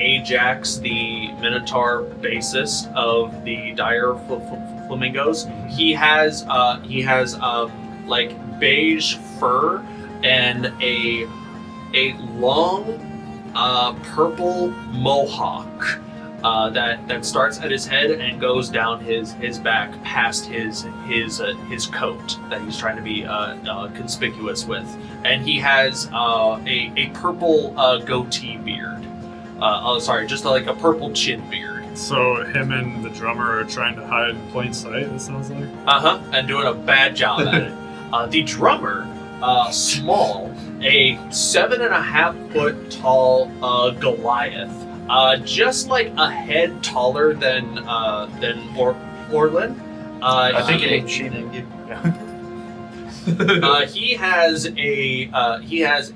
Ajax, the Minotaur bassist of the Dire Flamingos. He has like beige fur and a long purple mohawk that starts at his head and goes down his back past his coat that he's trying to be conspicuous with, and he has a purple goatee beard. Just like a purple chin beard. So him and the drummer are trying to hide in plain sight, it sounds like? And doing a bad job at it. The drummer, small, a 7.5 foot tall Goliath, just like a head taller than Orlin. I think it ain't cheap. He has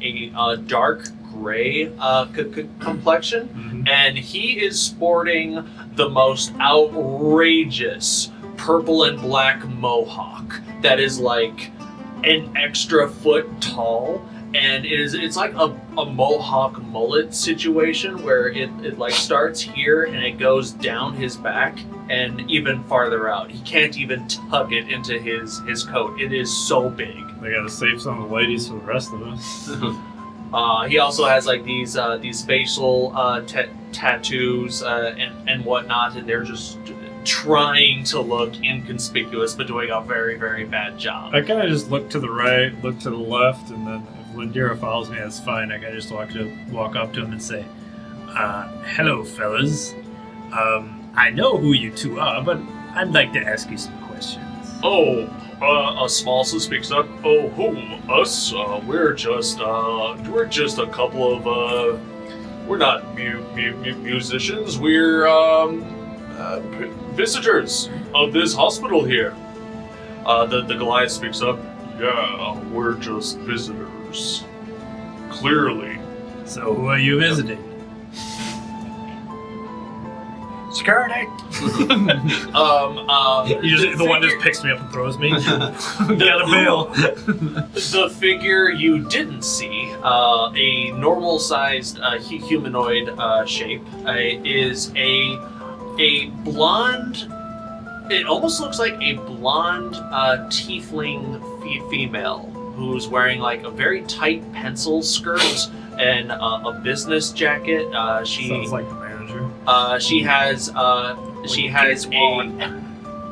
a dark gray complexion, and he is sporting the most outrageous purple and black mohawk that is like an extra foot tall, and it's like a mohawk mullet situation where it like starts here and it goes down his back and even farther out. He can't even tug it into his coat. It is so big. They gotta save some of the ladies for the rest of us. He also has like these facial tattoos and whatnot, and they're just trying to look inconspicuous, but doing a very, very bad job. I kind of just look to the right, look to the left, and then if Lindira follows me, that's fine. I can just walk up to him and say, hello, fellas. I know who you two are, but I'd like to ask you some questions. A small speaks up. Oh, who? Us? We're just a couple of, we're not musicians. We're, visitors of this hospital here. The Goliath speaks up. Yeah, we're just visitors. Clearly. So who are you visiting? Security! The one just picks me up and throws me. Got a bail. The figure you didn't see, a normal-sized humanoid shape, is a blonde. It almost looks like a blonde tiefling female who's wearing like a very tight pencil skirt and a business jacket. Sounds like the manager.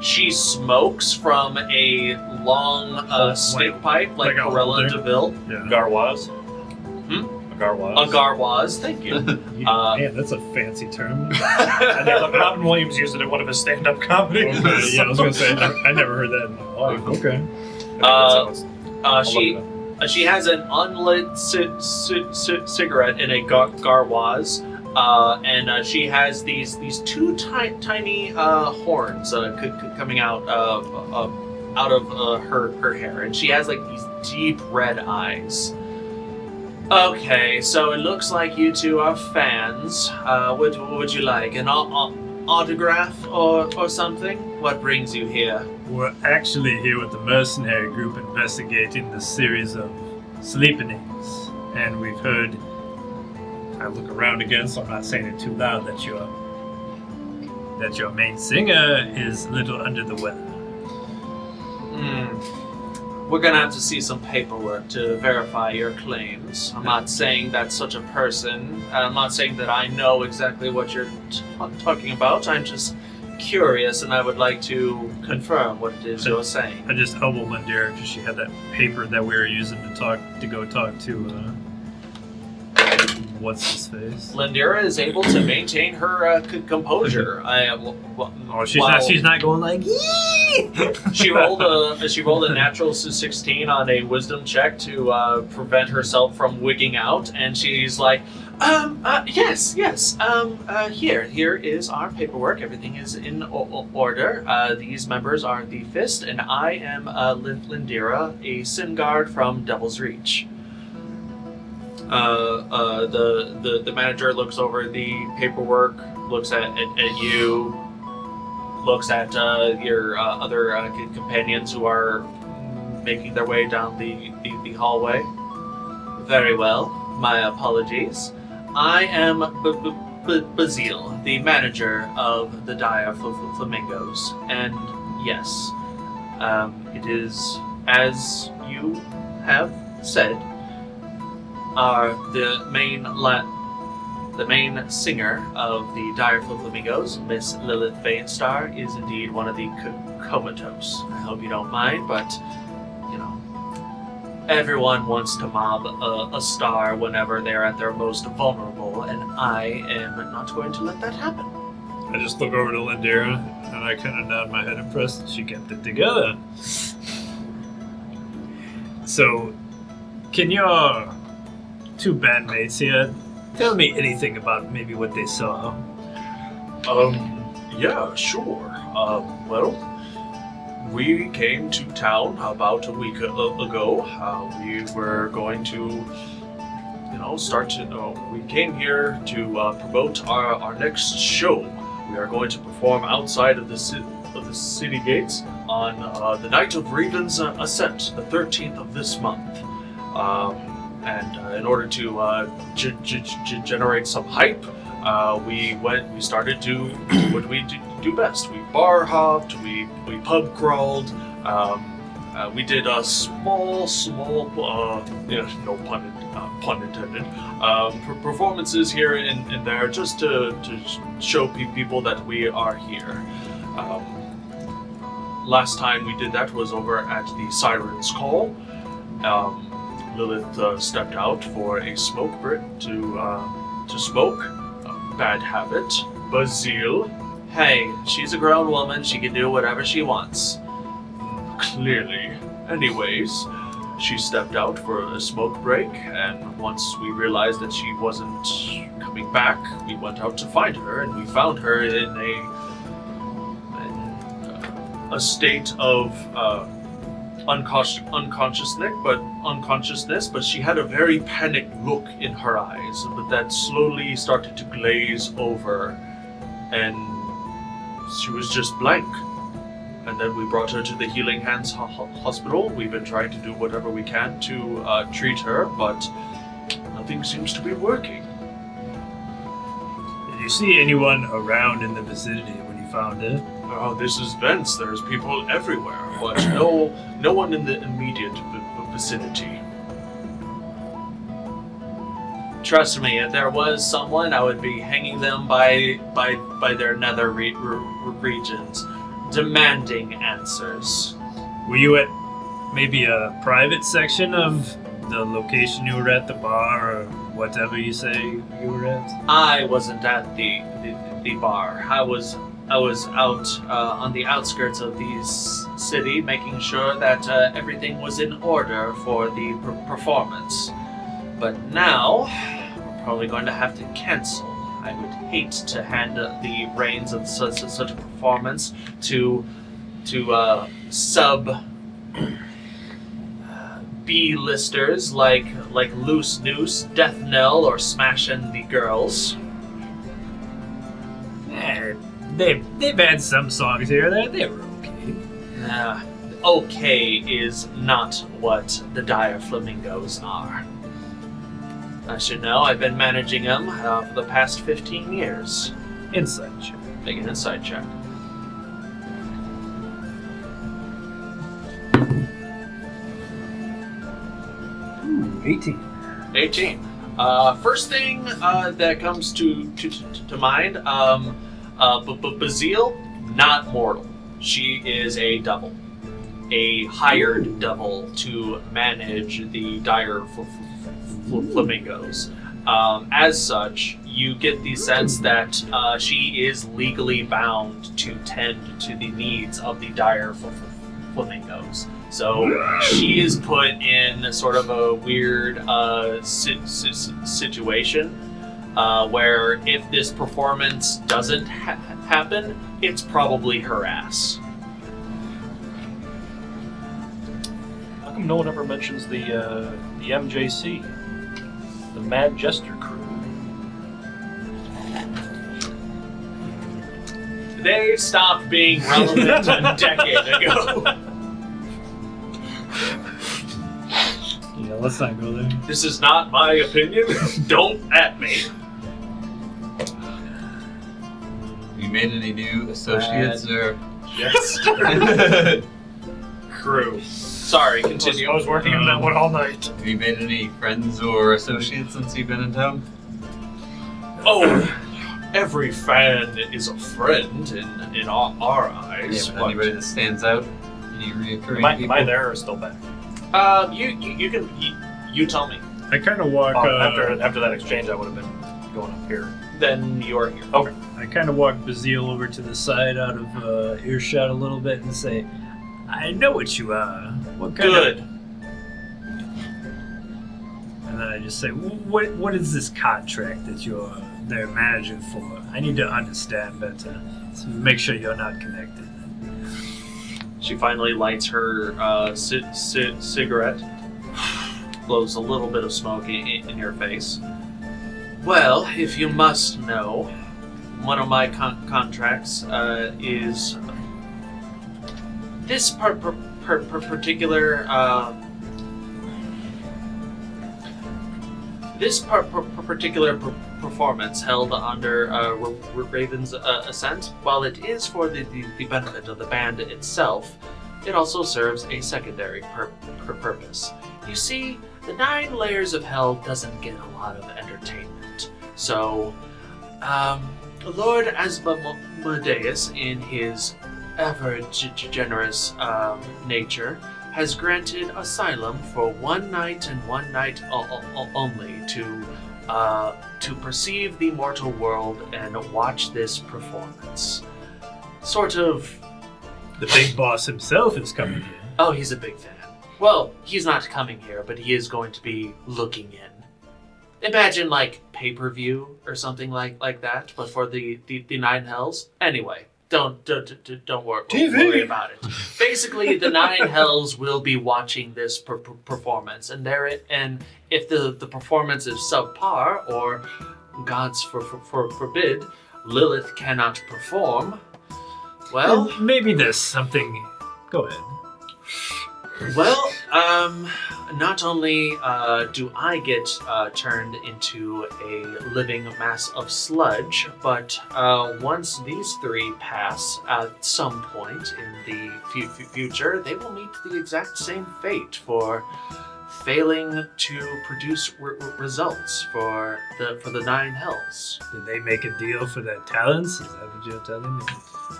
She smokes from a long stick pipe like Corella DeVille. Yeah. Garwaz. A Garwaz. A Garwaz, thank you. Man, that's a fancy term. I know Robin Williams used it in one of his stand-up comedies. Okay, yeah, I was gonna say I never heard that in my life. Okay. She has an unlit cigarette in a Garwaz, and she has these two tiny horns coming out of her hair, and she has like these deep red eyes. Okay, so it looks like you two are fans. Would you like an autograph or something? What brings you here? We're actually here with the mercenary group investigating the series of sleepings, and we've heard. I look around again, so I'm not saying it too loud. That your main singer is a little under the weather. We're gonna have to see some paperwork to verify your claims. I'm not saying that's such a person. I'm not saying that I know exactly what you're talking about. I'm just curious, and I would like to confirm what it is you're saying. I just elbowed Lindira because she had that paper that we were using to go talk to. What's his face? Lindira is able to maintain her composure. She's not going like. She rolled a natural 16 on a wisdom check to prevent herself from wigging out, and she's like, yes. Here is our paperwork. Everything is in order. These members are the Fist, and I am Lindira, a Sin Guard from Devil's Reach. The manager looks over the paperwork, looks at you, looks at your other companions who are making their way down the hallway. Very well, my apologies. I am Bazil, the manager of the Dire Flamingos, and yes, it is as you have said. The main singer of the Dire Flamingos, Miss Lilith Vainstar, is indeed one of the comatose. I hope you don't mind, but, you know, everyone wants to mob a star whenever they're at their most vulnerable, and I am not going to let that happen. I just look over to Lindira, and I kind of nod my head impressed. She kept it together. So, can your two bandmates here tell me anything about maybe what they saw? Yeah, sure. Well, we came to town about a week ago. We were going to, we came here to promote our next show. We are going to perform outside of the city gates on the night of Raven's Ascent, the 13th of this month. And in order to generate some hype, we started to do what we do best. We bar hopped, we pub crawled, we did a small, no pun intended, performances here and there just to show people that we are here. Last time we did that was over at the Siren's Call. Lilith stepped out for a smoke break to smoke. Bad habit. Bazil. Hey, she's a grown woman. She can do whatever she wants. Clearly. Anyways, she stepped out for a smoke break, and once we realized that she wasn't coming back, we went out to find her, and we found her in a state of unconsciousness, but she had a very panicked look in her eyes, but that slowly started to glaze over, and she was just blank. And then we brought her to the Healing Hands Hospital. We've been trying to do whatever we can to treat her, but nothing seems to be working. Did you see anyone around in the vicinity when you found it? Oh, this is Vents. There's people everywhere, but no one in the immediate vicinity. Trust me, if there was someone, I would be hanging them by their nether regions, demanding answers. Were you at maybe a private section of the location you were at, the bar, or whatever you say you were at? I wasn't at the bar. I was out on the outskirts of the city, making sure that everything was in order for the performance. But now, we're probably going to have to cancel. I would hate to hand the reins of such a performance to sub B-listers like Loose Noose, Death Knell, or Smashin' the Girls. They've had some songs here that they were okay. Okay is not what the Dire Flamingos are. I should know, I've been managing them for the past 15 years. Inside check. Make an insight check. Ooh, 18. 18. First thing that comes to mind, Bazil, not mortal. She is a double. A hired double to manage the Dire Flamingos. As such, you get the sense that she is legally bound to tend to the needs of the Dire Flamingos. So she is put in sort of a weird situation where if this performance doesn't happen, it's probably her ass. How come no one ever mentions the MJC? The Mad Jester crew. They stopped being relevant a decade ago. Yeah, let's not go there. This is not my opinion. Don't at me. You made any new associates or? Yes. Crew. Sorry, continue. I was working on that one all night. Have you made any friends or associates since you've been in town? Oh, every fan is a friend in our eyes. Yeah, but anybody that stands out? Any reoccurring Am I there or still back? You tell me. I kind of walk. After that exchange, I would have been going up here. Then you're here. Okay. I kind of walk Bazil over to the side, out of earshot a little bit, and say, "I know what you are. What kind Good. of?" And then I just say, "What is this contract that they're managing for? I need to understand better. So make sure you're not connected." She finally lights her cigarette, blows a little bit of smoke in your face. Well, if you must know, one of my contracts is this particular This particular performance held under Raven's Ascent, while it is for the benefit of the band itself, it also serves a secondary purpose. You see, the 9 Layers of Hell doesn't get a lot of entertainment. So, Lord Asmodeus, in his ever generous nature, has granted asylum for 1 night and 1 night only to perceive the mortal world and watch this performance. Sort of. The big boss himself is coming here. Oh, he's a big fan. Well, he's not coming here, but he is going to be looking in. Imagine like pay-per-view or something like that, but for the 9 Hells. Anyway. Don't worry about it. Basically, the 9 Hells will be watching this performance, and if the performance is subpar, or gods forbid, Lilith cannot perform. Well, maybe there's something. Go ahead. Well, not only do I get turned into a living mass of sludge, but once these 3 pass at some point in the future, they will meet the exact same fate for failing to produce results for the 9 Hells. Did they make a deal for their talents? Is that what you're telling me?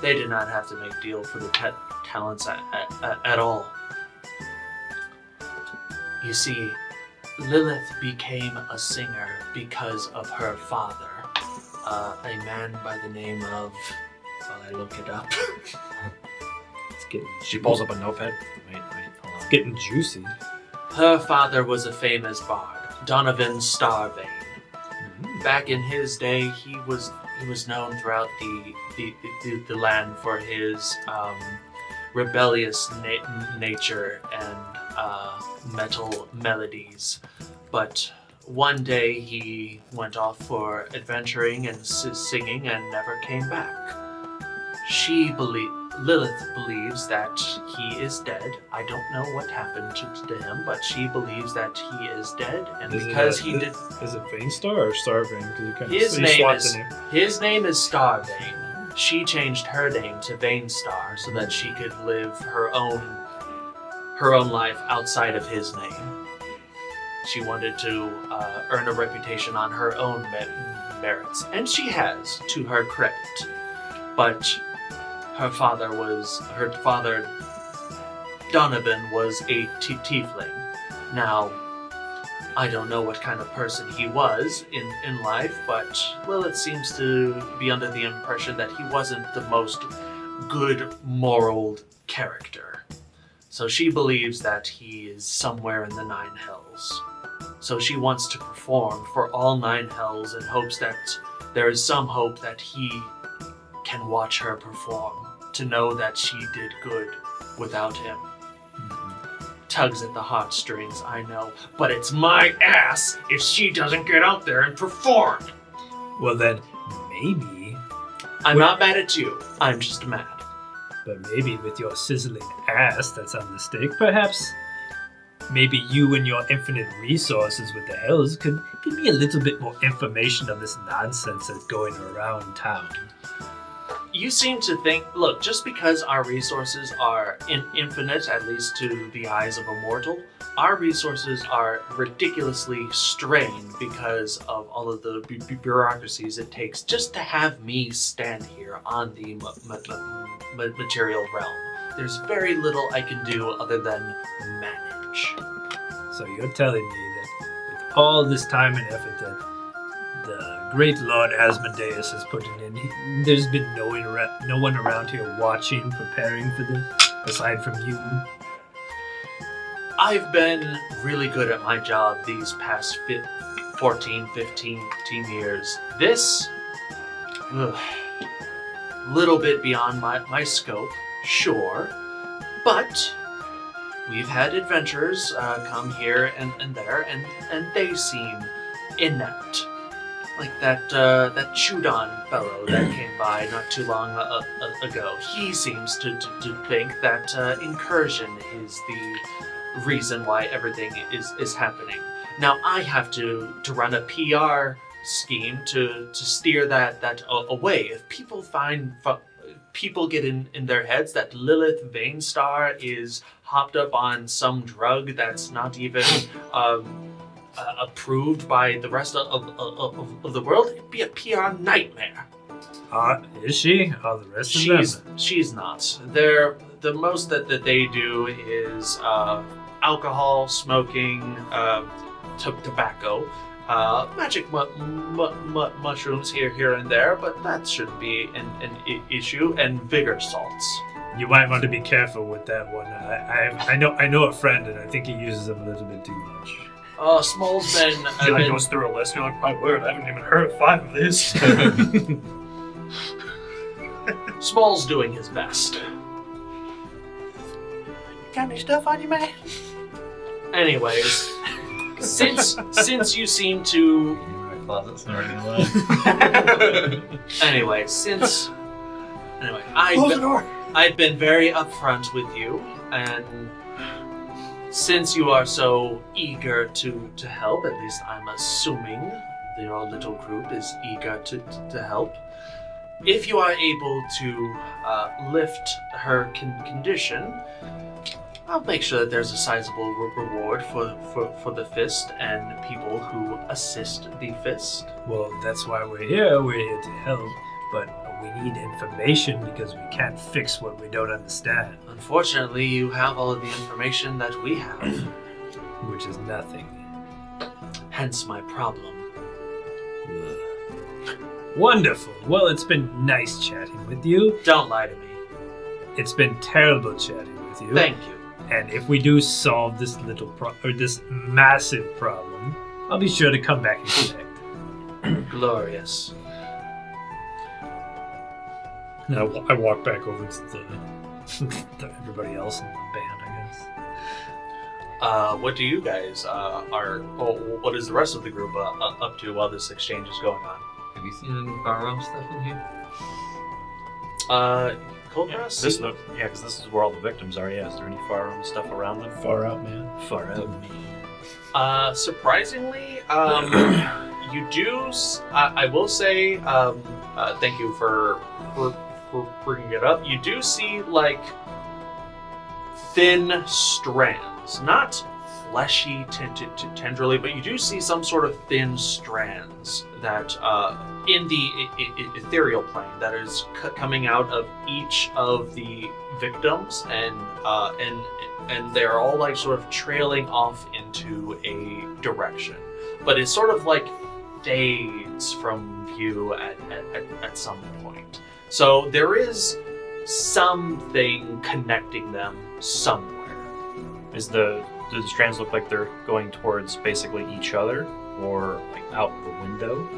They did not have to make deal for the talents at all. You see, Lilith became a singer because of her father, a man by the name of... Well, I look it up. She pulls up a notepad. Wait, hold on. It's getting juicy. Her father was a famous bard, Donovan Starvane. Mm-hmm. Back in his day, he was known throughout the land for his rebellious nature and metal melodies. But one day he went off for adventuring and singing and never came back. Lilith believes that he is dead. I don't know what happened to him, but she believes that he is dead, and Is it Vainstar or Starvane? His name is Starvane. She changed her name to Vainstar so that she could live her own life outside of his name. She wanted to earn a reputation on her own merits, and she has, to her credit. But her father, Donovan, was a tiefling. Now, I don't know what kind of person he was in life, but Lilith seems to be under the impression that he wasn't the most good moral character. So she believes that he is somewhere in the 9 Hells. So she wants to perform for all 9 Hells in hopes that there is some hope that he can watch her perform, to know that she did good without him. Tugs at the heartstrings, I know, but it's my ass if she doesn't get out there and perform. Well then, maybe. I'm not mad at you, I'm just mad. But maybe with your sizzling ass that's on the stake, perhaps maybe you and your infinite resources with the Hells could give me a little bit more information on this nonsense that's going around town. You seem to think, look, just because our resources are infinite, at least to the eyes of a mortal, our resources are ridiculously strained because of all of the bureaucracies it takes just to have me stand here on the material realm. There's very little I can do other than manage. So you're telling me that with all this time and effort that the great Lord Asmodeus is putting in, there's been no one around here watching, preparing for this, aside from you? I've been really good at my job these past 14, 15 years. This, little bit beyond my scope, sure, but we've had adventurers come here and there, and they seem inept. Like that Chudon fellow that came by not too long ago. He seems to think that incursion is the reason why everything is happening. Now I have to run a PR scheme to steer that away. If people people get in their heads that Lilith Vainstar is hopped up on some drug that's not even approved by the rest of the world, it'd be a PR nightmare. Is she? Oh, the rest of them? She's not. The most that they do is alcohol, smoking, tobacco, magic mushrooms here and there, but that shouldn't be an issue, and vigor salts. You might want to be careful with that one. I know a friend, and I think he uses them a little bit too much. Small's been... He goes through a list, you're like, my word, I haven't even heard of 5 of these. Small's doing his best. Got any stuff on you, man? Anyways, since you seem to... In my closet snorting away. Anyway, I've been very upfront with you, and since you are so eager to help, at least I'm assuming your little group is eager to help, if you are able to lift her condition, I'll make sure that there's a sizable reward for the Fist and people who assist the Fist. Well, that's why we're here. We're here to help, but we need information because we can't fix what we don't understand. Unfortunately, you have all of the information that we have. Which is nothing. Hence my problem. Wonderful. Well, it's been nice chatting with you. Don't lie to me. It's been terrible chatting with you. Thank you. And if we do solve this this massive problem, I'll be sure to come back and connect. Glorious. And I walk back over to everybody else in the band, I guess. What do you guys what is the rest of the group up to while this exchange is going on? Have you seen any Far Realm stuff in here? Kulkras? Because this is where all the victims are. Yeah, is there any far out stuff around them? Far out, man. Far out, man. Surprisingly, you do. I will say, thank you for bringing it up. You do see like thin strands, not fleshy, tenderly, but you do see some sort of thin strands that in the ethereal plane that is coming out of each of the victims, and they're all like sort of trailing off into a direction, but it sort of like fades from view at some point. So there is something connecting them somewhere. Do the strands look like they're going towards basically each other, or like out the window?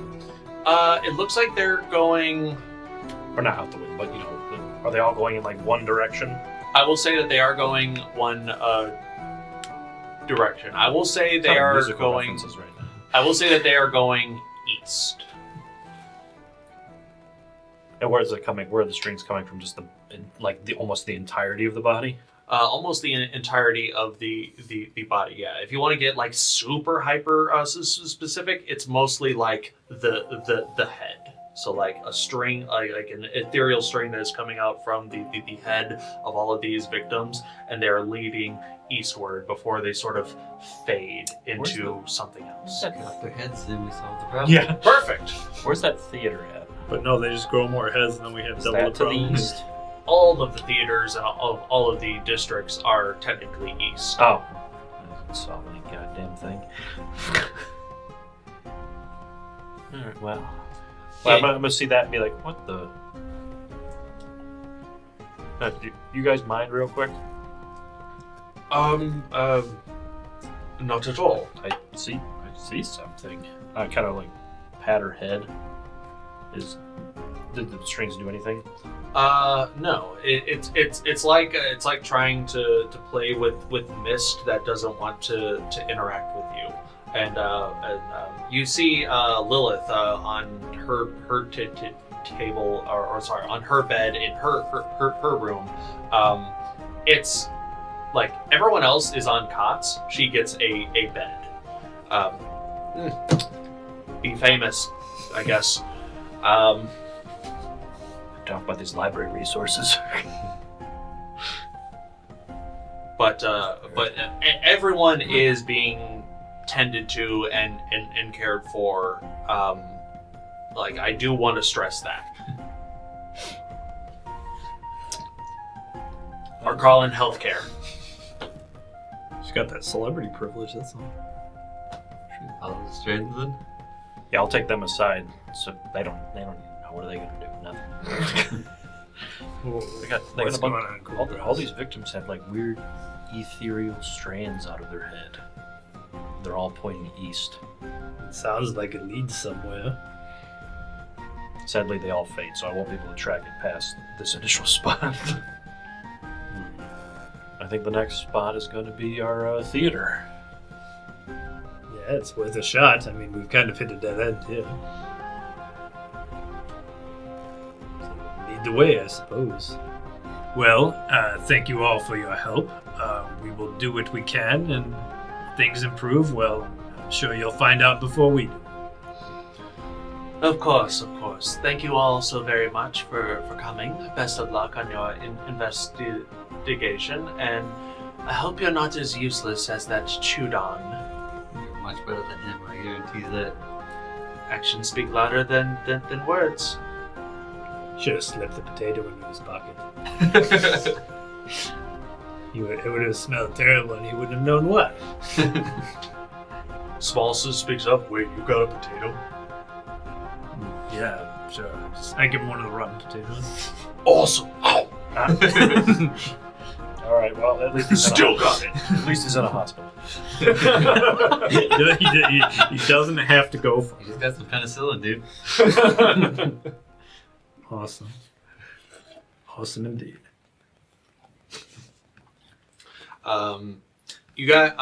It looks like they're going... Or not out the window, but are they all going in like one direction? I will say that they are going one direction. I will say they are going... Right now. I will say that they are going east. And where is it coming? Where are the strings coming from? Just almost the entirety of the body? Almost the entirety of the body, yeah. If you want to get like super hyper specific, it's mostly like the head. So like a string, like an ethereal string that is coming out from the head of all of these victims, and they're leading eastward before they sort of fade into something else. Cut their heads, then we solve the problem. Yeah. Perfect. Where's that theater at? But no, they just grow more heads and then we have double the To the problem. east? All of the theaters and all of the districts are technically east. Oh. I didn't solve any goddamn thing. Alright, well. I'm gonna see that and be like, what the... do you guys mind real quick? Not at all. I see something. I kind of like pat her head. Did the strings do anything? No. It's like trying to play with mist that doesn't want to interact with you. And you see Lilith on her table, or sorry, on her bed in her room. It's like everyone else is on cots. She gets a bed. be famous, I guess. Talk about these library resources. But everyone is being tended to and cared for. Like, I do want to stress that. Or call in healthcare. She's got that celebrity privilege, that's all. Follow the strands then? Yeah, I'll take them aside. So they don't even know what are they gonna do. Nothing. They got What's a going bunch. on? All these victims had like weird ethereal strands out of their head. They're all pointing east. It sounds like it leads somewhere. Sadly, they all fade, so I won't be able to track it past this initial spot. I think the next spot is going to be our theater. Yeah, it's worth a shot. I mean, we've kind of hit a dead end here. So lead the way, I suppose. Well, thank you all for your help. We will do what we can, and if things improve, well, I'm sure you'll find out before we do. Of course. Thank you all so very much for coming. Best of luck on your investigation, and I hope you're not as useless as that Chudon. You're much better than him, I guarantee that. Actions speak louder than words. Should have slipped the potato into his pocket. It would have smelled terrible, and he wouldn't have known what. Small sis speaks up. Wait, you got a potato? Yeah, sure. I give him one of the rotten potatoes. Awesome. Ow. All right. Well, at least he's Still got it. At least he's in a hospital. He doesn't have to go for He's got some penicillin, dude. it. Awesome. Awesome indeed. You got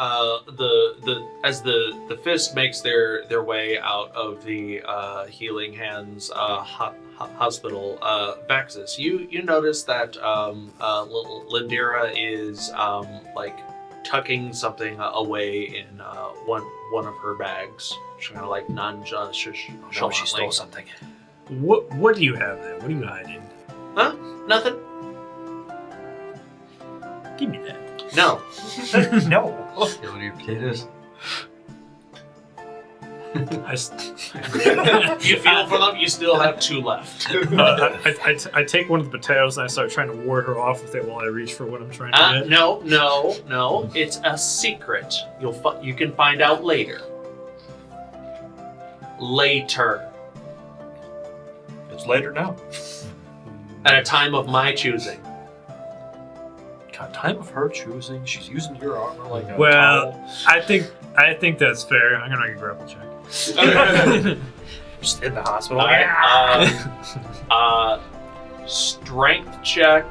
as the fist makes their way out of the Healing Hands hospital. Vaxxus, you notice that Lindira is like tucking something away in one of her bags. She's kind of like Show she stole something. What do you have there? What are you hiding? Huh? Nothing. Give me that. No. No. Get one of your potatoes. You feel for them. You still have 2 left. I take one of the potatoes and I start trying to ward her off with it while I reach for what I'm trying to get. No. It's a secret. You can find out later. It's later now. At a time of my choosing. God, time of her choosing. She's using your armor like a Well, towel. I think that's fair. I'm gonna make a grapple check. Just in the hospital. Strength check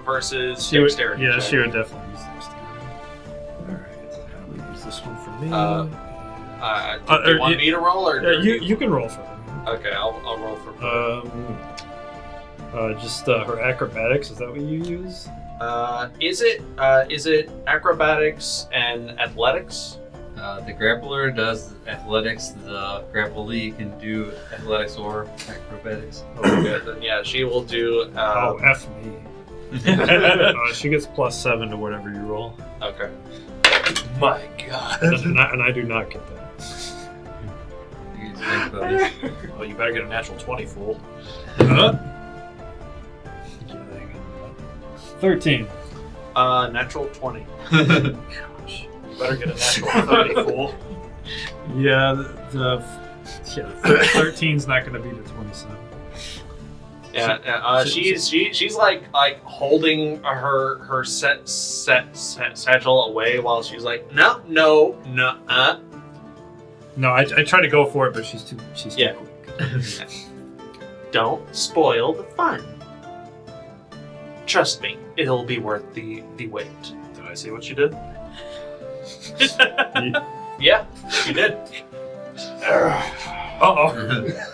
versus She would, dexterity. yeah, check. she would definitely use this. Alright, I'll use this one for me. Do you want me to roll or you can roll for me. Okay, I'll roll for. Just her acrobatics. Is that what you use? Is it acrobatics and athletics? The grappler does athletics. The grapplee can do athletics or acrobatics. Okay, then yeah, she will do. F me. She gets +7 to whatever you roll. Okay. My God. And I do not get that. You get strength bonus. Well, you better get a natural 20, fool. 13. Natural 20. Gosh. You better get a natural 30, fool. Yeah, the 13's not going to be the 27. Yeah, she's like holding her satchel away while she's like, no. No, I try to go for it, but she's too Yeah. quick. Don't spoil the fun. Trust me, it'll be worth the wait. Did I see what you did? Yeah, you did. Uh-oh.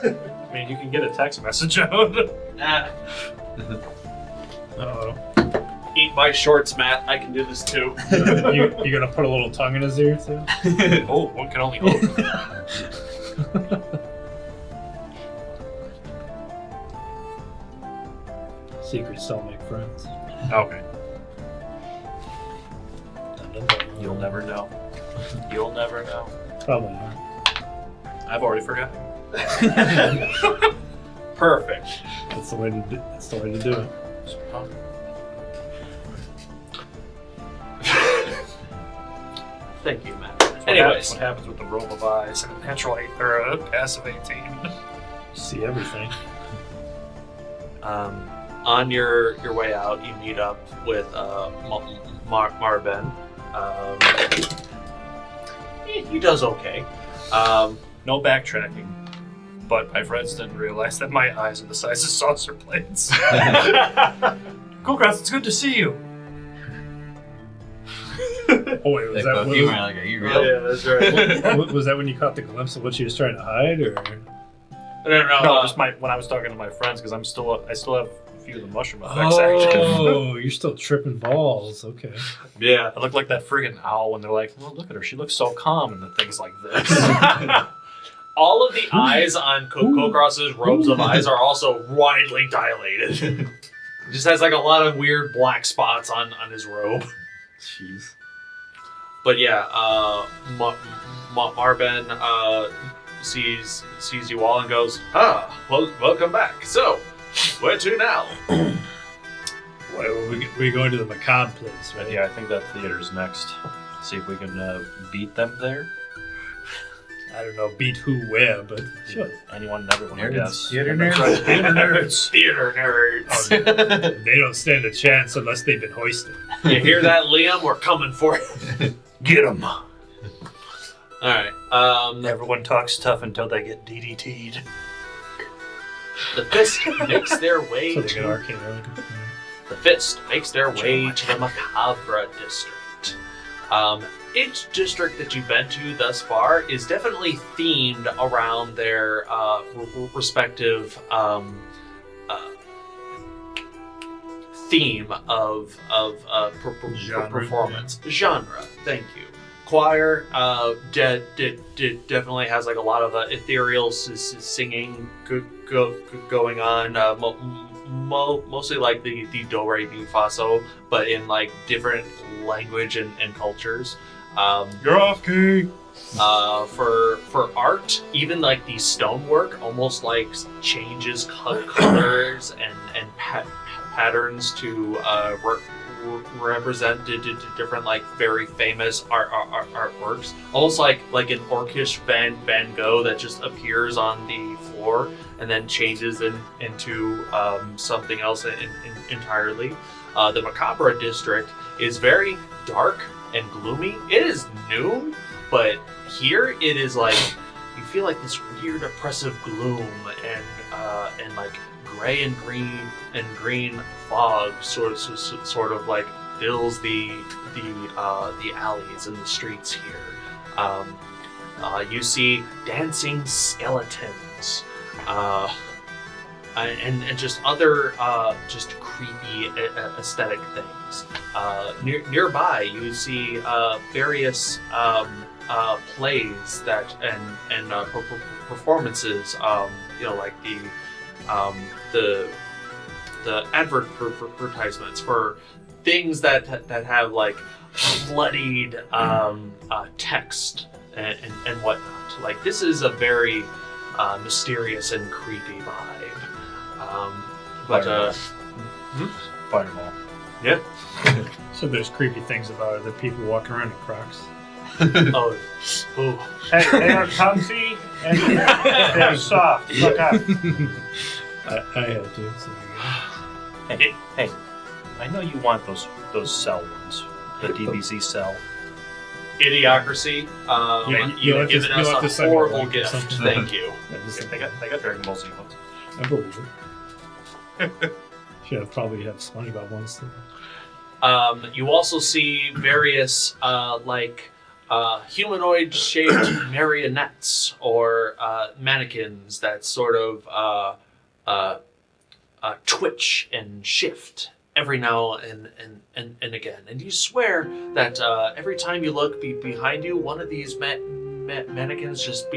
I mean, you can get a text message out. Uh, Uh-oh. my shorts, Matt. I can do this too. You gonna put a little tongue in his ear too? Oh, one can only hope. Secrets don't make friends. Okay. Dun, dun, dun. You'll never know. You'll never know. Probably not. I've already forgotten. Perfect. That's the way to do. That's the way to do it. Thank you, Matt. That's Anyways, what happens with the robe of eyes and a natural or a passive 18. See everything. on your way out, you meet up with Marben. He does okay. No backtracking. But my friends didn't realize that my eyes are the size of saucer plates. Kulkras, it's good to see you. Oh wait, was Like, that both was, you are like, are you real? Oh, yeah, that's right. was that when you caught the glimpse of what she was trying to hide, or? No. Just when I was talking to my friends, because I still have a few of the mushroom effects active. Oh, you're still tripping balls. Okay. Yeah. I look like that friggin' owl when they're like, well, look at her, she looks so calm, and the things like this. All of the eyes on Kulkras's robes of eyes are also widely dilated. He just has like a lot of weird black spots on his robe. Jeez. But yeah, Marben sees you all and goes, welcome back. So, where to now? We going to the macabre place, right? Yeah, I think that theater's next. See if we can beat them there. I don't know, beat who where, but sure. Anyone and everyone, I Nerds. guess. Theater nerds. Theater nerds. Theater nerds. They don't stand a chance unless they've been hoisted. You hear that, Liam? We're coming for you. Get them. Alright, Everyone talks tough until they get DDT'd. the fist makes their way So they get to Arcane Renaissance. the fist makes their way to the Macabre district. Each district that you've been to thus far is definitely themed around their respective theme of performance. Genre, thank you. Choir definitely has like a lot of ethereal singing going on. Mostly like the do re mi fa so, but in like different language and cultures. You're off, key. For art, even like the stonework almost like changes colors and patterns to represent different like very famous artworks. Almost like an orcish Van Gogh that just appears on the floor and then changes into something else entirely. The Macabre district is very dark and gloomy. It is noon, but here it is like you feel like this weird oppressive gloom and like gray and green fog sort of like fills the alleys and the streets here. You see dancing skeletons and just other just creepy aesthetic things. Nearby, you see various plays that and performances. Like the advertisements for things that have like bloodied text and whatnot. Like this is a very mysterious and creepy vibe. Fireball. Yeah. So there's creepy things about other people walking around in Crocs. Oh, ooh. Hey, they are comfy and they're soft. Look up. I had to. So Hey, I know you want those cell ones. The DBZ cell. Idiocracy. You've given us a horrible gift. Thank you. They got Dragon Ball Z ones. I believe it. Should probably have SpongeBob ones too. You also see various humanoid-shaped marionettes or mannequins that sort of twitch and shift every now and again. And you swear that every time you look behind you, one of these mannequins just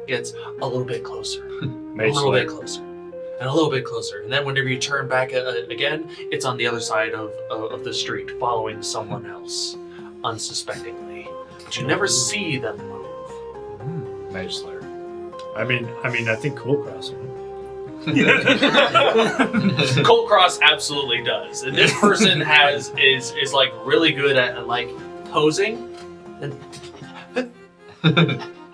gets a little bit closer. A little bit closer. And a little bit closer. And then whenever you turn back again, it's on the other side of the street, following someone else, unsuspectingly. But you never see them move. Mage Slayer. I mean, I think Kulkras would. Kulkras absolutely does. And this person is like really good at like posing. And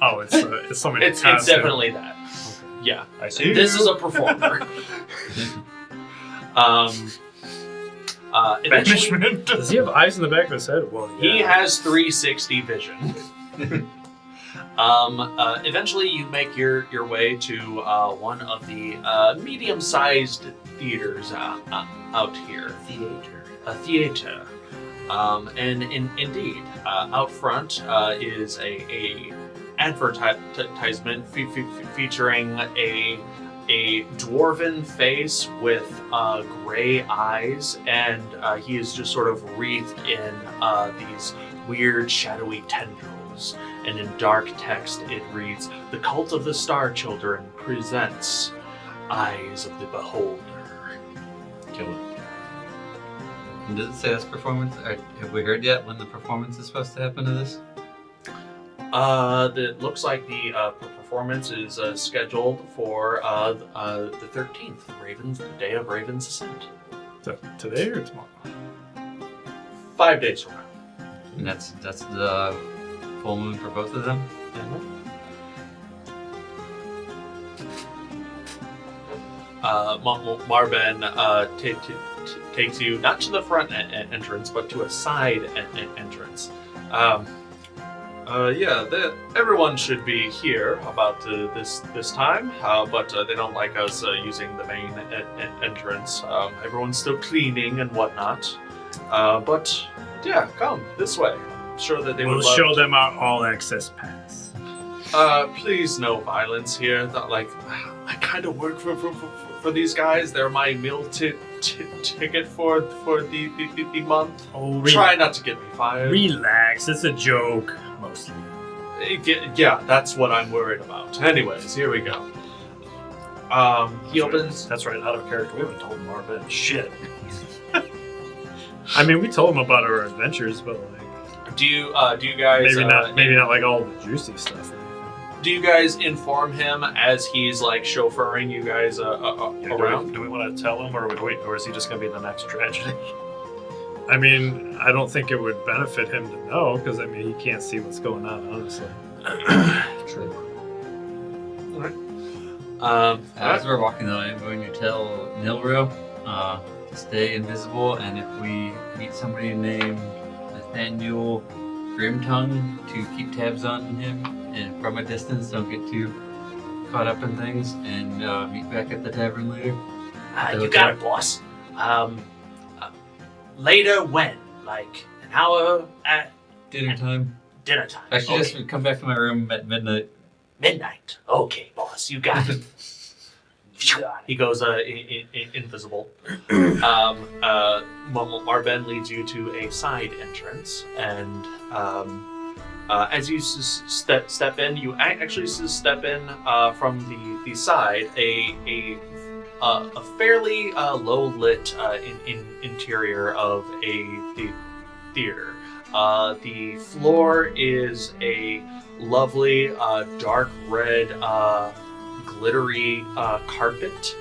Oh, it's somebody. it's definitely that. Yeah. I see. This is a performer. Eventually, Banishment. Does he have eyes in the back of his head? Well, yeah. he has 360 vision. Eventually, you make your way to one of the medium-sized theaters out here. A theater. And indeed, out front is a advertisement featuring a dwarven face with gray eyes, and he is just sort of wreathed in these weird shadowy tendrils. And in dark text, it reads, "The Cult of the Star Children presents Eyes of the Beholder." Kill it. And does it say this performance? Have we heard yet when the performance is supposed to happen to this? It looks like the performance is scheduled for the 13th, the day of Raven's Ascent. Today or tomorrow? 5 days from now. And that's the full moon for both of them? Marben takes you not to the front entrance, but to a side entrance. Everyone should be here about this time, but they don't like us using the main entrance. Everyone's still cleaning and whatnot. But yeah, come this way. I'm sure that they We'll would love show them our all-access pass. please, no violence here. I kind of work for these guys. They're my meal ticket for the month. Oh, Try not to get me fired. Relax, it's a joke, mostly. Yeah, that's what I'm worried about. Anyways, here we go. He opens. That's right, out of character. We haven't told Marvin shit. I mean, we told him about our adventures, but like, Do you guys maybe not like all the juicy stuff. Do you guys inform him as he's like chauffeuring you guys around? Do we want to tell him, or is he just going to be the next tragedy? I mean, I don't think it would benefit him to know, because I mean, he can't see what's going on, honestly. True. Alright. As we're walking though, I'm going to tell Nilro to stay invisible, and if we meet somebody named Nathaniel Grimtongue, to keep tabs on him, and from a distance, don't get too caught up in things, and meet back at the tavern later. You got it, boss. Later when? Like an hour at Dinner time. dinner time? Actually, Okay. just come back to my room at midnight. Midnight. Okay, boss, you got it. He goes invisible. Marben leads you to a side entrance, and as you step in, you actually step in from the side. A fairly low lit interior of a theater. The floor is a lovely dark red glittery carpet.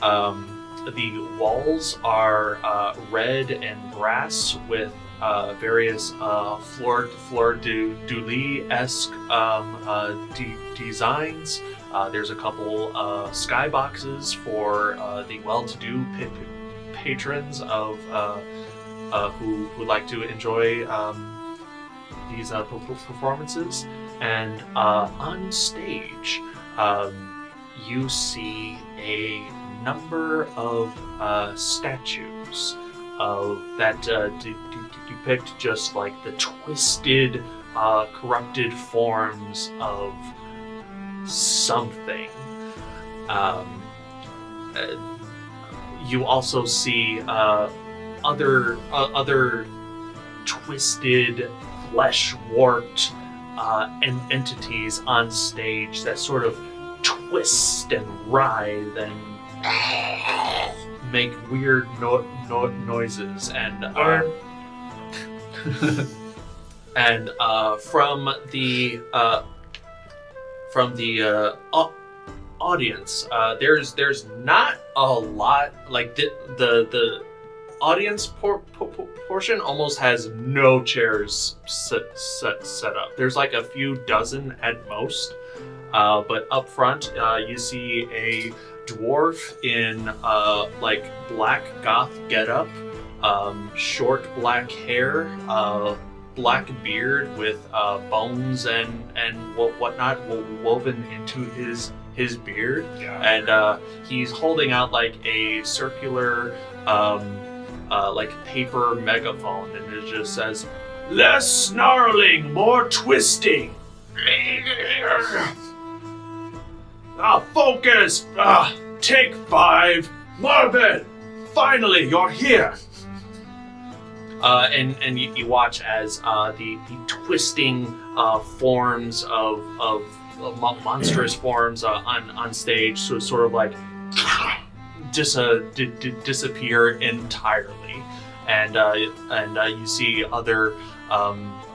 The walls are red and brass with various fleur-de-lis-esque designs. There's a couple skyboxes for the well-to-do patrons of who would like to enjoy these performances. And on stage, you see a number of statues that depict just like the twisted, corrupted forms of something. You also see other twisted, flesh-warped entities on stage that sort of twist and writhe and make weird noises and and from the audience, there's not a lot, like the audience portion almost has no chairs set up. There's like a few dozen at most, but up front you see a dwarf in like black goth getup, short black hair, black beard with bones and whatnot woven into his beard, and he's holding out like a circular like paper megaphone, and it just says, "Less snarling, more twisting. Focus. Take 5. Marvin, finally you're here." And you watch as the twisting forms of monstrous forms on stage sort of like disappear entirely, and you see other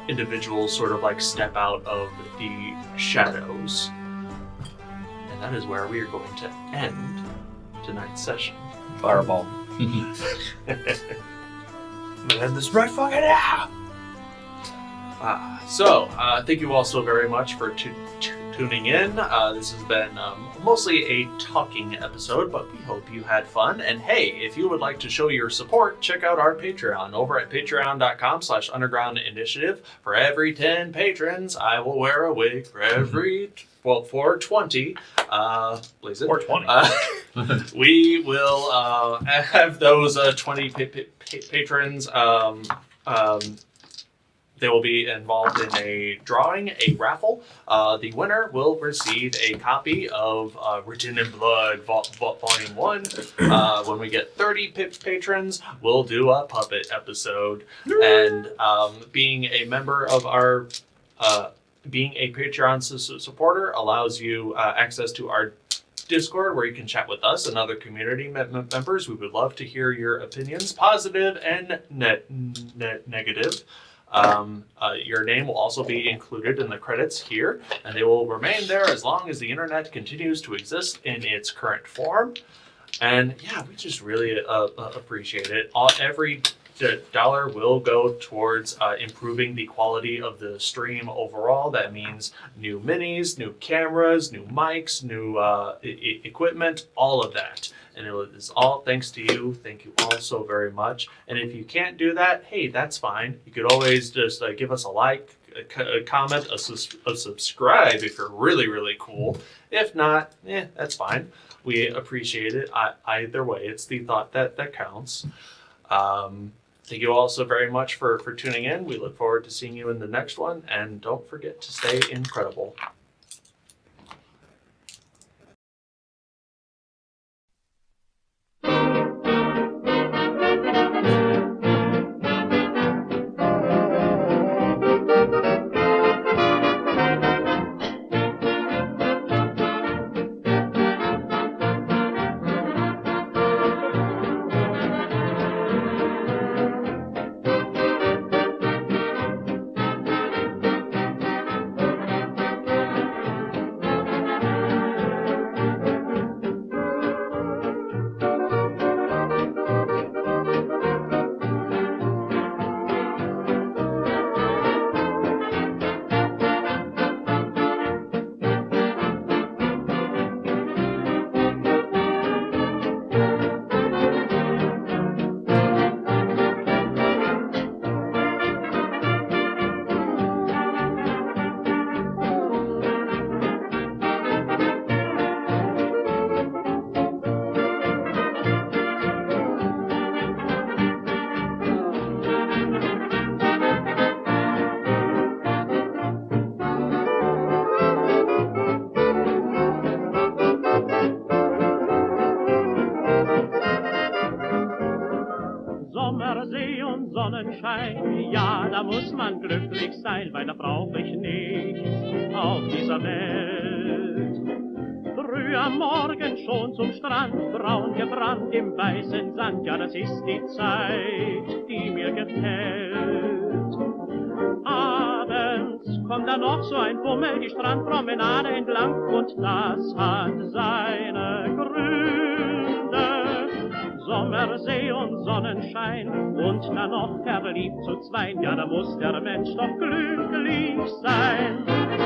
individuals sort of like step out of the shadows, and that is where we are going to end tonight's session. Fireball. And this right fucking now. So, thank you all so very much for tuning in. This has been mostly a talking episode, but we hope you had fun. And hey, if you would like to show your support, check out our Patreon over at patreon.com/undergroundinitiative. For every 10 patrons, I will wear a wig. For every, well, for 20, please. Or 20. We will have those 20 patrons. They will be involved in a drawing, a raffle. The winner will receive a copy of Written in Blood, Volume 1. When we get 30 patrons, we'll do a puppet episode. And being a member of our, being a Patreon supporter allows you access to our Discord, where you can chat with us and other community members. We would love to hear your opinions, positive and negative. Your name will also be included in the credits here, and they will remain there as long as the internet continues to exist in its current form. And yeah, we just really appreciate it. Every dollar will go towards improving the quality of the stream overall. That means new minis, new cameras, new mics, new equipment, all of that. And it is all thanks to you. Thank you all so very much. And if you can't do that, hey, that's fine. You could always just give us a like, a comment, a subscribe if you're really, really cool. If not, that's fine. We appreciate it. Either way, it's the thought that counts. Thank you all so very much for tuning in. We look forward to seeing you in the next one. And don't forget to stay incredible. Sonnenschein. Ja, da muss man glücklich sein, weil da brauch ich nichts auf dieser Welt. Früh am Morgen schon zum Strand, braun gebrannt im weißen Sand. Ja, das ist die Zeit, die mir gefällt. Abends kommt da noch so ein Bummel die Strandpromenade entlang und das hat seine Gründe. Sommersee und Sonnenschein und dann noch verliebt zu zweien. Ja, da muss der Mensch doch glücklich sein.